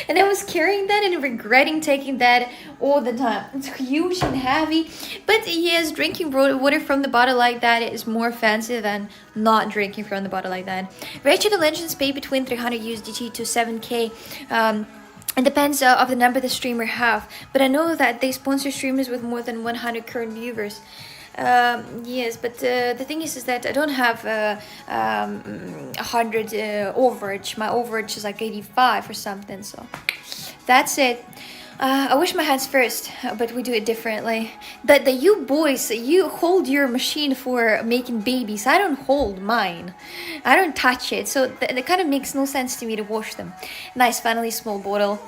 And I was carrying that and regretting taking that all the time. It's huge and heavy. But yes, drinking water from the bottle like that is more fancy than not drinking from the bottle like that. Rate the Legends pay between 300 USDT to 7K. It depends of the number the streamer have. But I know that they sponsor streamers with more than 100 current viewers. Yes, but the thing is that I don't have 100 overage. My overage is like 85 or something, so that's it. I wish my hands first, but we do it differently. That you boys, you hold your machine for making babies. I don't hold mine. I don't touch it, so it kind of makes no sense to me to wash them. Nice, finally, small bottle.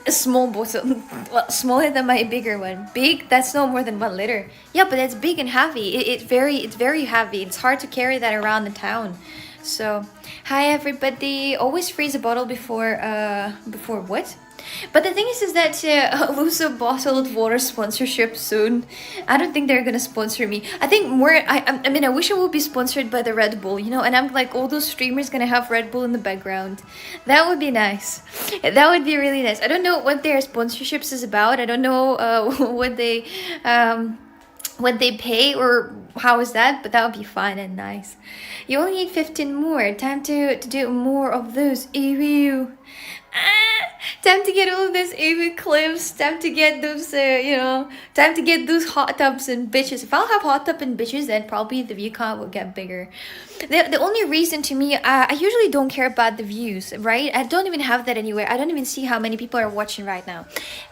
A small bottle, well, smaller than my bigger one. Big, that's no more than 1 liter. Yeah, but it's big and heavy. It's very heavy. It's hard to carry that around the town. So, hi everybody. Always freeze a bottle before what? But the thing is that lose a bottled water sponsorship soon. I don't think they're gonna sponsor me. I think more. I mean, I wish I would be sponsored by the Red Bull, you know. And I'm like, all those streamers gonna have Red Bull in the background. That would be nice. That would be really nice. I don't know what their sponsorships is about. I don't know what they pay or how is that, but that would be fun and nice. You only need 15 more. Time to do more of those. Ew. Time to get all of those AV clips. Time to get those, time to get those hot tubs and bitches. If I'll have hot tub and bitches, then probably the view count will get bigger. The only reason to me, I usually don't care about the views, right? I don't even have that anywhere. I don't even see how many people are watching right now.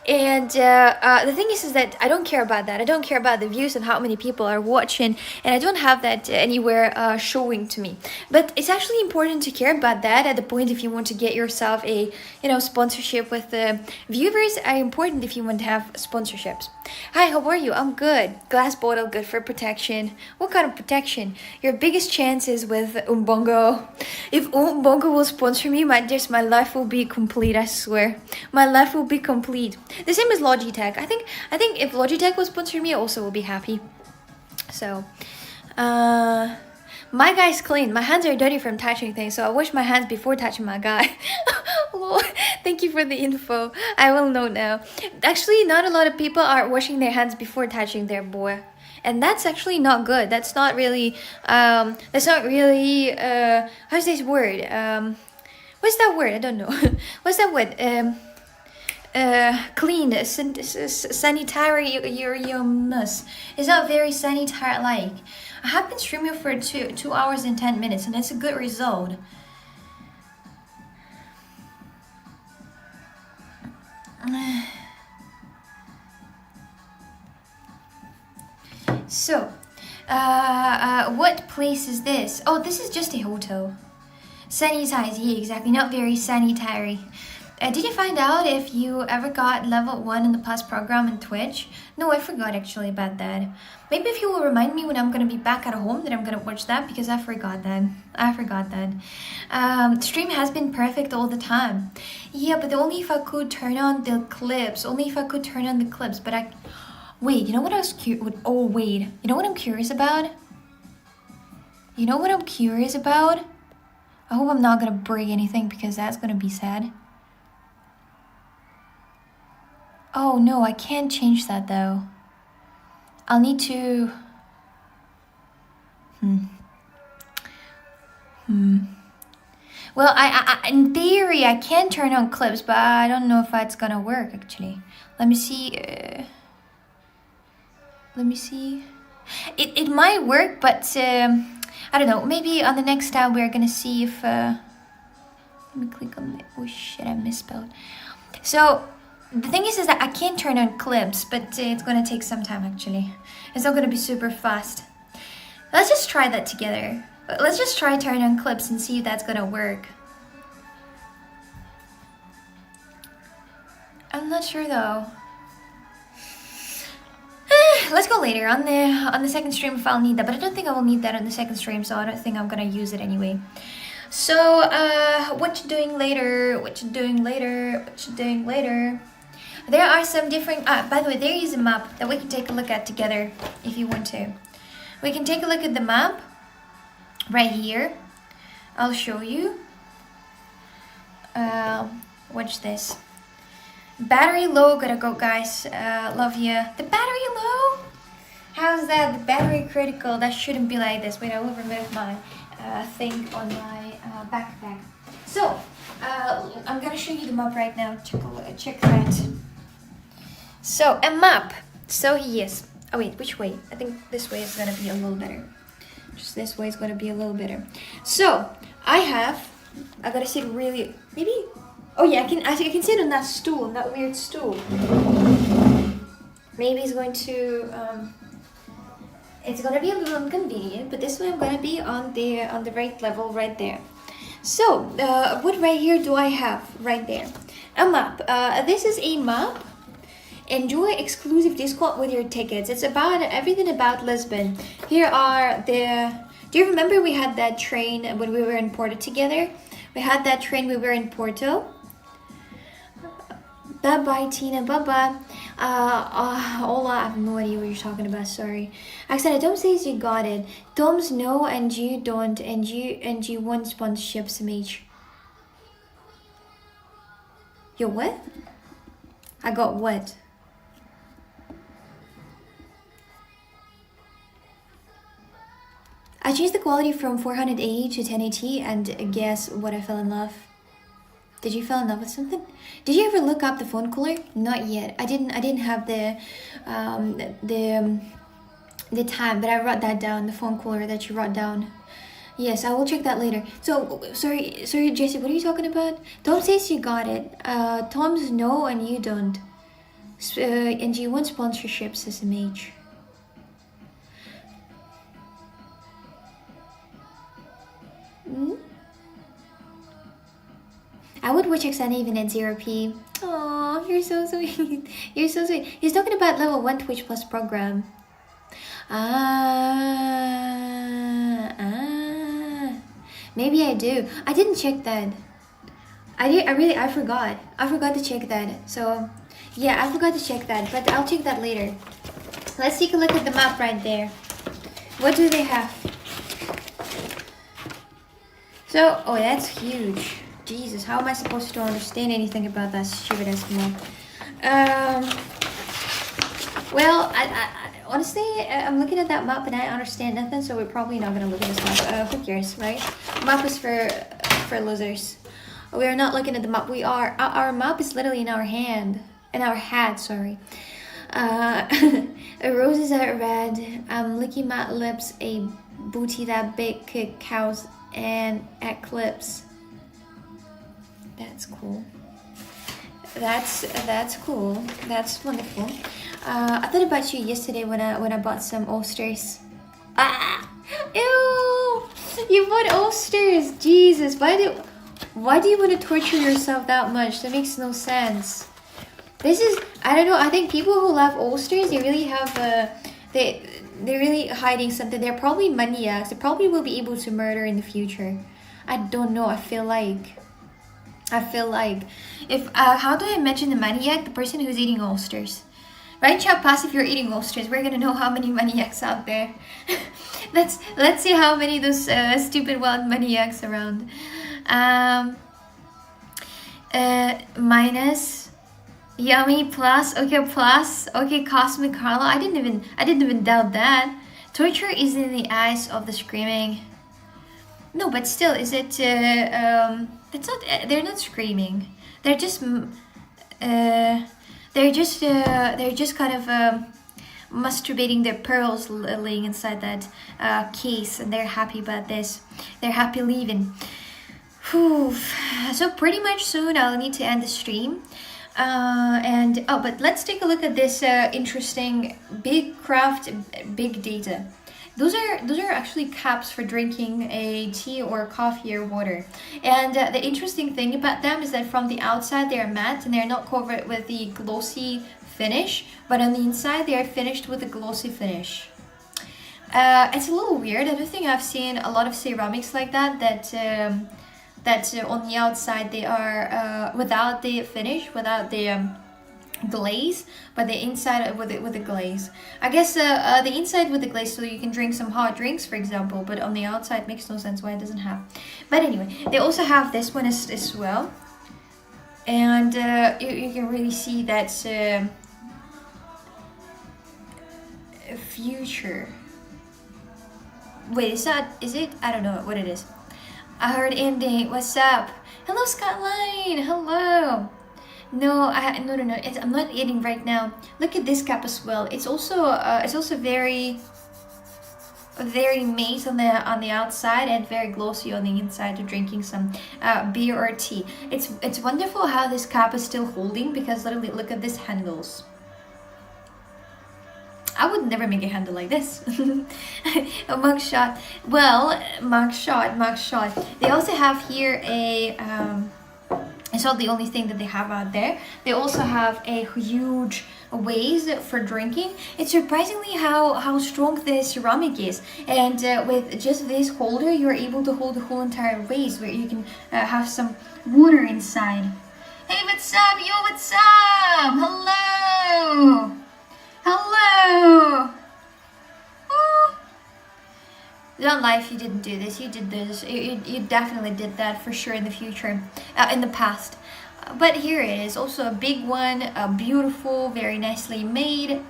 And the thing is that I don't care about that. I don't care about the views and how many people are watching, and I don't have that anywhere showing to me. But it's actually important to care about that at the point if you want to get yourself a sponsorship with the viewers are important if you want to have sponsorships. Hi, how are you? I'm good. Glass bottle, good for protection. What kind of protection? Your biggest chances with Umbongo. If Umbongo will sponsor me, my life will be complete, I swear. My life will be complete. The same as Logitech. I think if Logitech will sponsor me, I also will be happy. So, my guy's clean. My hands are dirty from touching things, so I wash my hands before touching my guy. Thank you for the info. I will know now. Actually, not a lot of people are washing their hands before touching their boy. And that's actually not good. That's not really, how's this word? What's that word? I don't know. What's that word? Clean, sanitariumness. It's not very sanitary-like. I have been streaming for 2 hours and 10 minutes, and it's a good result. So, what place is this? Oh, this is just a hotel. Sanitized, yeah, exactly. Not very sanitary. Did you find out if you ever got level 1 in the past program in Twitch? No, I forgot actually about that. Maybe if you will remind me when I'm gonna be back at home that I'm gonna watch that, because I forgot that. Stream has been perfect all the time. Yeah, but only if I could turn on the clips. But wait, you know what I was wait. You know what I'm curious about? I hope I'm not gonna break anything because that's gonna be sad. Oh no, I can't change that though. I'll need to... Well, I in theory, I can turn on clips, but I don't know if that's gonna work actually. Let me see. It might work, but I don't know. Maybe on the next tab we're gonna see if... Let me click on the... Oh shit, I misspelled. So... The thing is that I can turn on clips, but it's gonna take some time actually. It's not gonna be super fast. Let's just try that together. Let's just try turn on clips and see if that's gonna work. I'm not sure though. Let's go later on the second stream if I'll need that, but I don't think I will need that on the second stream, so I don't think I'm gonna use it anyway. So, what you doing later? There are some different... by the way, there is a map that we can take a look at together if you want to. We can take a look at the map right here. I'll show you. Watch this. Battery low, gotta go, guys. Love you. The battery low? How's that? The battery critical. That shouldn't be like this. Wait, I will remove my thing on my backpack. So, I'm gonna show you the map right now. Check that. So, a map. So he is. Oh wait, which way? I think this way is gonna be a little better. Just this way is gonna be a little better. So, I gotta sit really, maybe. Oh yeah, I can sit on that stool, that weird stool. Maybe it's going to. It's gonna be a little inconvenient, but this way I'm gonna be on the right level right there. So, what right here do I have right there? A map. This is a map. Enjoy exclusive discount with your tickets. It's about everything about Lisbon. Here are the. Do you remember we had that train when we were in Porto together? We had that train. We were in Porto. Bye bye, Tina. Bye bye. Ola, I have no idea what you're talking about. Sorry. Axana, Tom says you got it. Tom's no, and you don't, and you want sponsorship, Samich. Yo, what? I got what? I changed the quality from 480 to 1080, and guess what? I fell in love. Did you fall in love with something? Did you ever look up the phone cooler? Not yet. I didn't have the time, but I wrote that down. The phone cooler that you wrote down. Yes, I will check that later. So sorry, Jesse. What are you talking about? Tom says you got it. Tom's no, and you don't. And you want sponsorship, SMH. I would watch Xana even at 0p. Aw, you're so sweet. You're so sweet. He's talking about level 1 Twitch Plus program. Maybe I do. I didn't check that. I forgot. I forgot to check that. So, yeah, I forgot to check that. But I'll check that later. Let's take a look at the map right there. What do they have? So, oh, that's huge. Jesus, how am I supposed to understand anything about that stupid ass map? Well, I honestly, I'm looking at that map and I understand nothing, so we're probably not gonna look at this map. Who cares, right? Map is for losers. We are not looking at the map. We are. Our map is literally in our hand, in our hat. Sorry. Roses are red. I'm licking my lips. A booty that big, kick cows and eclipse. That's cool. That's cool. That's wonderful. I thought about you yesterday when I bought some oysters. Ah, ew! You bought oysters. Jesus, why do you want to torture yourself that much? That makes no sense. This is, I don't know. I think people who love oysters, they really have they're really hiding something. They're probably maniacs. They probably will be able to murder in the future. I don't know. I feel like if how do I mention the maniac? The person who's eating oysters. Right, chat pass if you're eating oysters. We're gonna know how many maniacs out there. let's see how many of those stupid wild maniacs around. Minus, yummy, plus, okay, cosmic Carla. I didn't even doubt that. Torture is in the eyes of the screaming. No, but still, is it? It's not. They're not screaming. They're just. They're just kind of masturbating their pearls laying inside that case, and they're happy about this. They're happy leaving. Whew. So pretty much soon I'll need to end the stream. But let's take a look at this interesting big craft, big data. Those are actually caps for drinking a tea or coffee or water. And the interesting thing about them is that from the outside they are matte and they're not covered with the glossy finish, but on the inside they are finished with a glossy finish. It's a little weird. I don't think I've seen a lot of ceramics like that on the outside they are without the finish, without the glaze, but the inside with the glaze. I guess the inside with the glaze so you can drink some hot drinks, for example, but on the outside makes no sense why it doesn't have. But anyway, they also have this one as well. and you can really see that future. Wait, is it? I don't know what it is. I heard ending. What's up? Hello, Scotline. Hello. No, no. I'm not eating right now. Look at this cup as well. It's also very matte on the outside and very glossy on the inside. To drinking some beer or tea. It's wonderful how this cup is still holding, because literally look at this handles. I would never make a handle like this. A mug shot. Well, mug shot. They also have here a it's not the only thing that they have out there. They also have a huge vase for drinking. It's surprisingly how strong the ceramic is, and with just this holder you're able to hold the whole entire vase, where you can have some water inside. Hey, what's up? Yo, what's up? Hello. Hello. Oh. Don't lie if you didn't do this. You did this. You definitely did that for sure in the future, in the past. But here it is, also a big one, beautiful, very nicely made.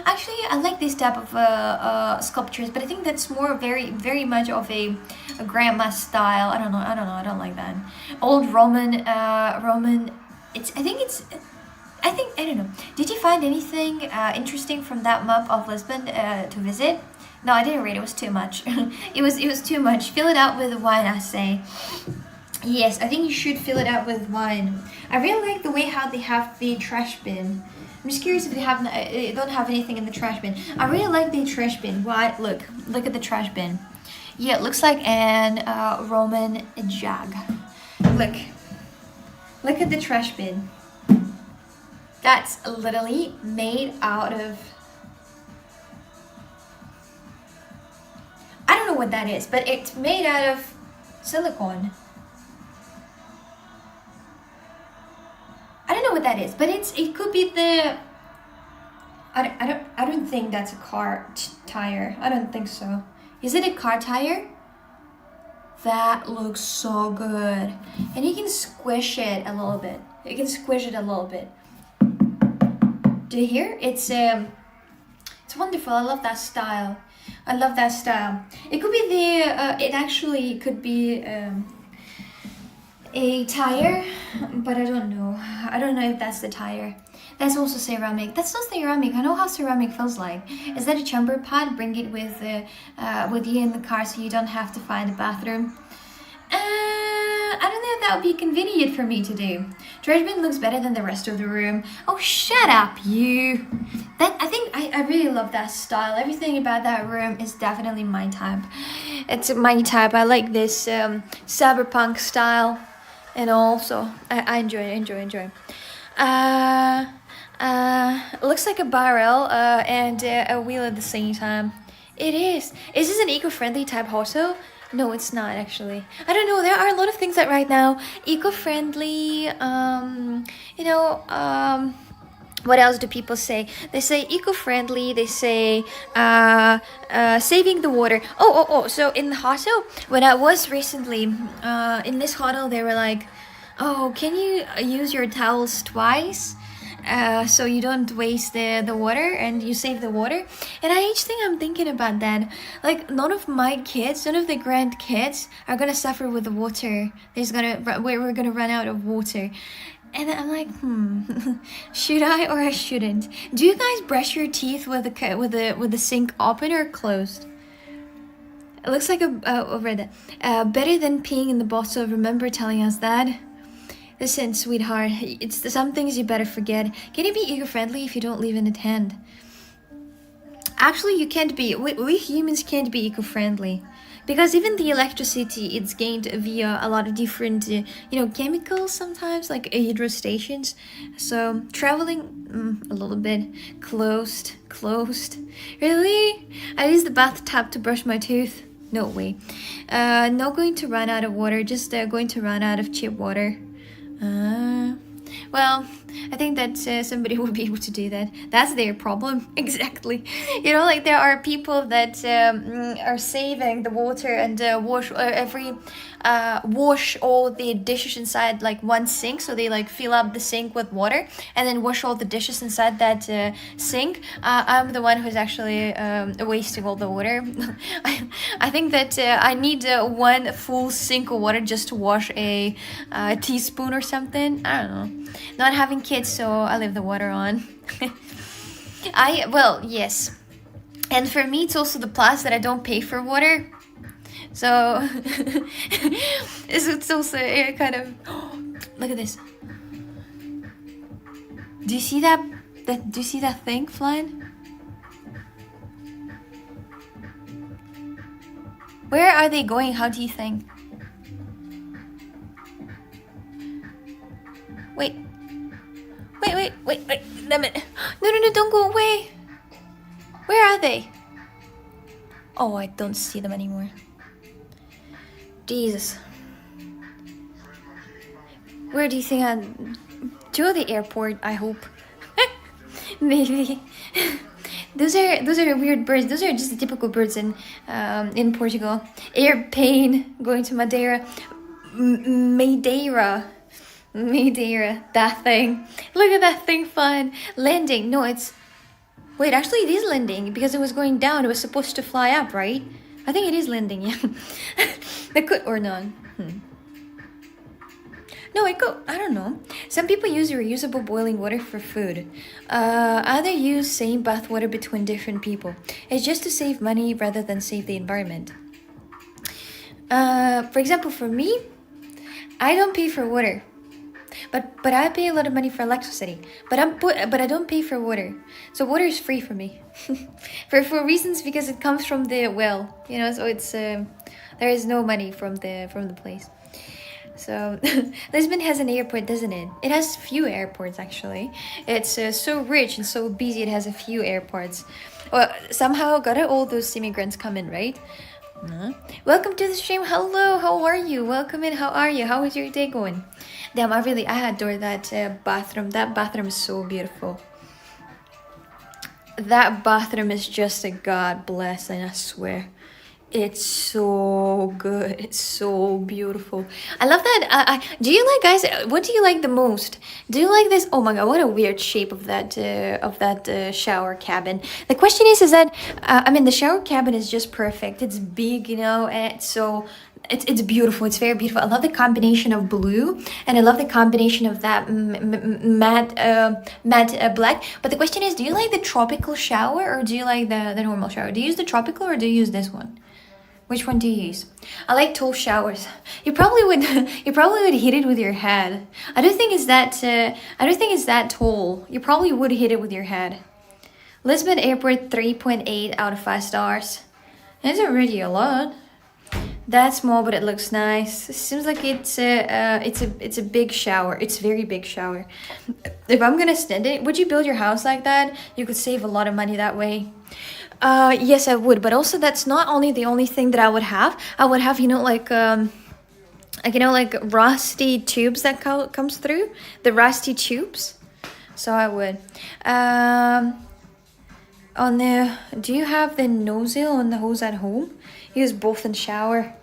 Actually, I like this type of sculptures, but I think that's more very much of a grandma style. I don't know. I don't like that. Old Roman. I don't know. Did you find anything interesting from that map of Lisbon to visit? No, I didn't read. It was too much. it was too much. Fill it out with wine, I say. Yes, I think you should fill it out with wine. I really like the way how they have the trash bin. I'm just curious if they don't have anything in the trash bin. I really like the trash bin. Why? Look at the trash bin. Yeah, it looks like an Roman jug. Look at the trash bin. That's literally made out of, I don't know what that is, but it's made out of silicone. I don't know what that is, but it could be the, I don't think that's a car tire. I don't think so. Is it a car tire? That looks so good. And you can squish it a little bit. Do you hear? It's wonderful. I love that style. It could be it actually could be a tire, but I don't know. I don't know if that's the tire. That's also ceramic. That's not ceramic. I know how ceramic feels like. Is that a chamber pad? Bring it with you in the car so you don't have to find a bathroom. I don't know if that would be convenient for me to do. Trash bin looks better than the rest of the room. Oh, shut up, you. I really love that style. Everything about that room is definitely my type. It's my type. I like this cyberpunk style, and also I enjoy it. Looks like a barrel and a wheel at the same time. It is. Is this an eco-friendly type hotel? No, it's not actually. I don't know. There are a lot of things that right now eco-friendly. What else do people say? They say eco-friendly. They say saving the water. Oh. So in the hotel, when I was recently in this hotel, they were like, "Oh, can you use your towels twice?" So you don't waste the water and you save the water. And each thing I'm thinking about that, like none of the grandkids are gonna suffer with the water. We're gonna run out of water. And I'm like, should I or I shouldn't? Do you guys brush your teeth with the sink open or closed? It looks like better than peeing in the bottle. Remember telling us that? Listen, sweetheart, it's some things you better forget. Can you be eco-friendly if you don't live in a tent? Actually, you can't be. We humans can't be eco-friendly. Because even the electricity, it's gained via a lot of different, chemicals sometimes, like hydro stations. So traveling, a little bit closed. Really? I use the bathtub to brush my tooth. No way. Not going to run out of water, just going to run out of cheap water. Well, I think that somebody will be able to do that. That's their problem. Exactly. You know, like there are people that are saving the water and wash all the dishes inside like one sink. So they like fill up the sink with water and then wash all the dishes inside that sink. I'm the one who's actually wasting all the water. I think that I need one full sink of water just to wash a teaspoon or something. I don't know. Not having kids, so I leave the water on. Well, yes. And for me, it's also the plus that I don't pay for water. So it's also a kind of look at this. Do you see that? Do you see that thing flying? Where are they going? How do you think? Wait. Wait. Damn it. No, don't go away. Where are they? Oh, I don't see them anymore. Jesus. Where do you think to the airport, I hope. Maybe. Those are weird birds. Those are just the typical birds in Portugal. Airplane going to Madeira. Madeira, that thing. Look at that thing fun. Landing. No, it's... Wait, actually it is landing because it was going down. It was supposed to fly up, right? I think it is landing, yeah. It could... or not. No, it could... I don't know. Some people use reusable boiling water for food. Other use same bath water between different people. It's just to save money rather than save the environment. For example, for me, I don't pay for water. But I pay a lot of money for electricity. But I don't pay for water. So water is free for me. for reasons because it comes from the well, you know, so it's there is no money from the place. So Lisbon has an airport, doesn't it? It has few airports actually. It's so rich and so busy. It has a few airports. Well, somehow got all those immigrants come in, right? Welcome to the stream. Hello, how are you? Welcome in. How are you? How is your day going? Damn, I adore that bathroom. That bathroom is so beautiful. That bathroom is just a god blessing, I swear. It's so good. It's so beautiful. I love that. Do you like, guys, what do you like the most? Do you like this? Oh my god, what a weird shape of that shower cabin. The question is that I mean, the shower cabin is just perfect. It's big, you know, and it's beautiful. It's very beautiful. I love the combination of blue and I love the combination of that matte black. But the question is, do you like the tropical shower or do you like the normal shower? Do you use the tropical or do you use this one? Which one do you use? I like tall showers. You probably would hit it with your head. I don't think it's that tall. You probably would hit it with your head. Lisbon Airport 3.8 out of 5 stars. That's already a lot. That's small, but it looks nice. It seems like it's a big shower. It's a very big shower. If I'm gonna stand it, would you build your house like that? You could save a lot of money that way. Yes, I would, but also that's not only the only thing that I would have. I would have, you know, like rusty tubes that comes through, the rusty tubes. So I would. Do you have the nozzle on the hose at home? Use both in shower.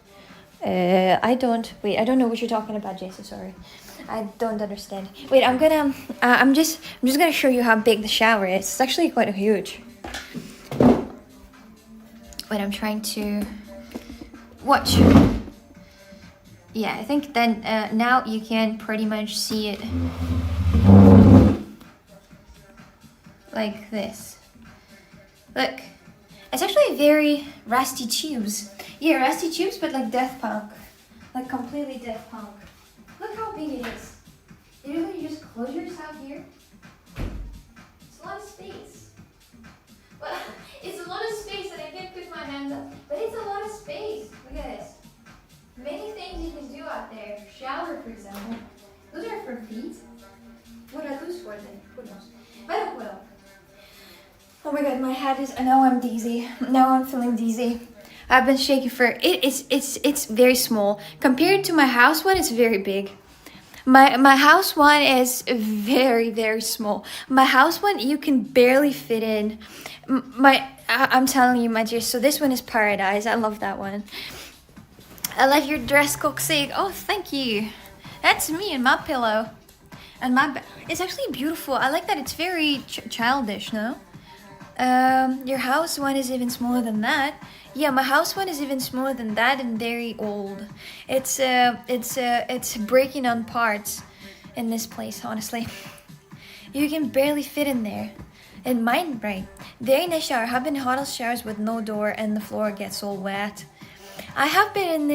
I don't. Wait, I don't know what you're talking about, Jason. Sorry, I don't understand. Wait, I'm just gonna show you how big the shower is. It's actually quite huge. Wait, I'm trying to watch. Yeah, I think then now you can pretty much see it like this. Look, it's actually very rusty tubes. Yeah, rusty tubes, but like Death Punk, like completely Death Punk. Look how big it is. You know when you just close yourself here? It's a lot of space. Well, it's a lot of space that I can't put my hands up, but it's a lot of space. Look at this. Many things you can do out there. Shower, for example. Those are for feet. What are those for then? Who knows? But well. Oh my god, my head is. Now I'm dizzy. Now I'm feeling dizzy. I've been shaking for. It's very small compared to my house one. It's very big. My house one is very, very small. My house one you can barely fit in. I'm telling you, my dear. So this one is paradise. I love that one. I love your dress, Coxig. Oh, thank you. That's me and my pillow. And it's actually beautiful. I like that it's very childish, no? Your house one is even smaller than that. Yeah, my house one is even smaller than that and very old. It's breaking on parts in this place, honestly. You can barely fit in there. And mine, right? Very nice shower. I have been in hotel showers with no door and the floor gets all wet. I have been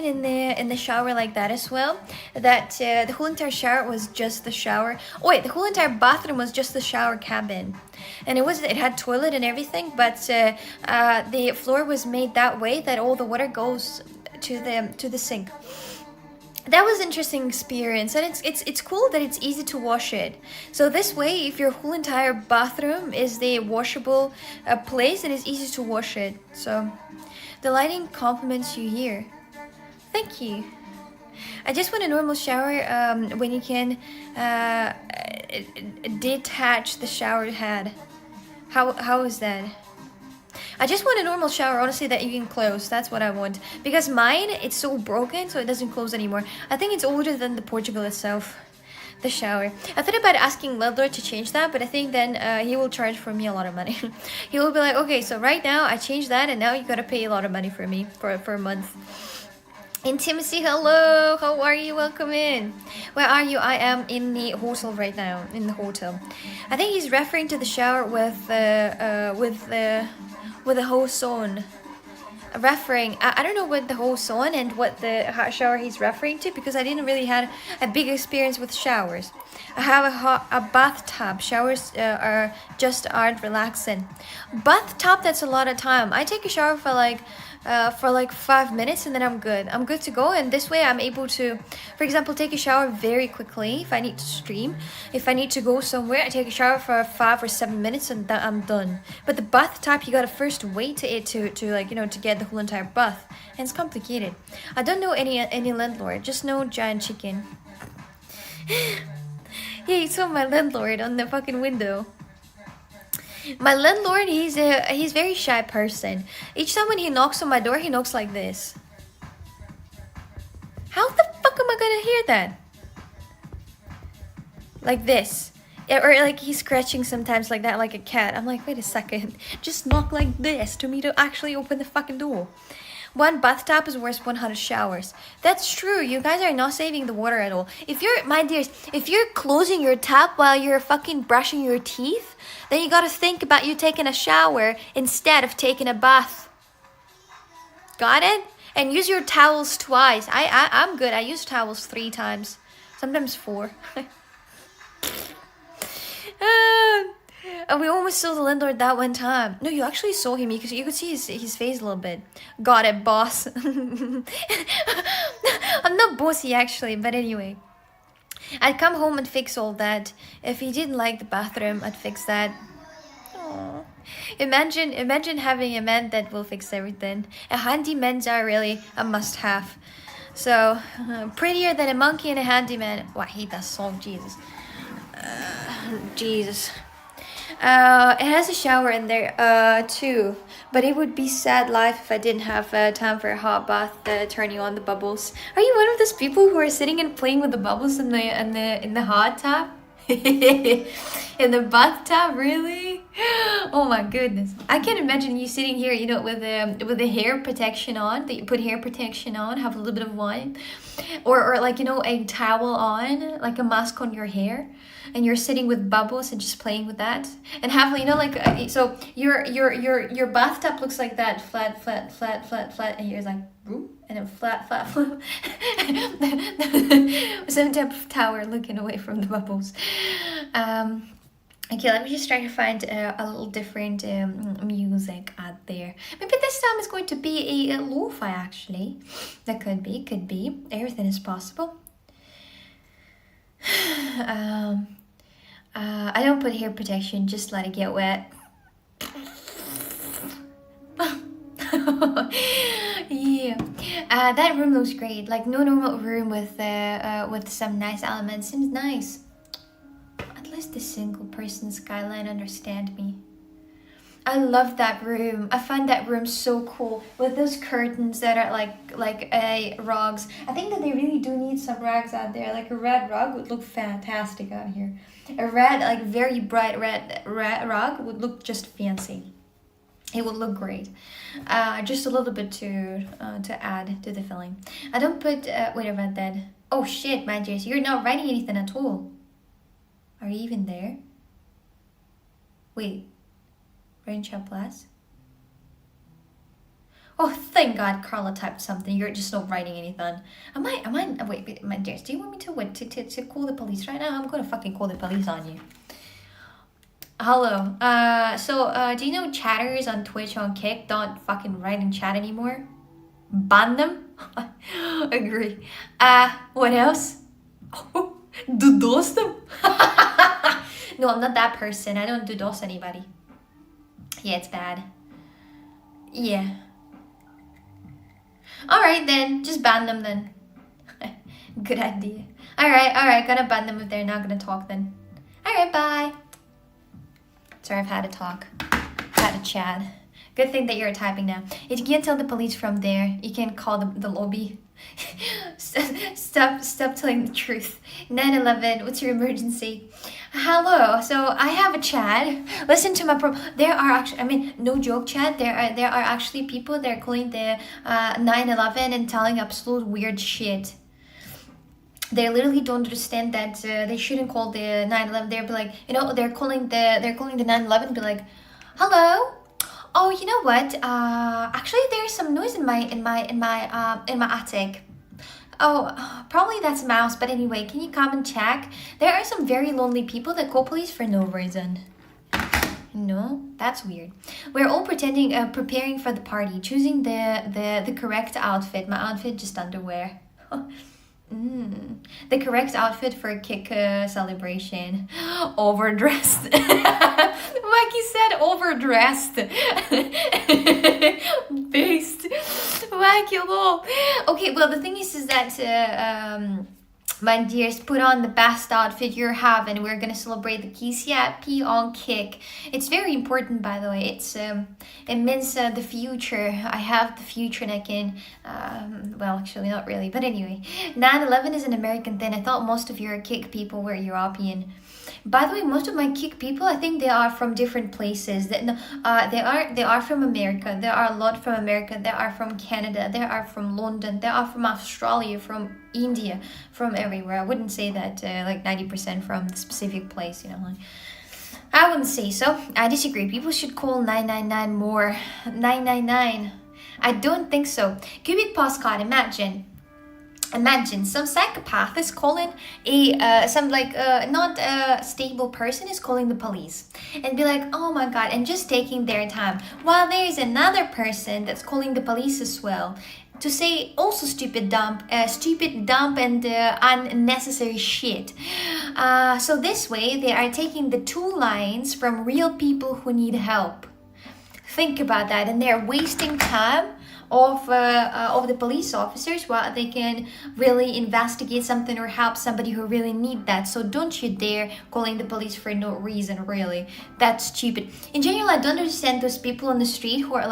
in the shower like that as well. That the whole entire shower was just the shower. Oh wait, the whole entire bathroom was just the shower cabin, and it had toilet and everything. But the floor was made that way that all the water goes to the sink. That was an interesting experience, and it's cool that it's easy to wash it. So this way, if your whole entire bathroom is the washable place, it is easy to wash it. So. The lighting compliments you here. Thank you. I just want a normal shower when you can detach the shower head. How is that? I just want a normal shower, honestly, that you can close. That's what I want. Because mine, it's so broken, so it doesn't close anymore. I think it's older than the Portugal itself. The shower. I thought about asking Landlord to change that, but I think then he will charge for me a lot of money. He will be like, okay, so right now I changed that and now you gotta pay a lot of money for me for a month. Intimacy, hello, how are you? Welcome in. Where are you? I am in the hotel right now, in the hotel. I think he's referring to the shower with the hose on. I don't know what the hose on and what the hot shower he's referring to, because I didn't really had a big experience with showers. I have a bathtub. Showers aren't relaxing. Bathtub, that's a lot of time. I take a shower for like 5 minutes and then I'm good to go. And this way I'm able to, for example, take a shower very quickly if I need to stream. If I need to go somewhere, I take a shower for 5 or 7 minutes and then I'm done. But the bathtub, you gotta first wait to get the whole entire bath, and it's complicated. I don't know any landlord, just know giant chicken. Yeah, you saw my landlord on the fucking window. My landlord, he's very shy person. Each time when he knocks on my door, he knocks like this. How the fuck am I gonna hear that? Like this. Or like he's scratching sometimes like that, like a cat. I'm like, wait a second. Just knock like this to me to actually open the fucking door. One bathtub is worth 100 showers. That's true. You guys are not saving the water at all. My dears, if you're closing your tap while you're fucking brushing your teeth, then you gotta think about you taking a shower instead of taking a bath. Got it? And use your towels twice. I'm good. I use towels 3 times. Sometimes 4. And we almost saw the landlord that one time. No, you actually saw him because you could see his face a little bit. Got it, boss. I'm not bossy actually, but anyway. I'd come home and fix all that. If he didn't like the bathroom, I'd fix that. Aww. Imagine having a man that will fix everything. A handyman's are really a must-have. So, prettier than a monkey and a handyman. Oh, I hate that song, Jesus. Jesus. It has a shower in there too, but it would be sad life if I didn't have time for a hot bath turning on the bubbles. Are you one of those people who are sitting and playing with the bubbles in the hot tub? In the bathtub, really? Oh my goodness. I can't imagine you sitting here, with the hair protection on, that you put hair protection on, have a little bit of wine, or like, a towel on, like a mask on your hair, and you're sitting with bubbles and just playing with that, and have, so your bathtub looks like that, flat, and you're like, boop, and then flat. Some type of tower looking away from the bubbles. Okay, let me just try to find a little different music out there. Maybe this time it's going to be a lo-fi, actually. That could be. Everything is possible. I don't put hair protection, just let it get wet. Yeah. That room looks great. Like no normal room with some nice elements. Seems nice. At least the single person skyline understand me. I love that room. I find that room so cool with those curtains that are like rugs. I think that they really do need some rugs out there. Like a red rug would look fantastic out here. A red, like very bright red rug would look just fancy. It would look great. Just a little bit to add to the feeling. I don't put wait about that. Oh shit, my dears, you're not writing anything at all. Are you even there? Wait. Rain chat plus. Oh, thank God Carla typed something. You're just not writing anything. Am I, wait, my dears, do you want me to what, to call the police right now? I'm gonna fucking call the police on you. Hello. Do you know chatters on Twitch, on Kick don't fucking write in chat anymore? Ban them? Agree. What else? Oh, DDoS them? No, I'm not that person. I don't DDoS anybody. Yeah, it's bad. Yeah. Alright then, just ban them then. Good idea. Alright, gonna ban them if they're not gonna talk then. Alright, bye. Sorry, I've had a talk. Had a chat. Good thing that you're typing now. If you can't tell the police from there, you can call the lobby. Stop telling the truth. 911, what's your emergency? Hello, so I have a chat. Listen to my there are actually, I mean, no joke chat, there are actually people that are calling the 911 and telling absolute weird shit. They literally don't understand that they shouldn't call the 911. They'll be like, you know, they're calling the 911, be like, hello. Oh, you know what? Actually, there's some noise in my attic. Oh, probably that's a mouse. But anyway, can you come and check? There are some very lonely people that call police for no reason. No, that's weird. We're all preparing for the party, choosing the correct outfit. My outfit, just underwear. The correct outfit for a kick celebration. Overdressed. Like you said, overdressed. Based. Like you lol. Okay, well the thing is that my dears, put on the best outfit you have, and we're gonna celebrate the KCIP on Kick. It's very important, by the way. It's it means the future. I have the future, and I can well, actually not really, but anyway, 9/11 is an American thing. I thought most of your Kick people were European. By the way, most of my Kick people, I think they are from different places. They are from America. There are a lot from America. They are from Canada. They are from London. They are from Australia, from India, from everywhere. I wouldn't say that like 90% from the specific place, you know. Like, I wouldn't say so. I disagree. People should call 999 more. 999. I don't think so. Cubic postcard, Imagine some psychopath is calling some like not a stable person is calling the police and be like, oh my God, and just taking their time, while there is another person that's calling the police as well to say also stupid dump and unnecessary shit. So this way they are taking the two lines from real people who need help. Think about that, and they're wasting time of the police officers while they can really investigate something or help somebody who really need that. So don't you dare calling the police for no reason, really. That's stupid. In general, I don't understand those people on the street who are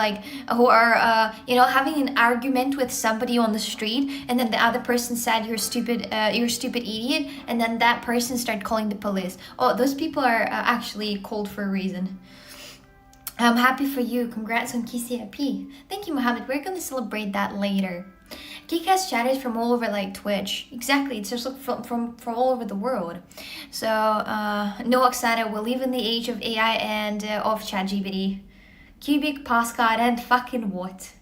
you know, having an argument with somebody on the street, and then the other person said you're a stupid idiot, and then that person started calling the police. Oh, those people are actually called for a reason. I'm happy for you. Congrats on KCIP. Thank you, Mohammed. We're going to celebrate that later. Geek has chatted from all over, like Twitch. Exactly. It's just like from all over the world. So, no, Oksana, we live in the age of AI and of ChatGPT. Cubic, postcard, and fucking what?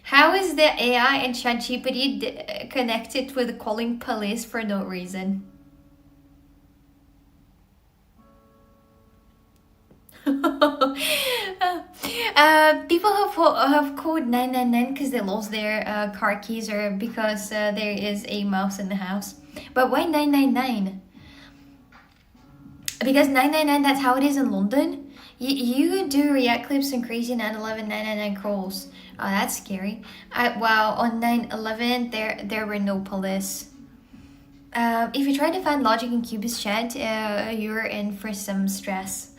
How is the AI and ChatGPT connected with calling police for no reason? People have called 999 because they lost their car keys, or because there is a mouse in the house. But why 999? Because 999, that's how it is in London. You do react clips on crazy 9/11 999 calls. Oh, that's scary. Well, on 9/11 there were no police. If you try to find logic in Cubist chat, you're in for some stress.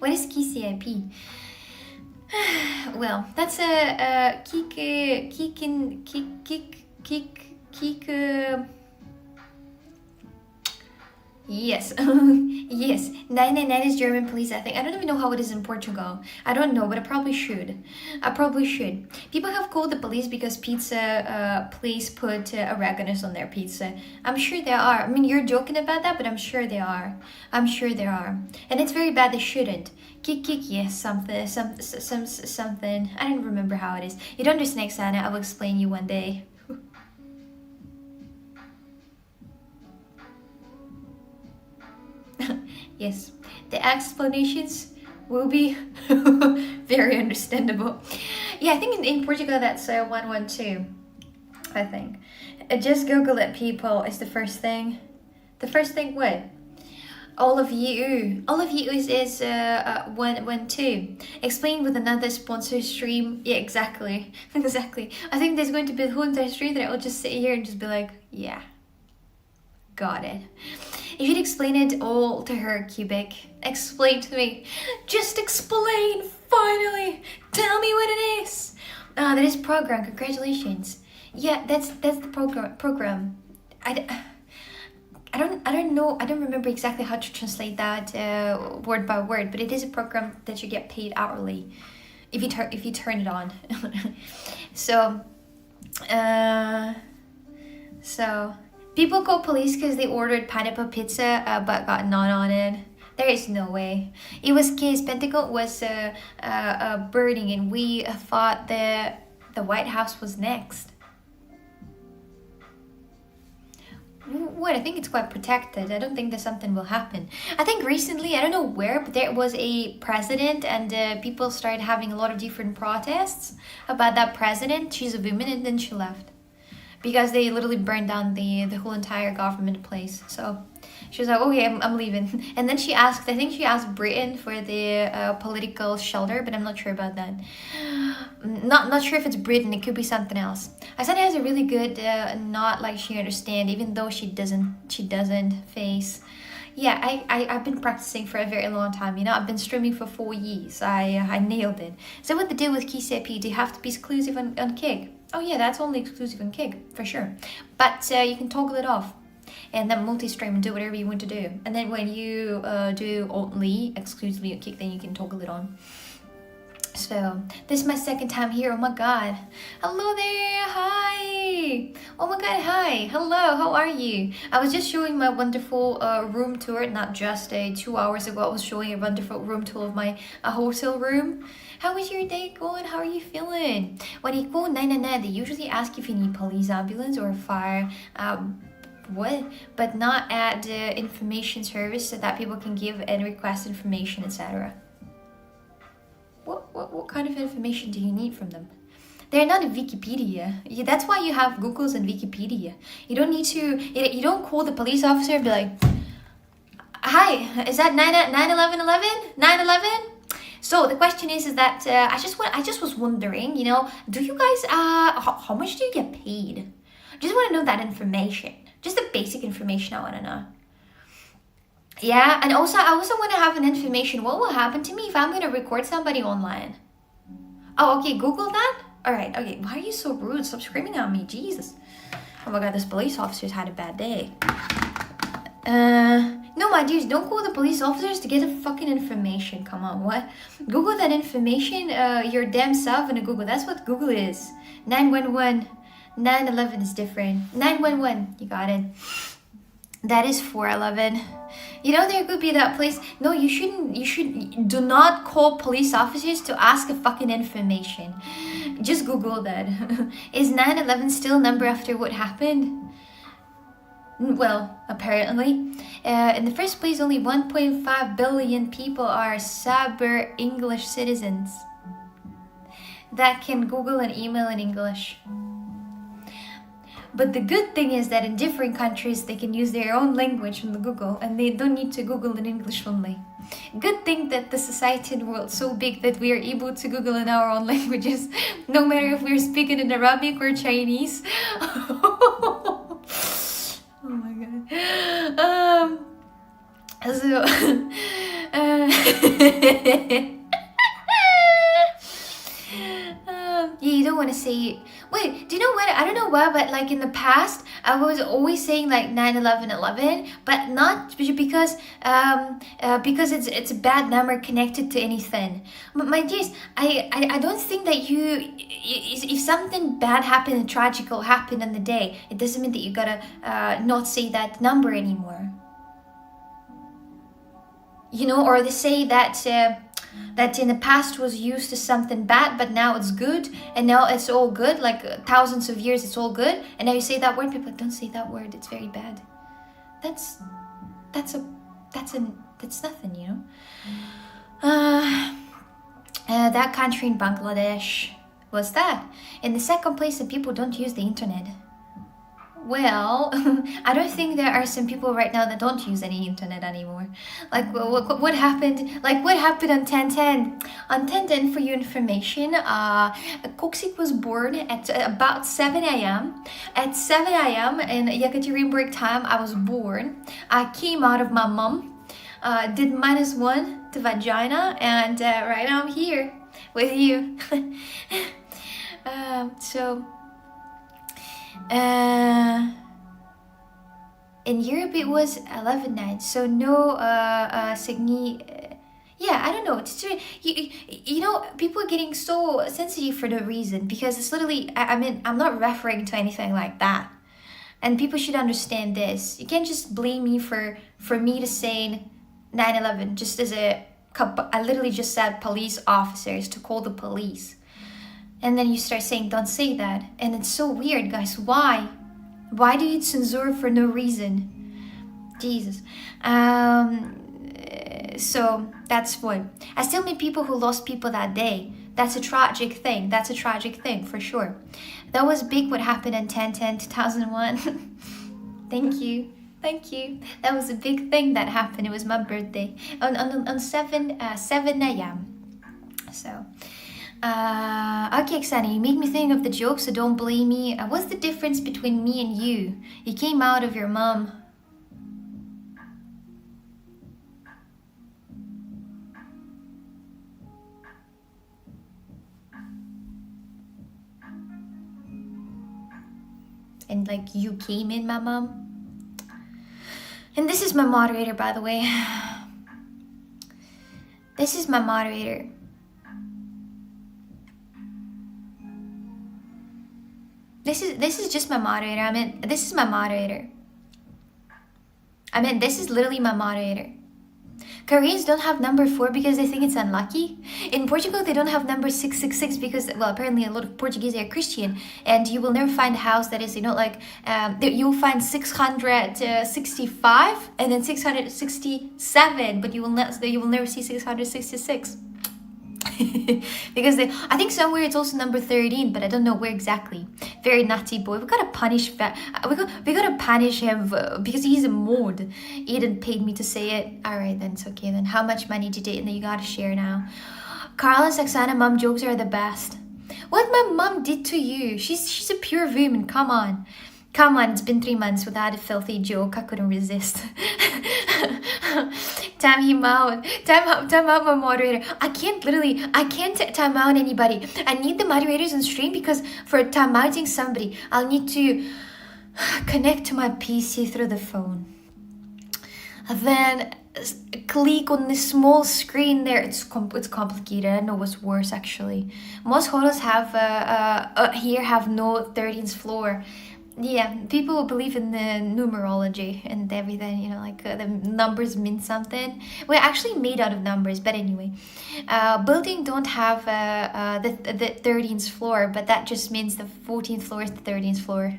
What is KCIP? Well, that's a yes. Yes, 999 is German police, I think. I don't even know how it is in Portugal. I don't know, but I probably should. I probably should. People have called the police because pizza place put oregano on their pizza. I'm sure they are. I mean, you're joking about that, but I'm sure they are. I'm sure they are. And it's very bad they shouldn't. Kick, yes, something. I don't remember how it is. You don't understand, Sana. I will explain you one day. Yes, the explanations will be very understandable. Yeah, I think in Portugal that's 112. I think. Just Google it, people. Is the first thing. The first thing what? All of you is 112. Explain with another sponsor stream. Yeah, exactly. Exactly. I think there's going to be a whole entire stream that I'll just sit here and just be like, yeah. Got it. If you'd explain it all to her, Cubic, explain to me. Just explain, finally. Tell me what it is. That is program. Congratulations. Yeah, that's the program. I don't know. I don't remember exactly how to translate that word by word, but it is a program that you get paid hourly if you turn it on. So. People call police because they ordered pineapple pizza but got none on it. There is no way. It was case Pentagon was burning and we thought that the White House was next. What? I think it's quite protected. I don't think that something will happen. I think recently, I don't know where, but there was a president and people started having a lot of different protests about that president. She's a woman and then she left. Because they literally burned down the whole entire government place. So she was like, okay, I'm leaving. And then she asked, I think she asked Britain for the political shelter, but I'm not sure about that. Not sure if it's Britain, it could be something else. Asana has a really good not like she understand, even though she doesn't face. Yeah, I've been practicing for a very long time, you know, I've been streaming for 4 years. I nailed it. So what the deal with KCP, do you have to be exclusive on Kick? Oh yeah, that's only exclusive on Kick, for sure. But you can toggle it off and then multi-stream and do whatever you want to do. And then when you do only exclusively on Kick, then you can toggle it on. So this is my second time here. Oh my god. Hello there. Hi. Oh my god. Hi. Hello. How are you? I was just showing my wonderful room tour. Not just 2 hours ago. I was showing a wonderful room tour of my hotel room. How is your day going? How are you feeling? When you call 999, they usually ask if you need police, ambulance, or fire. But not at the information service so that people can give and request information, etc. What kind of information do you need from them? They're not in Wikipedia. Yeah, that's why you have Googles and Wikipedia. You don't need to. You don't call the police officer and be like, "Hi, is that 9/11? So the question is that I just was wondering, you know, do you guys how much do you get paid? Just want to know that information. Just the basic information I want to know. Yeah, and also I also want to have an information. What will happen to me if I'm going to record somebody online? Oh, okay, Google that? All right, okay. Why are you so rude? Stop screaming at me, Jesus. Oh my god, this police officer's had a bad day. No, my dudes, don't call the police officers to get the fucking information. Come on, what? Google that information your damn self in Google. That's what Google is. 911. 911 is different. 911, you got it. That is 411. You know, there could be that place. No, you shouldn't. Do not call police officers to ask a fucking information. Just Google that. Is 911 still a number after what happened? Well, apparently. In the first place, only 1.5 billion people are Saber English citizens that can Google and email in English. But the good thing is that in different countries, they can use their own language from the Google and they don't need to Google in English only. Good thing that the society and world so big that we are able to Google in our own languages, no matter if we're speaking in Arabic or Chinese. Oh my god. So yeah, you don't want to say. Wait, do you know what? I don't know why, but like in the past, I was always saying like 9/11/11, but not because it's a bad number connected to anything. But my dears, I don't think that if something bad happened, tragical happened on the day, it doesn't mean that you gotta not say that number anymore. You know, or they say that that in the past was used as something bad, but now it's good, and now it's all good, like thousands of years it's all good, and now you say that word, people are like, don't say that word, it's very bad. That's nothing, you know. That country in Bangladesh, what's that? In the second place, the people don't use the internet. Well, I don't think there are some people right now that don't use any internet anymore. Like, what happened? Like, what happened on 1010? On 1010, for your information, Koksik was born at about 7 a.m. At 7 a.m. in Yekaterinburg time, I was born. I came out of my mom, did -1 to vagina, and right now I'm here with you. In Europe it was 11 nights, so no Signy. Yeah, I don't know. It's true. You know, people are getting so sensitive for no reason, because it's literally. I mean, I'm not referring to anything like that, and people should understand this. You can't just blame me for me to saying 9/11 just as I literally just said police officers to call the police. And then you start saying, don't say that. And it's so weird, guys. Why? Why do you censor for no reason? Jesus. So that's what. I still meet people who lost people that day. That's a tragic thing. That's a tragic thing, for sure. That was big what happened in 2001. Thank you. Thank you. That was a big thing that happened. It was my birthday. On 7 a.m. So... okay, Xani, you make me think of the joke, so don't blame me. What's the difference between me and you? You came out of your mom. And like you came in my mom. And this is my moderator, by the way. This is my moderator. This is just my moderator. I mean, this is my moderator. I mean, this is literally my moderator. Koreans don't have number 4 because they think it's unlucky. In Portugal, they don't have number 666 because, well, apparently a lot of Portuguese are Christian, and you will never find a house that is, you know, like, you'll find 665 and then 667, but you will never see 666. Because I think somewhere it's also number 13, but I don't know where exactly. Very naughty boy. We gotta punish we gotta punish him because he's a mod. Eden paid me to say it. Alright, then it's okay then. How much money did it? And then you gotta share now. Carla and Saxana, mom jokes are the best. What my mom did to you? She's a pure woman. Come on. Come on, it's been 3 months without a filthy joke. I couldn't resist. Time him out. Time out my moderator. I can't time out anybody. I need the moderators on stream because for time outing somebody, I'll need to connect to my PC through the phone. Then click on the small screen there. It's complicated. I don't know what's worse actually. Most hotels have here have no 13th floor. Yeah, people believe in the numerology and everything, you know, like the numbers mean something. We're actually made out of numbers, but anyway. Building don't have the 13th floor, but that just means the 14th floor is the 13th floor.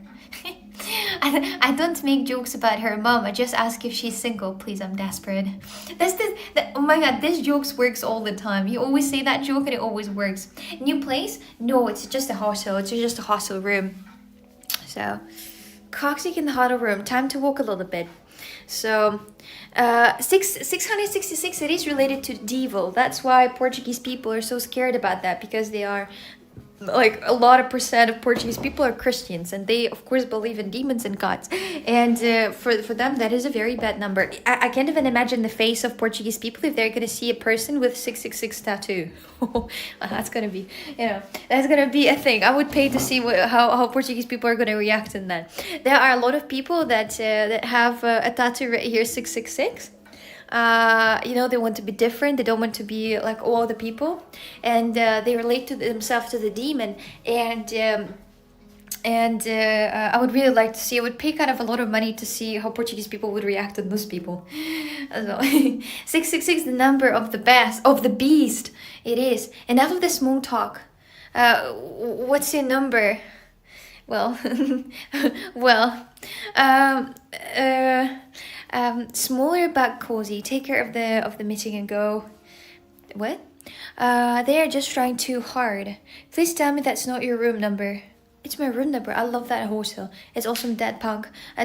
I don't make jokes about her mom. I just ask if she's single. Please, I'm desperate. Oh my god, this joke works all the time. You always say that joke and it always works. New place? No, it's just a hostel. It's just a hostel room. So, Coccyx in the huddle room. Time to walk a little bit. So, 666, it is related to devil. That's why Portuguese people are so scared about that, because they are like a lot of percent of Portuguese people are Christians, and they of course believe in demons and gods, and for them that is a very bad number. I can't even imagine the face of Portuguese people if they're gonna see a person with 666 tattoo. That's gonna be, that's gonna be a thing. I would pay to see how Portuguese people are gonna react in that. There are a lot of people that have a tattoo right here, 666. They want to be different. They don't want to be like all the people, and they relate to themselves to the demon. And I would really like to see. I would pay kind of a lot of money to see how Portuguese people would react to those people. So, 666, the number of the beast. It is. Enough of the small talk. What's your number? Well, smaller but cozy. Take care of the meeting and go. What? They are just trying too hard. Please tell me that's not your room number. It's my room number. I love that hotel. It's awesome. A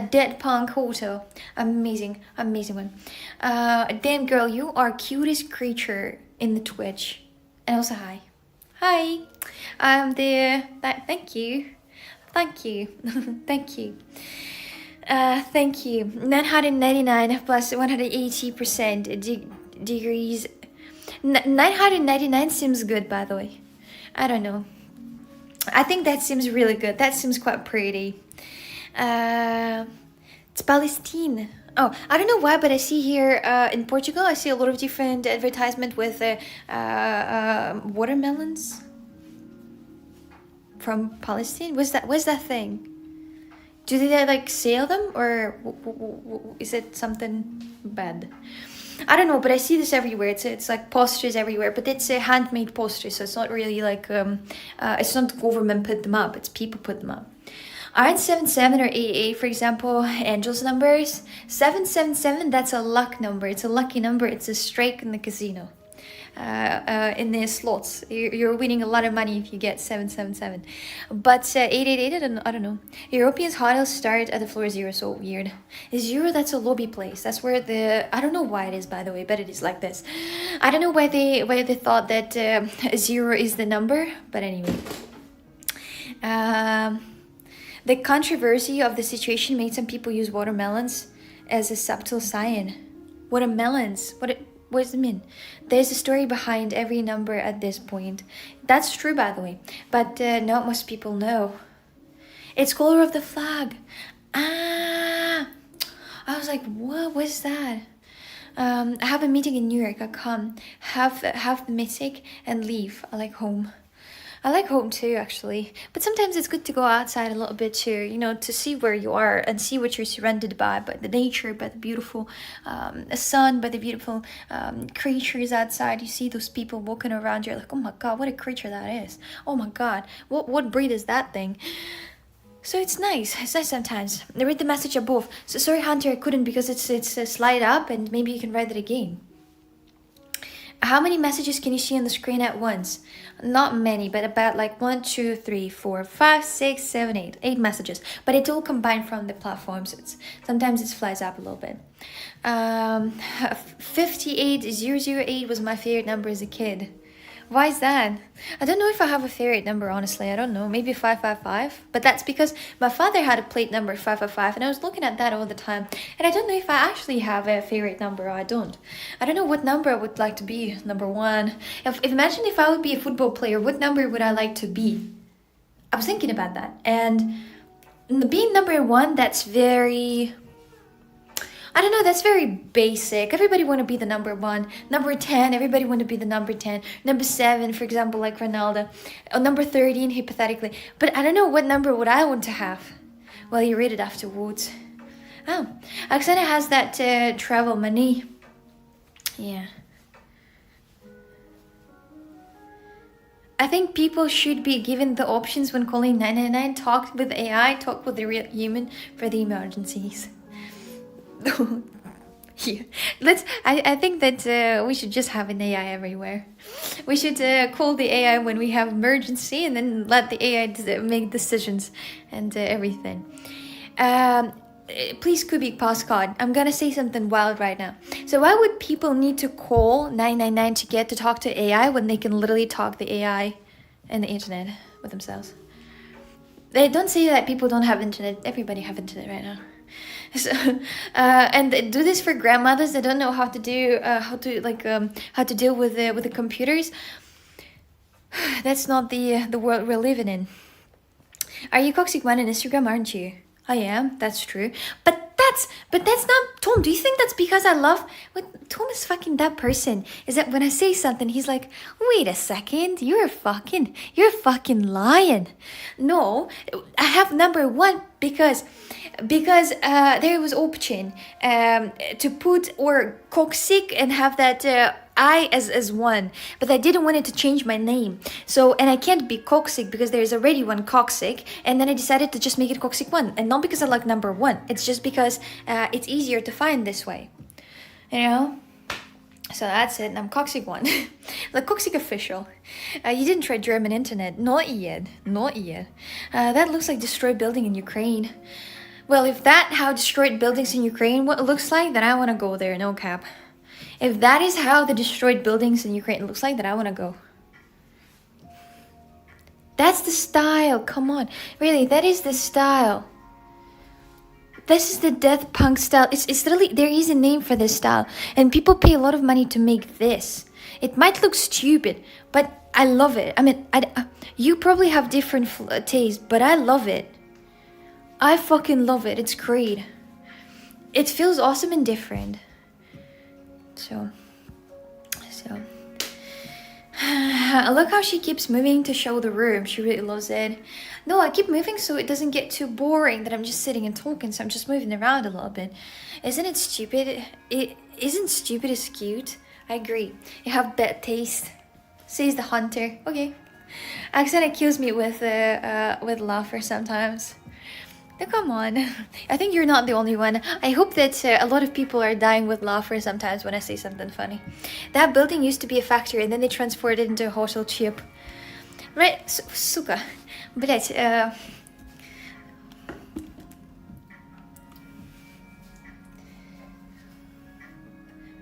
dead punk hotel. Amazing one. Damn girl, you are cutest creature in the Twitch. And also hi. I'm there. Thank you. Thank you. Thank you. 999 plus 180% degrees. 999 seems good, by the way. I don't know. I think that seems really good. That seems quite pretty. It's Palestine. Oh, I don't know why, but I see here in Portugal, I see a lot of different advertisement with watermelons from Palestine. What's that thing? Do they like sell them, or is it something bad? I don't know, but I see this everywhere. It's like posters everywhere, but it's a handmade poster, so it's not really like it's not government put them up. It's people put them up. Aren't 77 or 88, for example, angels numbers? 777, that's a luck number. It's a lucky number. It's a strike in the casino. In the slots, you're winning a lot of money if you get 777. But 888, I don't know. Europeans hotels start at the floor 0, so weird. 0, that's a lobby place. That's where I don't know why it is, by the way, but it is like this. I don't know why they thought that 0 is the number, but anyway. The controversy of the situation made some people use watermelons as a subtle sign. Watermelons, what does it mean? There's a story behind every number at this point. That's true, by the way, but not most people know. It's color of the flag. I was like, what was that? I have a meeting in New York. I come, have the meeting and leave. I like home. I like home too, actually. But sometimes it's good to go outside a little bit too, to see where you are and see what you're surrounded by the nature, by the beautiful sun, by the beautiful creatures outside. You see those people walking around. You're like, oh my God, what a creature that is. Oh my God, what breed is that thing? So it's nice. It's nice sometimes. I read the message above. So sorry, Hunter, I couldn't because it's a slide up and maybe you can write it again. How many messages can you see on the screen at once? Not many, but about like 1, 2, 3, 4, 5, 6, 7, 8. 8 messages. But it's all combined from the platform, so sometimes it flies up a little bit. 58008 was my favorite number as a kid. Why is that? I don't know if I have a favorite number, honestly. I don't know. Maybe 555. But that's because my father had a plate number 555, and I was looking at that all the time. And I don't know if I actually have a favorite number or I don't. I don't know what number I would like to be. Number 1. Imagine if I would be a football player, what number would I like to be? I was thinking about that. And being number 1, that's very... I don't know, that's very basic. Everybody want to be the number 1. Number 10, everybody want to be the number 10. Number 7, for example, like Ronaldo. Or number 13, hypothetically. But I don't know what number would I want to have. Well, you read it afterwards. Oh, Oksana has that travel money. Yeah. I think people should be given the options when calling 999. Talk with AI, talk with the real human for the emergencies. Yeah. I think that we should just have an AI everywhere. We should call the AI when we have emergency and then let the AI make decisions and everything. Please Kubik postcard. I'm gonna say something wild right now. So why would people need to call 999 to get to talk to AI when they can literally talk the AI and the internet with themselves? They don't say that people don't have internet. Everybody have internet right now. So, and they do this for grandmothers that don't know how to do how to deal with the computers. That's not the world we're living in. Are you Coxic One on Instagram, aren't you? I am, that's true. But that's not Tom. Do you think that's because I love what Tom is fucking that person? Is that when I say something, he's like, wait a second, you're fucking lying. No, I have number one because there was option to put or Coxic and have that I as one, but I didn't want it to change my name. So, and I can't be Coxic because there's already one Coxic, and then I decided to just make it Coxic One, and not because I like number one. It's just because it's easier to find this way, you know. So that's it. I'm Coxic One, like Coxic official. You didn't try German internet, not yet. That looks like destroyed building in Ukraine. Well, if that how destroyed buildings in Ukraine what it looks like, then I want to go there. No cap. If that is how the destroyed buildings in Ukraine looks like, then I want to go. That's the style. Come on. Really, that is the style. This is the death punk style. It's literally, there is a name for this style. And people pay a lot of money to make this. It might look stupid, but I love it. I mean, you probably have different tastes, but I love it. I fucking love it. It's great. It feels awesome and different. So look how she keeps moving to show the room. She really loves it. No, I keep moving so it doesn't get too boring that I'm just sitting and talking, so I'm just moving around a little bit. Isn't it stupid? It isn't stupid, it's cute. I agree. You have bad taste, says the hunter. Okay. Accent kills me with laughter sometimes. No, come on. I think you're not the only one. I hope that a lot of people are dying with laughter sometimes when I say something funny. That building used to be a factory and then they transformed it into a hotel chip. Right, сука. Блять,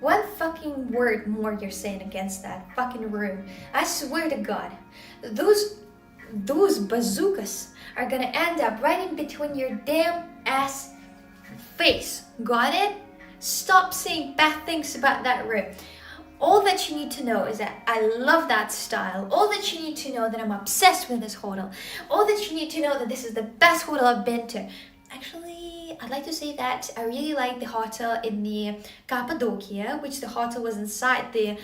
One fucking word more you're saying against that fucking room. I swear to God. Those bazookas are gonna end up right in between your damn ass face. Got it? Stop saying bad things about that room. All that you need to know is that I love that style. All that you need to know that I'm obsessed with this hotel. All that you need to know that this is the best hotel I've been to. Actually, I'd like to say that I really like the hotel in the Cappadocia, which the hotel was inside the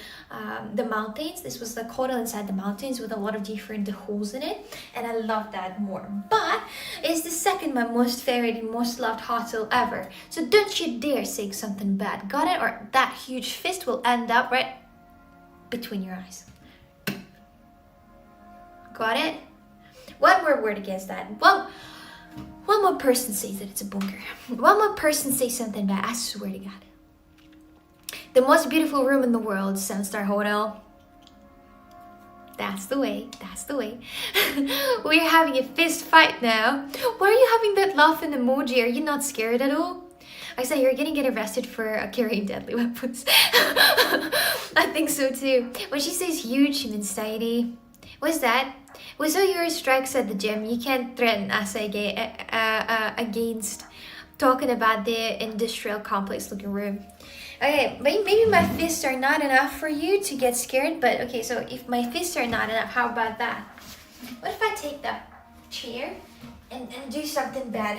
mountains. This was the hotel inside the mountains with a lot of different holes in it, and I love that more. But it's the second my most favorite and most loved hotel ever. So don't you dare say something bad, got it? Or that huge fist will end up right between your eyes. Got it? One more word against that. One more person says that it's a bunker. One more person says something bad. I swear to God. The most beautiful room in the world, 7-star hotel. That's the way. That's the way. We're having a fist fight now. Why are you having that laughing emoji? Are you not scared at all? I said you're gonna get arrested for carrying deadly weapons. I think so too. When she says huge, she means tiny. What's that? We saw your strikes at the gym. You can't threaten us against talking about the industrial complex looking room. Okay, maybe my fists are not enough for you to get scared, but okay, so if my fists are not enough, how about that? What if I take the chair and do something bad?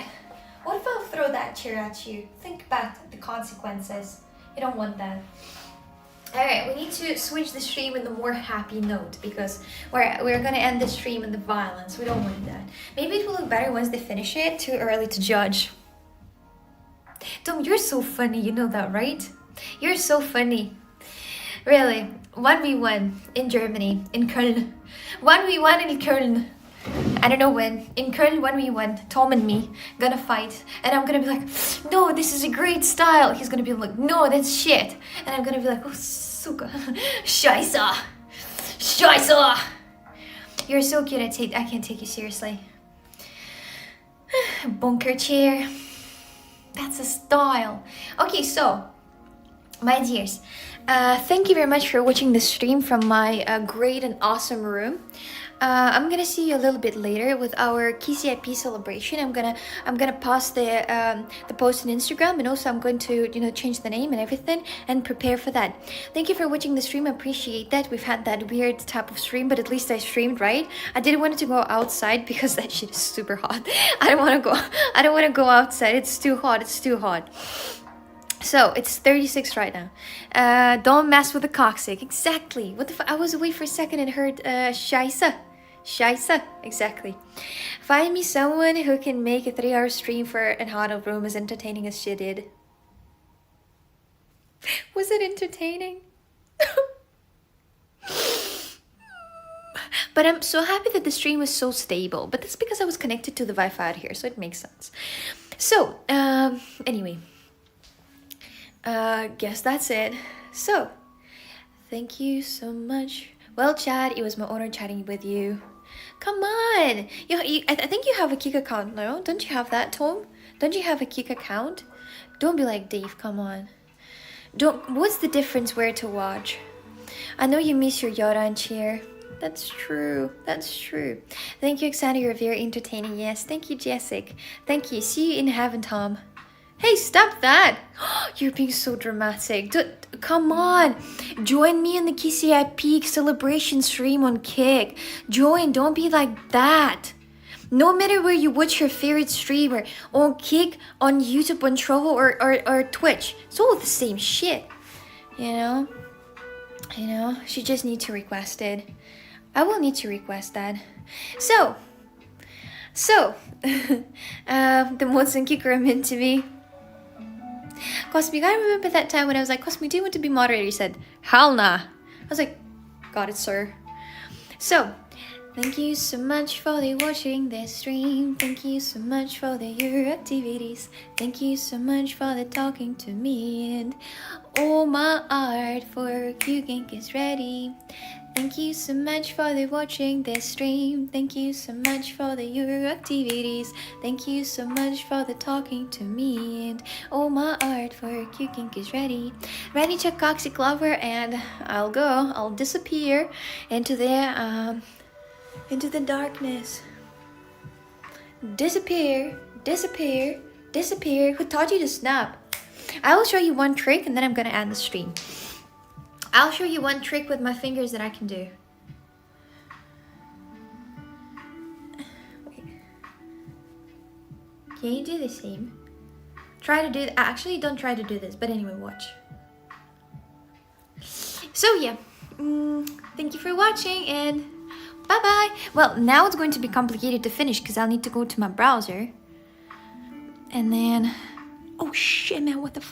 What if I'll throw that chair at you? Think about the consequences. You don't want that. Alright, we need to switch the stream in the more happy note because we're gonna end the stream in the violence. We don't want that. Maybe it will look better once they finish it. Too early to judge. Tom, you're so funny, you know that, right? You're so funny. Really. 1v1 in Germany, in Köln. 1v1 in Köln. I don't know when. In Köln 1v1, Tom and me gonna fight, and I'm gonna be like, no, this is a great style. He's gonna be like, no, that's shit. And I'm gonna be like, oh, suka, Scheiße, Scheiße. You're so cute. I can't take you seriously. bunker chair. That's a style. Okay, so my dears, thank you very much for watching the stream from my great and awesome room. I'm gonna see you a little bit later with our KCIP celebration. I'm gonna post the post on Instagram, and also I'm going to change the name and everything and prepare for that. Thank you for watching the stream. I appreciate that. We've had that weird type of stream, but at least I streamed, right? I didn't want to go outside because that shit is super hot. I don't want to go outside. It's too hot. It's too hot. So it's 36 right now. Don't mess with the coccyx. Exactly. What the I was away for a second and heard Scheisse. Exactly. Find me someone who can make a 3-hour stream for an hotel room as entertaining as she did. Was it entertaining? But I'm so happy that the stream was so stable. But that's because I was connected to the Wi-Fi out here, so it makes sense. So, anyway. Guess that's it. So, thank you so much. Well, Chad, it was my honor chatting with you. Come on! I think you have a Kik account, no? Don't you have that, Tom? Don't you have a Kik account? Don't be like Dave, come on. What's the difference where to watch? I know you miss your Yoda and cheer. That's true. That's true. Thank you, Alexander. You're very entertaining. Yes. Thank you, Jessic. Thank you. See you in heaven, Tom. Hey, stop that! You're being so dramatic. Come on! Join me in the KCIP celebration stream on Kik. Join, don't be like that. No matter where you watch your favorite streamer, on Kik, on YouTube, on Trovo, or Twitch, it's all the same shit. You know, she just needs to request it. I will need to request that. So, the mods and Kik are meant to be. Cosmic, I remember that time when I was like, Cosmic, do you want to be moderator? He said, hell nah. I was like, got it, sir. So, thank you so much for watching this stream. Thank you so much for your activities. Thank you so much for talking to me. And all my art for Q-Gink is ready. Thank you so much for watching this stream. Thank you so much for your activities. Thank you so much for talking to me. And all my art for Q-Gink is ready. Ready to Coxic Lover, and I'll disappear into the darkness. Disappear. Who taught you to snap? I will show you one trick and then I'm gonna end the stream. I'll show you one trick with my fingers that I can do. Wait. Can you do the same? Try to do actually don't try to do this, but anyway, watch. So yeah, thank you for watching and bye-bye. Well, now it's going to be complicated to finish because I'll need to go to my browser. And then, oh shit, man, what the fuck?